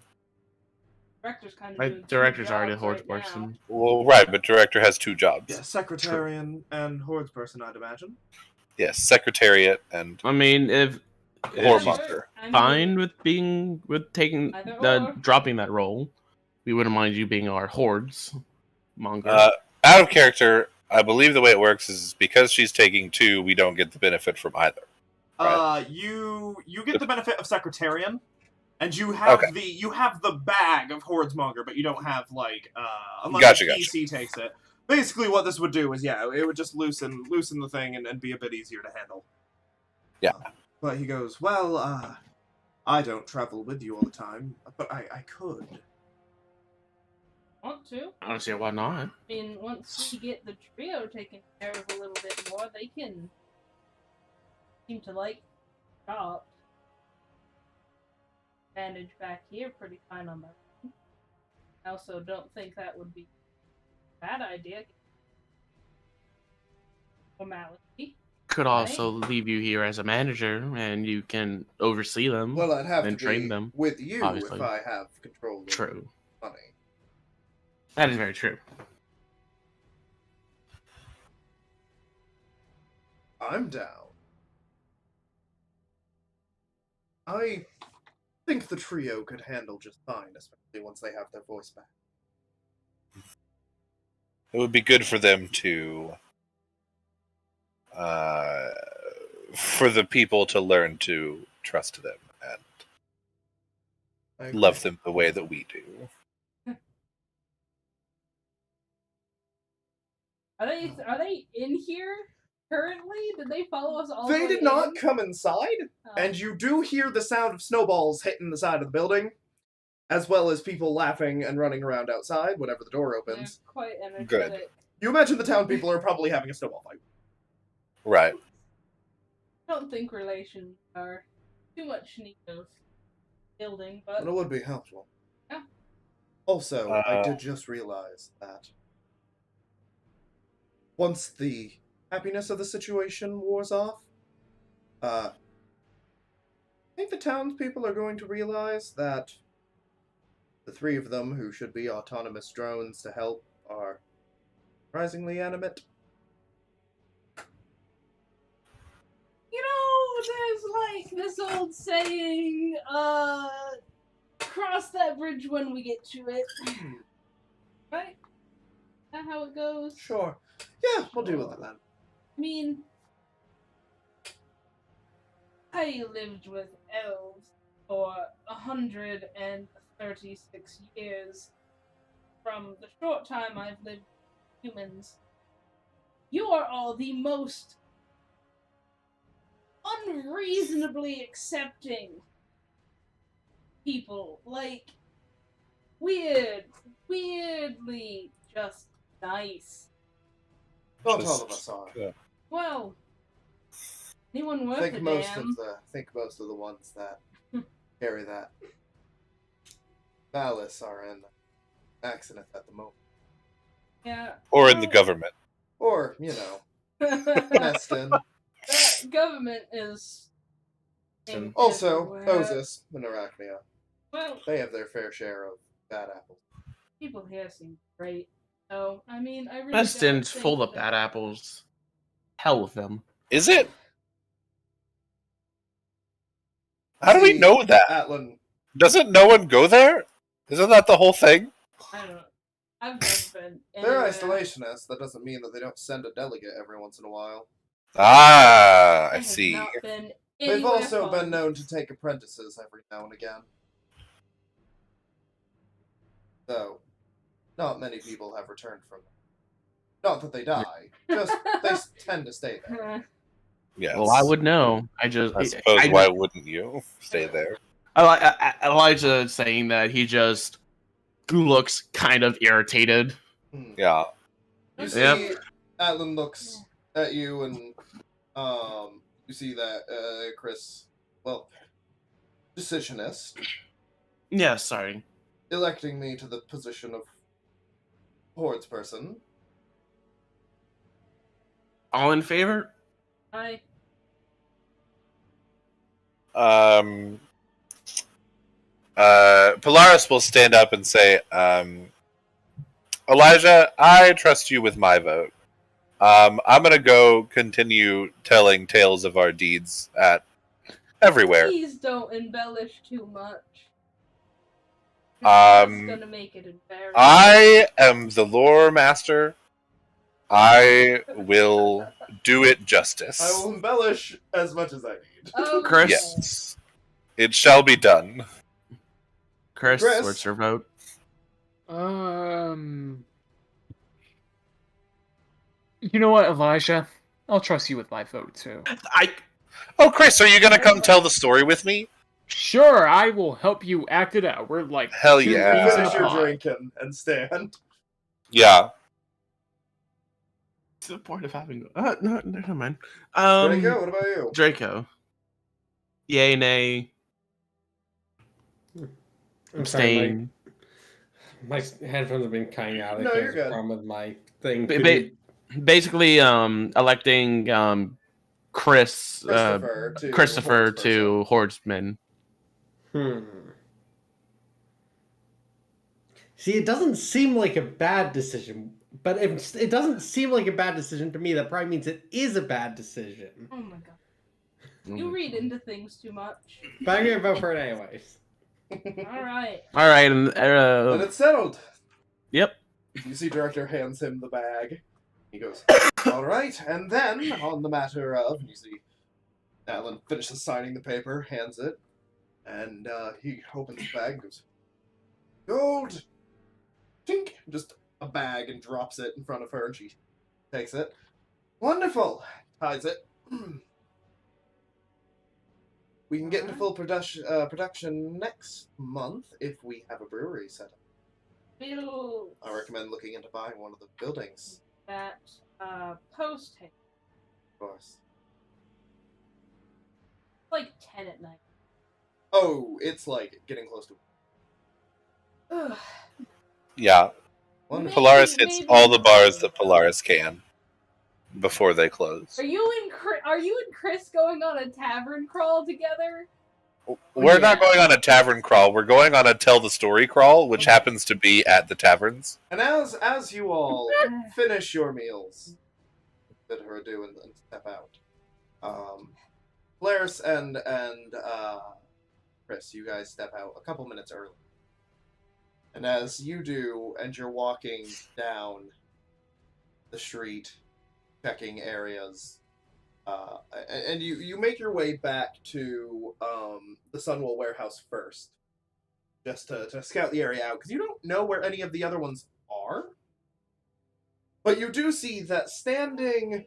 Director's kind of My doing director's two already a jobs hordes right now. person. Well, right, but director has 2 jobs. Yeah, secretarian and hordes person, I'd imagine. Yes, secretariat and I mean, if whoremonger. fine with taking Either or. dropping that role, we wouldn't mind you being our hordes monger. Out of character, I believe the way it works is because she's taking 2, we don't get the benefit from either. Right. You get the benefit of secretarian, and you have Okay. you have the bag of hordemonger, but you don't have unless Gotcha, the PC takes it. Basically, what this would do is, it would just loosen the thing and be a bit easier to handle. Yeah. But he goes, "Well, I don't travel with you all the time, but I could." Want to? I don't see why not. I mean, once we get the trio taken care of a little bit more, they can seem to like shop. Bandage back here pretty fine on their own. I also don't think that would be a bad idea. Formality. Could also leave you here as a manager, and you can oversee them. Well, I'd have and to train be them, with you obviously. if I have control of True. money. That is very true. I'm down. I think the trio could handle just fine, especially once they have their voice back. It would be good for them to, for the people to learn to trust them I and agree. love them the way that we do. Are they in here currently? Did they follow us all? They the way did not in? come inside, Oh. and you do hear the sound of snowballs hitting the side of the building, as well as people laughing and running around outside whenever the door They're opens. quite energetic. Good. You imagine the town people are probably having a snowball fight. Right. I don't think relations are too much need of building, but But it would be helpful. Yeah. Also, I Uh, did just realize that once the happiness of the situation wears off, I think the townspeople are going to realize that the 3 of them, who should be autonomous drones to help, are surprisingly animate. you know, there's like this old saying, cross that bridge when we get to it. Right? Is that how it goes? Sure. Yeah, we'll deal with it then. I mean, I lived with elves for 136 years. From the short time I've lived with humans, you are all the most unreasonably accepting people. Like, weirdly just nice. Not Just- all of us are. yeah. Well, anyone worth I a think most damn. of the ones that carry that malice are in accident at the moment. Yeah. Or in the government. Or, That messed in. government is in Also, everywhere. Osis and Arachnia. Well, They have their fair share of bad apples. people here seem great. So, I mean, I really Weston's don't think full of that- bad apples. Hell with them. Is it? How do we See, know that? Atlan, Doesn't no one go there? Isn't that the whole thing? I don't know. I've never been. they're anywhere. isolationists. That doesn't mean that they don't send a delegate every once in a while. Ah, I have see. not been They've anywhere also been fun. known to take apprentices every now and again. Though, not many people have returned from them. Not that they die, just they tend to stay there. Yes. Well, I would know. I suppose I why just- wouldn't you stay there? Elijah saying that he just looks kind of irritated. Yeah. You see, Yep. Atlan looks at you, and you see that Kris, well, decisionist, Yeah, sorry. electing me to the position of hordes person. All in favor? I Polaris will stand up and say, Elijah, I trust you with my vote. I'm gonna go continue telling tales of our deeds at everywhere. Please don't embellish too much. Um, That's gonna make it embarrassing. I am the lore master. I will do it justice. I will embellish as much as I need. Okay. Kris? Yes. It shall be done. Kris, Kris? what's your vote? You know what, Elijah? I'll trust you with my vote too. Oh, Kris, are you gonna come tell the story with me? Sure, I will help you act it out. We're like Hell two yeah. peas in Finish a your pod. drink and stand. Yeah. What's the point of having? No, never mind. Draco, what about you? Draco. Yay, nay. I'm sorry, Abstain. my headphones have been cutting out. No, There's you're a good. problem with my thing. Ba- Could ba- you- Basically, electing Kris, Christopher to Horseman. See, it doesn't seem like a bad decision, but if it doesn't seem like a bad decision to me, that probably means it is a bad decision. Oh my god. You read into things too much. But I'm gonna vote for it anyways. Alright. All right, and Then it's settled. yep. You see, director hands him the bag. He goes, "All right," and then on the matter of, you see, Atlan finishes signing the paper, hands it, and he opens the bag and goes, "Gold, tink!" Just a bag and drops it in front of her, and she takes it. Wonderful. Ties it. We can get into full production next month if we have a brewery set up. Build I recommend looking into buying one of the buildings, that post of course. like 10 at night. Oh, it's like getting close to. Ugh. Yeah. Wonderful. Polaris hits Maybe- all the bars that Polaris can before they close. Are you and Kris going on a tavern crawl together? We're not going on a tavern crawl. We're going on a tell the story crawl, which happens to be at the taverns. And as you all finish your meals, bid her adieu and step out. Polaris and Kris, you guys step out a couple minutes early. And as you do, and you're walking down the street, checking areas, and you make your way back to the Sunwell warehouse first, just to scout the area out, because you don't know where any of the other ones are. But you do see that standing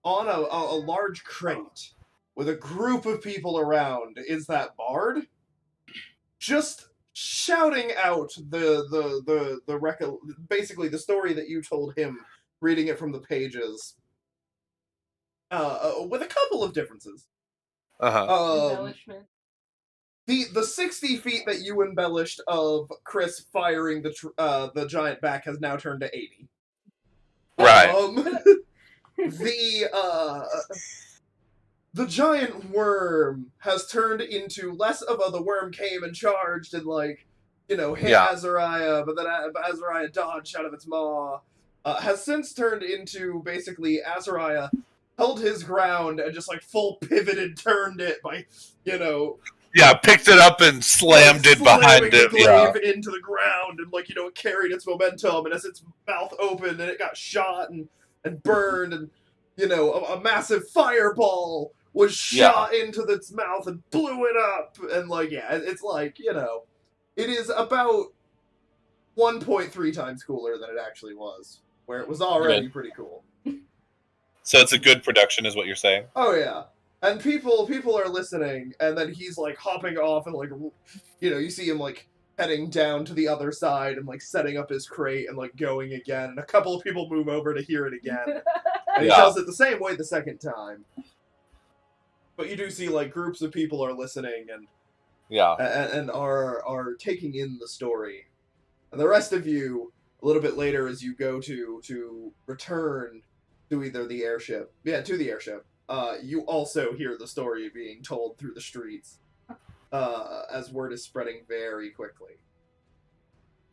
on a large crate with a group of people around is that bard, just shouting out basically the story that you told him, reading it from the pages. With a couple of differences. Embellishment. The 60 feet that you embellished of Kris firing the giant back has now turned to 80. Right. The giant worm has turned into less of the worm came and charged and hit Yeah. Azariah, but then Azariah dodged out of its maw. Has since turned into basically Azariah held his ground and just full pivoted turned it by, Yeah, picked it up and slammed it behind slamming him. the Yeah. glaive into the ground, and like, it carried its momentum, and as its mouth opened, and it got shot and burned, and a massive fireball was shot into its mouth and blew it up, and it's like, it is about 1.3 times cooler than it actually was, where it was already pretty cool. So it's a good production, is what you're saying? Oh yeah. And people are listening, and then he's like hopping off, and you see him like heading down to the other side and like setting up his crate and like going again, and a couple of people move over to hear it again. And he does it the same way the second time. But you do see like groups of people are listening and and are taking in the story. And the rest of you, a little bit later, as you go to return to either the airship, to the airship, you also hear the story being told through the streets, as word is spreading very quickly.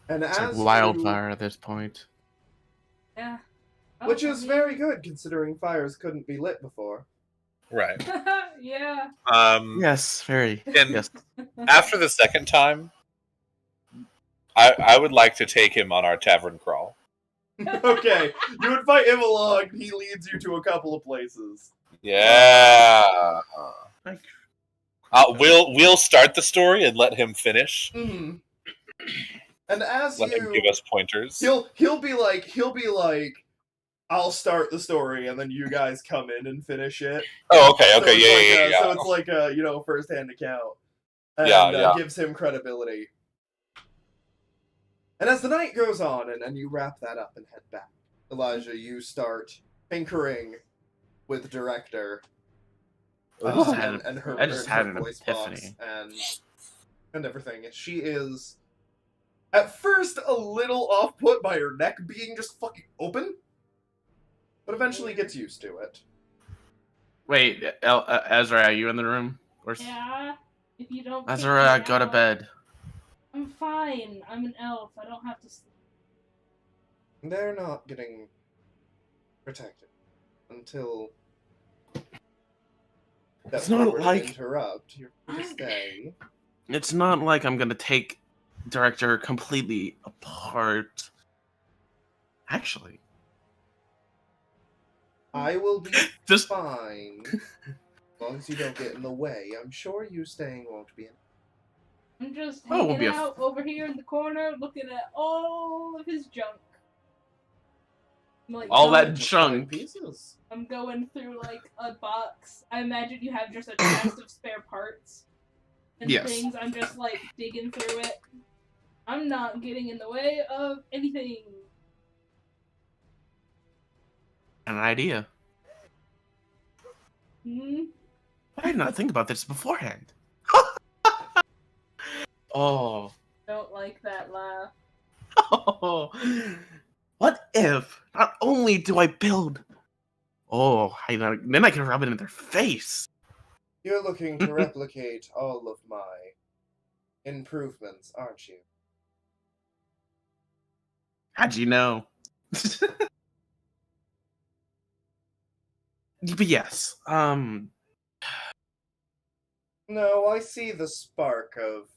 And It's as like wildfire at this point. Yeah. Which is very good, considering fires couldn't be lit before. Right. Yeah. Yes, very. And yes. after the second time, I would like to take him on our tavern crawl. Okay, you invite him along, he leads you to a couple of places. Yeah. We'll start the story and let him finish. Mm-hmm. And as Let him give us pointers. He'll be like, I'll start the story, and then you guys come in and finish it. Oh, okay, So yeah. So it's like a first-hand account, and gives him credibility. And as the night goes on, and you wrap that up and head back, Elijah, you start tinkering with director. I just had an voice epiphany. box and everything. And she is at first a little off-put by her neck being just fucking open, but eventually gets used to it. Wait, Azariah, are you in the room? Yeah. If you don't. Azariah, go to bed. I'm fine. I'm an elf. I don't have to sleep. They're not getting protected until. It's not like interrupt. You're free to stay. It's not like I'm gonna take director completely apart. Actually, I will be just fine as long as you don't get in the way. I'm sure you staying won't be. I'm just hanging out over here in the corner, looking at all of his junk. Like, all that junk. Pieces. I'm going through like a box. I imagine you have just a chest of spare parts and things. I'm just like digging through it. I'm not getting in the way of anything. An idea. Hmm? I did not think about this beforehand. Oh. Don't like that laugh. Oh. What if not only do I build... Oh, then I can rub it in their face. You're looking to replicate all of my improvements, aren't you? How'd you know? But yes, No, I see the spark of...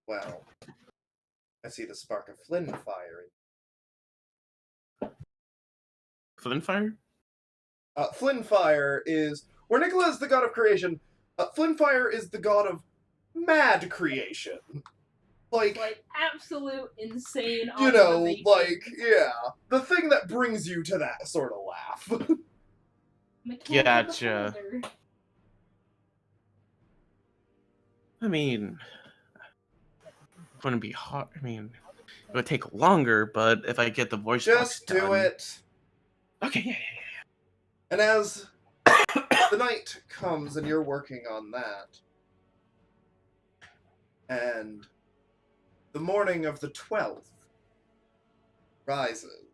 Well, I see the spark of Flynn fire. Flynn fire? Flynn fire is... Where Nicola is the god of creation, Flynn fire is the god of mad creation. Like absolute insane. You know, like, yeah. The thing that brings you to that sort of laugh. Gotcha. I mean, it wouldn't be hard. I mean, it would take longer, but if I get the voice just box do done... it. Okay, yeah. And as the night comes and you're working on that, and the morning of the 12th rises,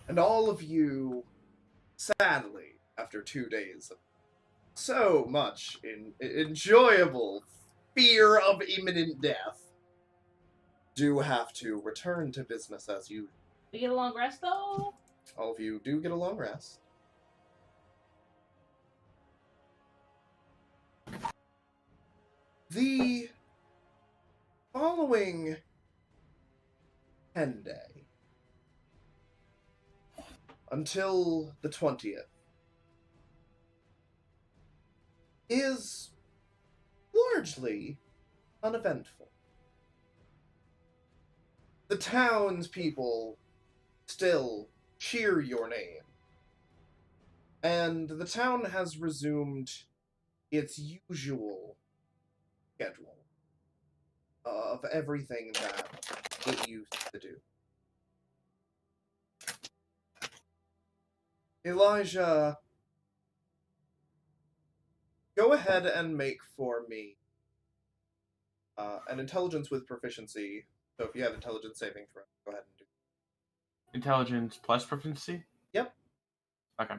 and all of you, sadly, after 2 days of so much enjoyable fear of imminent death, do have to return to business as usual. We get a long rest though? All of you do get a long rest. The following 10-day until the 20th is largely uneventful. The townspeople still cheer your name, and the town has resumed its usual schedule of everything that it used to do. Elijah, go ahead and make for me an intelligence with proficiency. So if you have intelligence saving throw, go ahead and do it. Intelligence plus proficiency? Yep. Okay.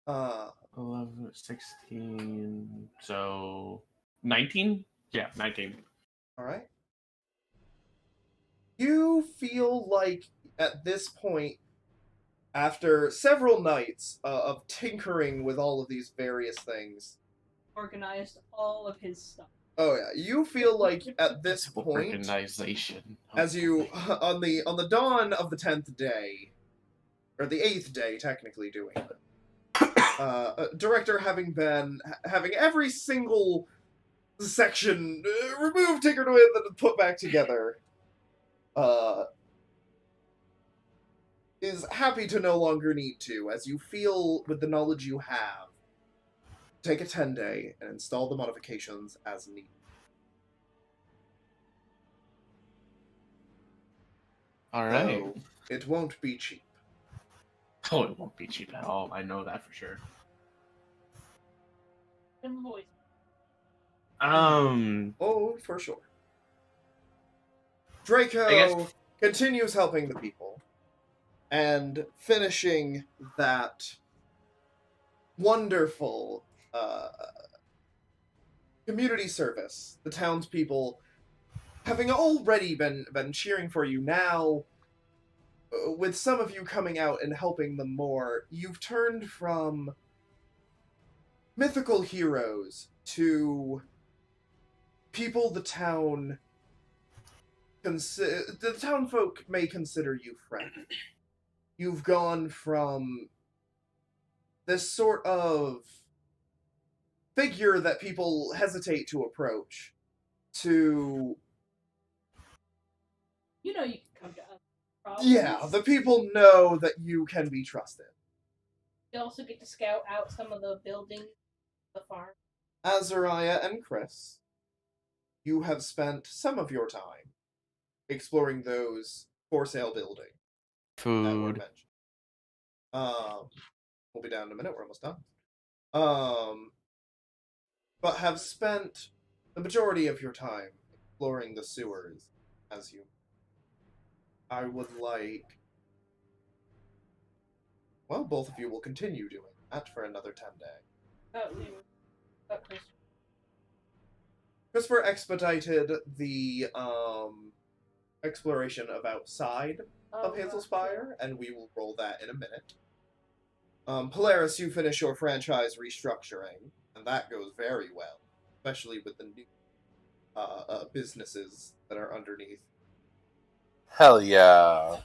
Uh, 11, 16, so 19? Yeah, 19. Alright. You feel like, at this point, after several nights of tinkering with all of these various things, Organized all of his stuff. oh yeah, you feel like at this point, Organization. as you on the dawn of the 10th day, or the 8th day, technically doing it, director having every single section removed, tinkered with, and put back together, is happy to no longer need to, as you feel with the knowledge you have, take a 10-day and install the modifications as needed. Alright. Though it won't be cheap. Oh, it won't be cheap at all. I know that for sure. Invoice. Oh, for sure. Draco continues helping the people and finishing that wonderful community service. The townspeople, having already been cheering for you, now, with some of you coming out and helping them more, you've turned from mythical heroes to people the town folk may consider you friend. You've gone from this sort of figure that people hesitate to approach to... You know you can come to us. Yeah, the people know that you can be trusted. You also get to scout out some of the buildings, the farm. Azariah and Kris, you have spent some of your time exploring those for-sale buildings that were Food. mentioned. We'll be down in a minute, we're almost done. But have spent the majority of your time exploring the sewers as you... I would like... Well, both of you will continue doing that for another 10-day. Christopher expedited the exploration of outside of Hazelspire, and we will roll that in a minute. Polaris, you finish your franchise restructuring, and that goes very well, especially with the new businesses that are underneath. Hell yeah.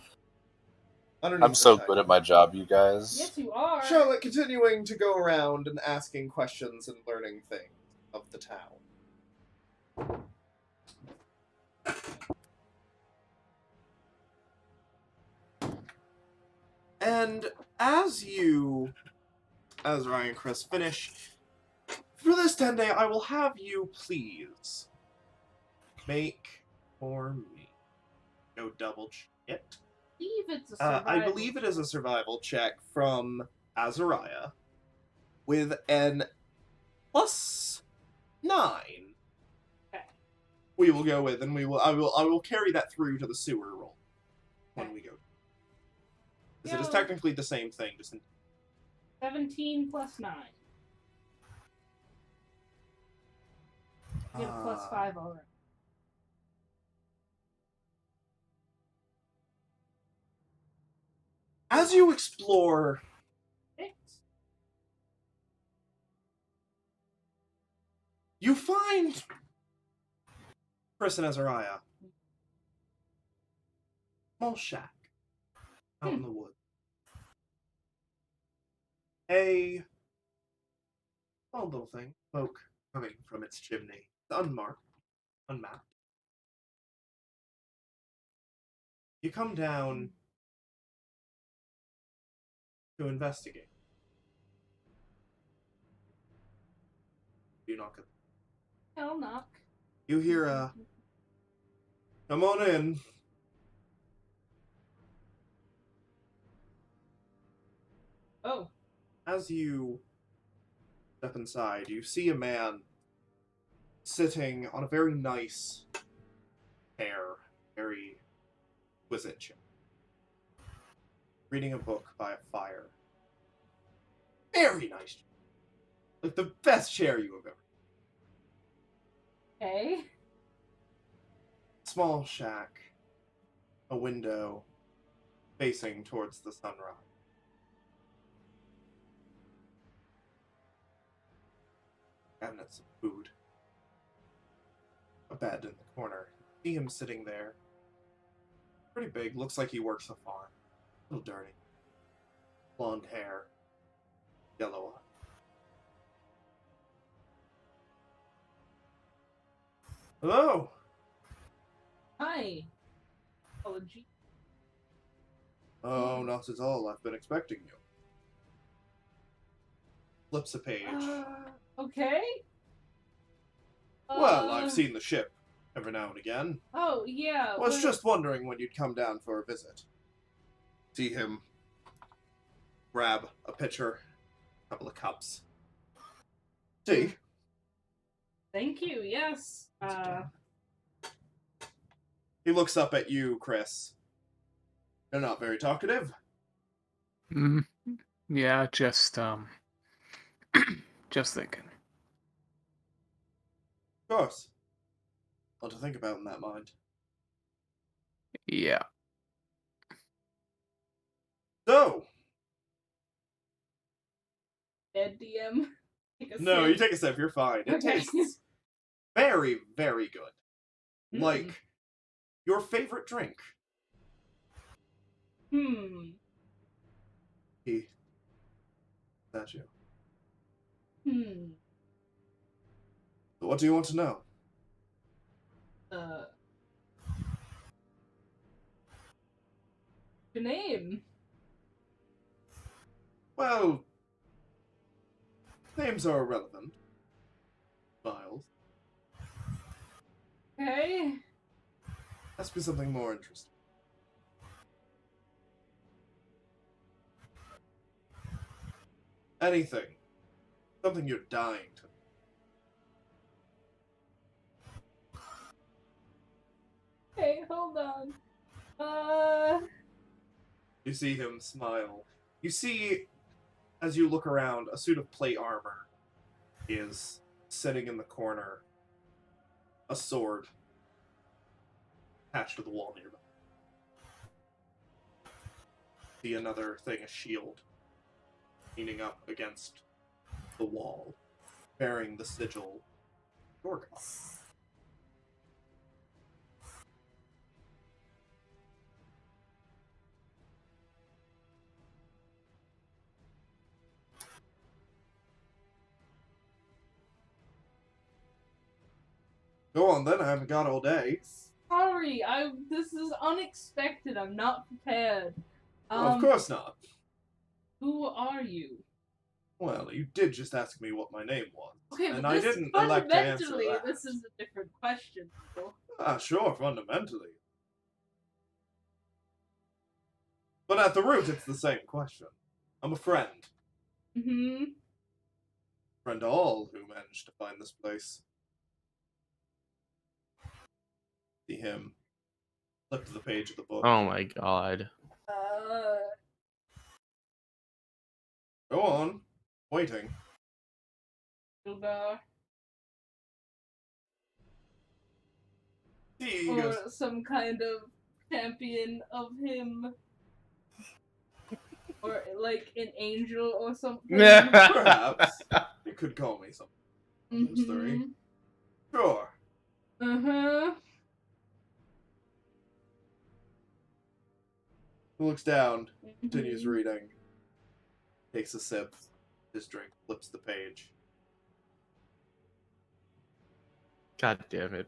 Underneath I'm so the good title. at my job, you guys. Yes, you are. Charlotte continuing to go around and asking questions and learning things of the town. And as Ryan and Kris finish, for this 10-day, I will have you please make for me. Go double check it. I believe it is a survival check from Azariah with an +9. Okay. We will go with, and I will carry that through to the sewer roll when we go. Because it is technically the same thing, just in 17 plus 9. You get a +5 already. As you explore 6. You find Kris and Azariah. Small shack out in the woods. A small little thing, smoke coming from its chimney. It's unmarked, unmapped. You come down to investigate. You knock at I'll knock. You hear come on in. Oh. As you step inside, you see a man sitting on a very nice chair, very exquisite chair, reading a book by a fire. Very nice chair. Like the best chair you have ever. Okay. Small shack, a window facing towards the sunrise. Cabinets of food. A bed in the corner. See him sitting there. Pretty big. Looks like he works a farm. A little dirty. Blonde hair. Yellow eyes. Hello! Hi. Apology. Oh, not at all. I've been expecting you. Flips a page. Okay. Well, I've seen the ship every now and again. Oh, yeah. Was just wondering when you'd come down for a visit. See him grab a pitcher, a couple of cups. Tea. Thank you, yes. He looks up at you, Kris. You're not very talkative. Yeah, just just thinking. Of course. A lot to think about in that mind. Yeah. So, Dead DM. no, you take a sip, you're fine. It Okay. tastes very, very good. Like your favorite drink. He. That's you. So what do you want to know? Your name? Well, names are irrelevant. Miles. Okay. Ask me something more interesting. Anything. Something you're dying to. Hey, hold on. You see him smile. You see, as you look around, a suit of plate armor is sitting in the corner. A sword attached to the wall nearby. See another thing, a shield, leaning up against the wall, bearing the sigil Gorgon. Go on then, I haven't got all day. Sorry, this is unexpected. I'm not prepared. Of course not. Who are you? Well, you did just ask me what my name was. Okay, and but I this, didn't elect to answer fundamentally, that. this is a different question. People. Ah, sure, fundamentally. But at the root, it's the same question. I'm a friend. Friend to all who managed to find this place. See him flip to the page of the book. Oh my god. Go on. Waiting. He Or goes, some kind of champion of him. Or like an angel or something. perhaps. You could call me something. Those three. Sure. Uh-huh. He looks down, continues Mhm. reading, takes a sip, his drink, flips the page. God damn it.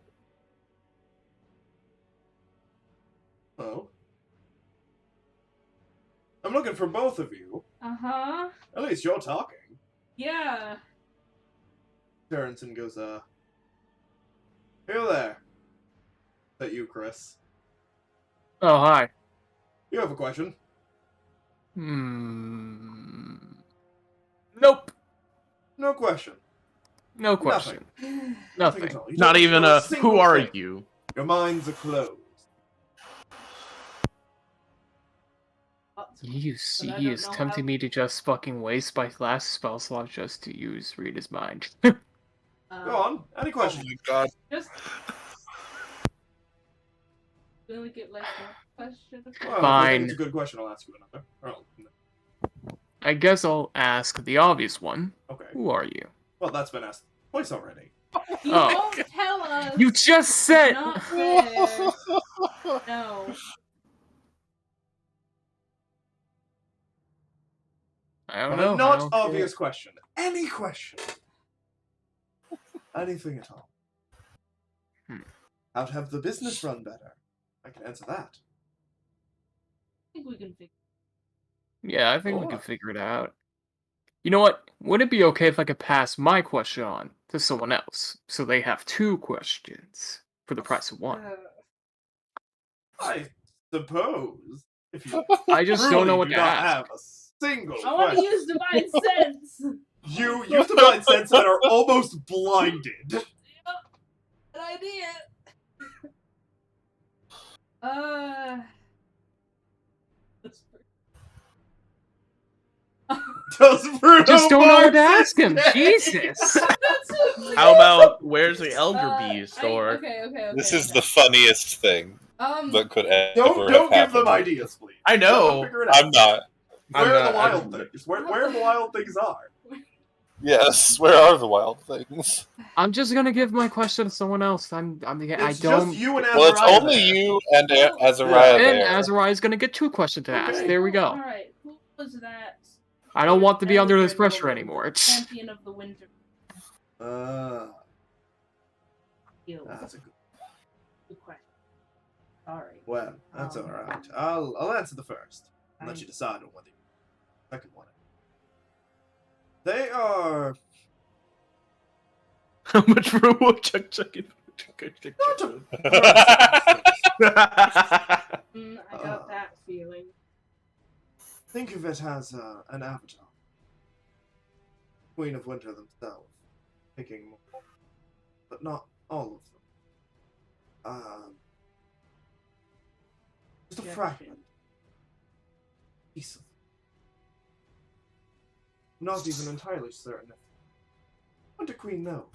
Oh. I'm looking for both of you. Uh-huh. At least you're talking. Yeah. Turns and goes, Hey there. Is that you, Kris? Oh, hi. You have a question. Nope. No question. No question. Nothing Nothing. at all. You Not don't even know a single who are thing. you? Your minds are closed. He is tempting me to just fucking waste my last spell slot just to read his mind. Go on. Any Oh questions? my god. Just really get like a question. Well, if you Fine. think it's a good question, I'll ask you another. I guess I'll ask the obvious one. Okay. Who are you? Well, that's been asked twice already. You Oh. won't tell us. You just said. Not fair. No. I don't On know. a I not don't obvious question. Any question. Anything at all. How to have the business run better. I can answer that. I think we can figure. Yeah, I think we Sure. can figure it out. You know what? Would it be okay if I could pass my question on to someone else, so they have 2 questions for the price of 1? I suppose. If you I just truly don't know what do to not ask. have a single I want to question. use divine sense. You use divine sense and are almost blinded. Good idea. Does Bruno Just don't know what to Mars ask him. today? Jesus. How about where's the Elder Beast? Or Okay. This is the funniest thing that could ever Don't have give them happened. ideas, please. I Let them know. figure it out. I'm not. Where are the wild things? Where the wild things are? Yes, where are the wild things? I'm just gonna give my question to someone else. I It's don't. just you and Azariah. Well, it's only there. you and Azariah And there. Azariah is gonna get 2 questions to ask. Okay. There we go. Alright, who was that? I don't want to be under this Elder pressure Lord, anymore. Champion of the Winter. Field. That's a good. Good question. Sorry. Well, that's all right. I'll answer the first and let you decide on whether the second one. They are how much for a woodchuck chicken? I got that feeling. think of it as an avatar. Queen of Winter themselves, picking more, but not all of them. Just a Jaxien. fragment. Piece of. Not even entirely certain if Winter Queen knows.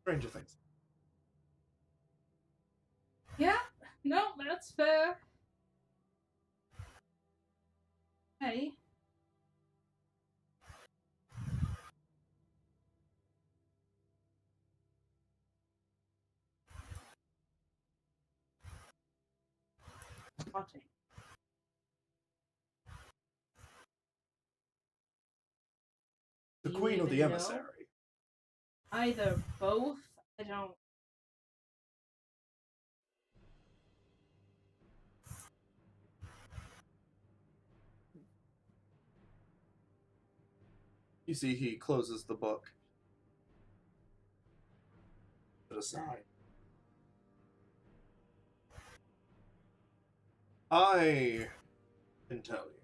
Stranger things. Yeah, no, that's fair. Hey. Watching. The You Queen or the even know? Emissary? Either both. I don't. You see, he closes the book. Put aside. I can tell you.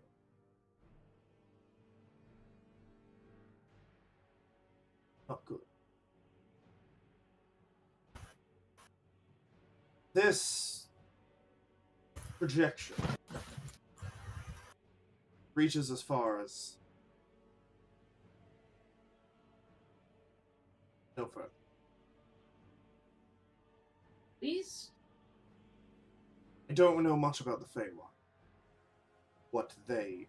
Not good. This projection reaches as far as no further. Please? I don't know much about the Feywild. What they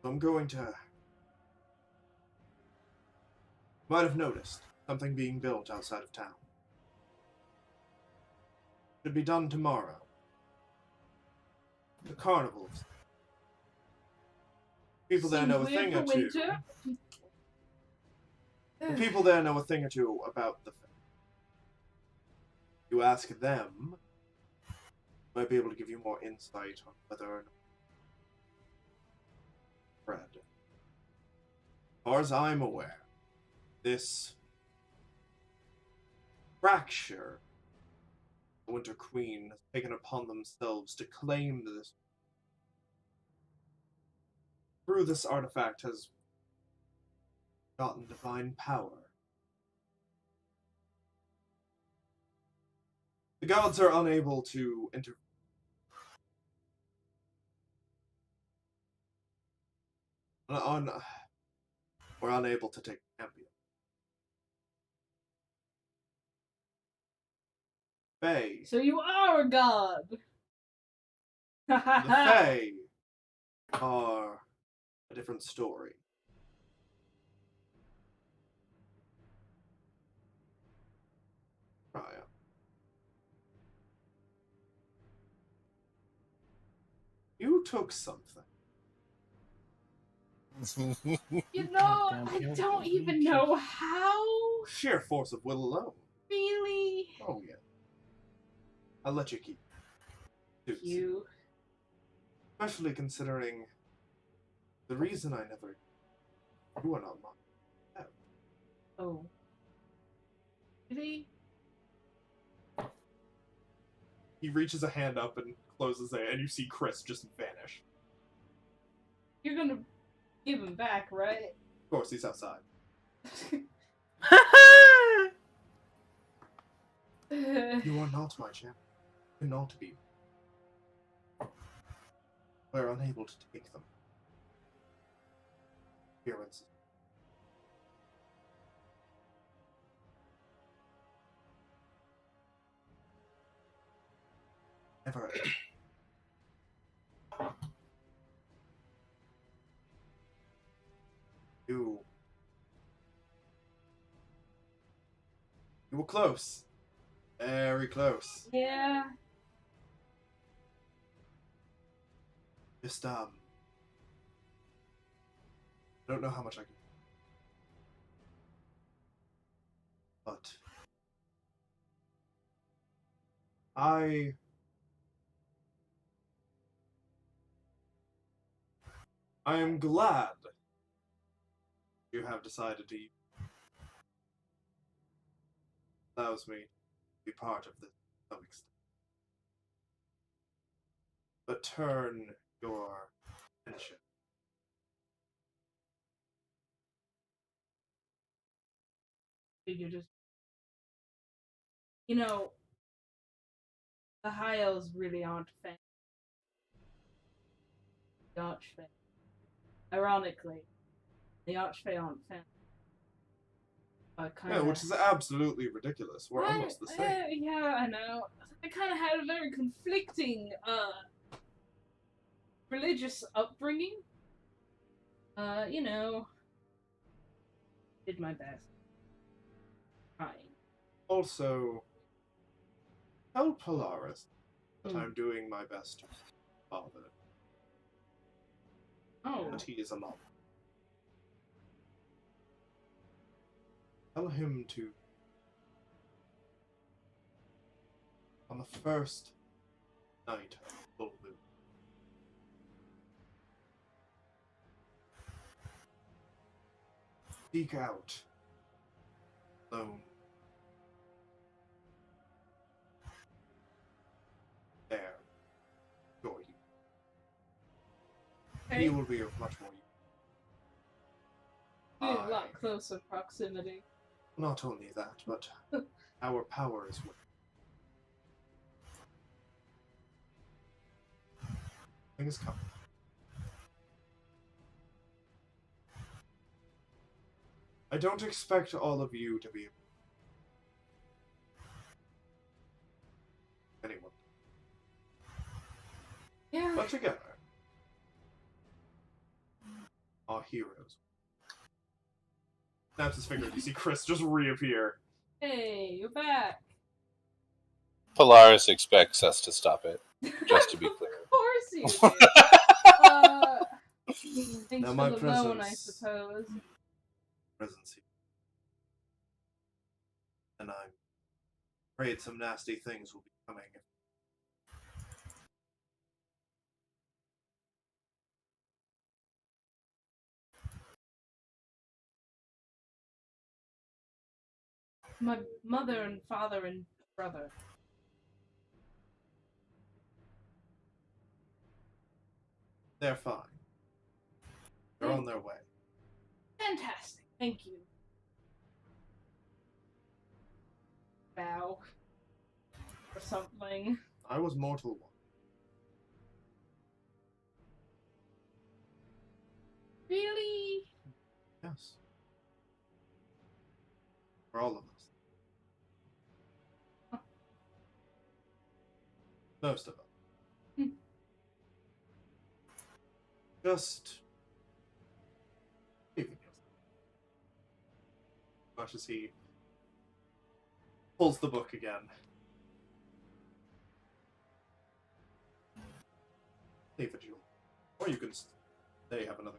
I'm going to... Might have noticed something being built outside of town. Should be done tomorrow. The carnivals. People there Seems know a weird thing for or two. winter. The people there know a thing or two about the thing. You ask them, might be able to give you more insight on whether or not spread. As far as I'm aware, this fracture the Winter Queen has taken upon themselves to claim this through this artifact has gotten divine power. The gods are unable to intervene. We're unable to take champion. Fae. So you are a god. The Fae are a different story. Raya. You took something. You know, I don't even know how. Sheer force of will alone. Really? Oh, yeah. I'll let you keep it. You. Especially considering the reason I never... You are not mine. Oh. Really? He reaches a hand up and closes it, and you see Kris just vanish. You're gonna give him back, right? Of course, he's outside. You are not my champion. You cannot be. We're unable to take them. Appearances. Never. You were close. Very close. Yeah. Just, I don't know how much I can... But... I am glad you have decided to allows me to be part of this to some extent. But turn your attention. You're just, you know, the high elves really aren't fans. The archfey. Ironically, the archfey aren't fans. Yeah, which is absolutely ridiculous. We're almost the same. Yeah, I know. I kind of had a very conflicting religious upbringing. You know, did my best. Trying. Also, tell Polaris that I'm doing my best to father. Oh. But he is alone. Tell him to... On the first night of full moon, seek out alone. There. Joy. Okay. He will be of much more use. We're a lot closer proximity. Not only that, but our power is with. Things come. I don't expect all of you to be anyone. Yeah. But together. our heroes. Snaps his finger, you see Kris just reappear. Hey, you're back. Polaris expects us to stop it, just to be clear. Of course you do. Thanks Now for my the loan, I presence- suppose. Presence here. And I'm afraid some nasty things will be coming. My mother and father and brother. They're fine. They're on their way. Fantastic. Thank you. Bow. Or something. I was mortal one. Really? Yes. For all of us. Huh. Most of us. Hmm. Just leaving yourself. Much as he pulls the book again. Leave it, Jewel. Or you can stay, have another.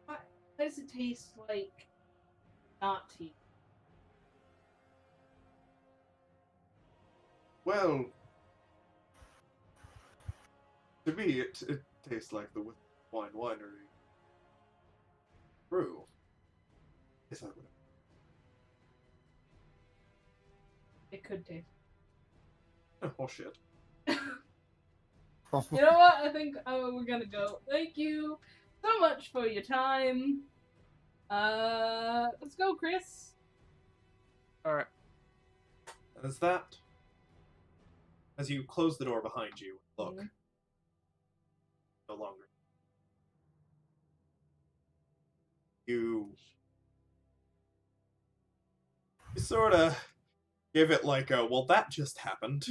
What does it taste like? Not tea. Well, to me, it tastes like the wine winery brew. Yes, I would. It could taste. Oh shit. You know what? I think we're gonna go. Thank you so much for your time. Let's go, Kris. Alright. And as that, as you close the door behind you, look. Mhm. No longer. You sort of give it like a, well, that just happened.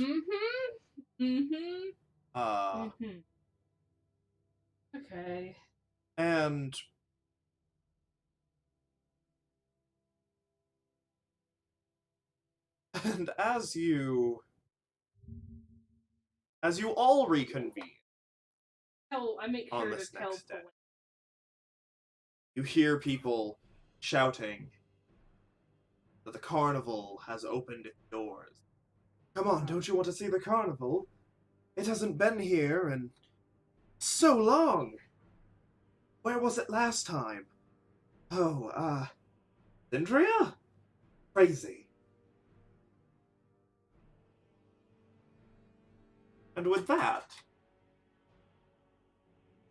Okay. And as you all reconvene I make on sure this to tell next day, Polaris. you hear people shouting that the carnival has opened its doors. Come on, don't you want to see the carnival? It hasn't been here in so long. Where was it last time? Oh, Syndria? Crazy. And with that,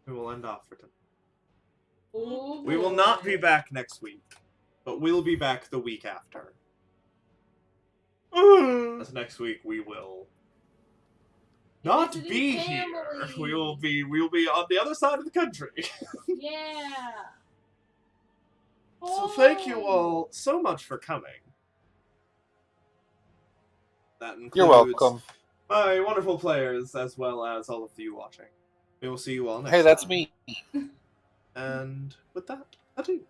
we will end off for tonight. Oh, We will not boy. be back next week, but we'll be back the week after. As next week we will not Visiting be here. family. We'll be on the other side of the country. Yeah. So thank you Oh. all so much for coming. That includes You're welcome. my wonderful players as well as all of you watching. We will see you all next Hey, that's time. me. And with that, adieu.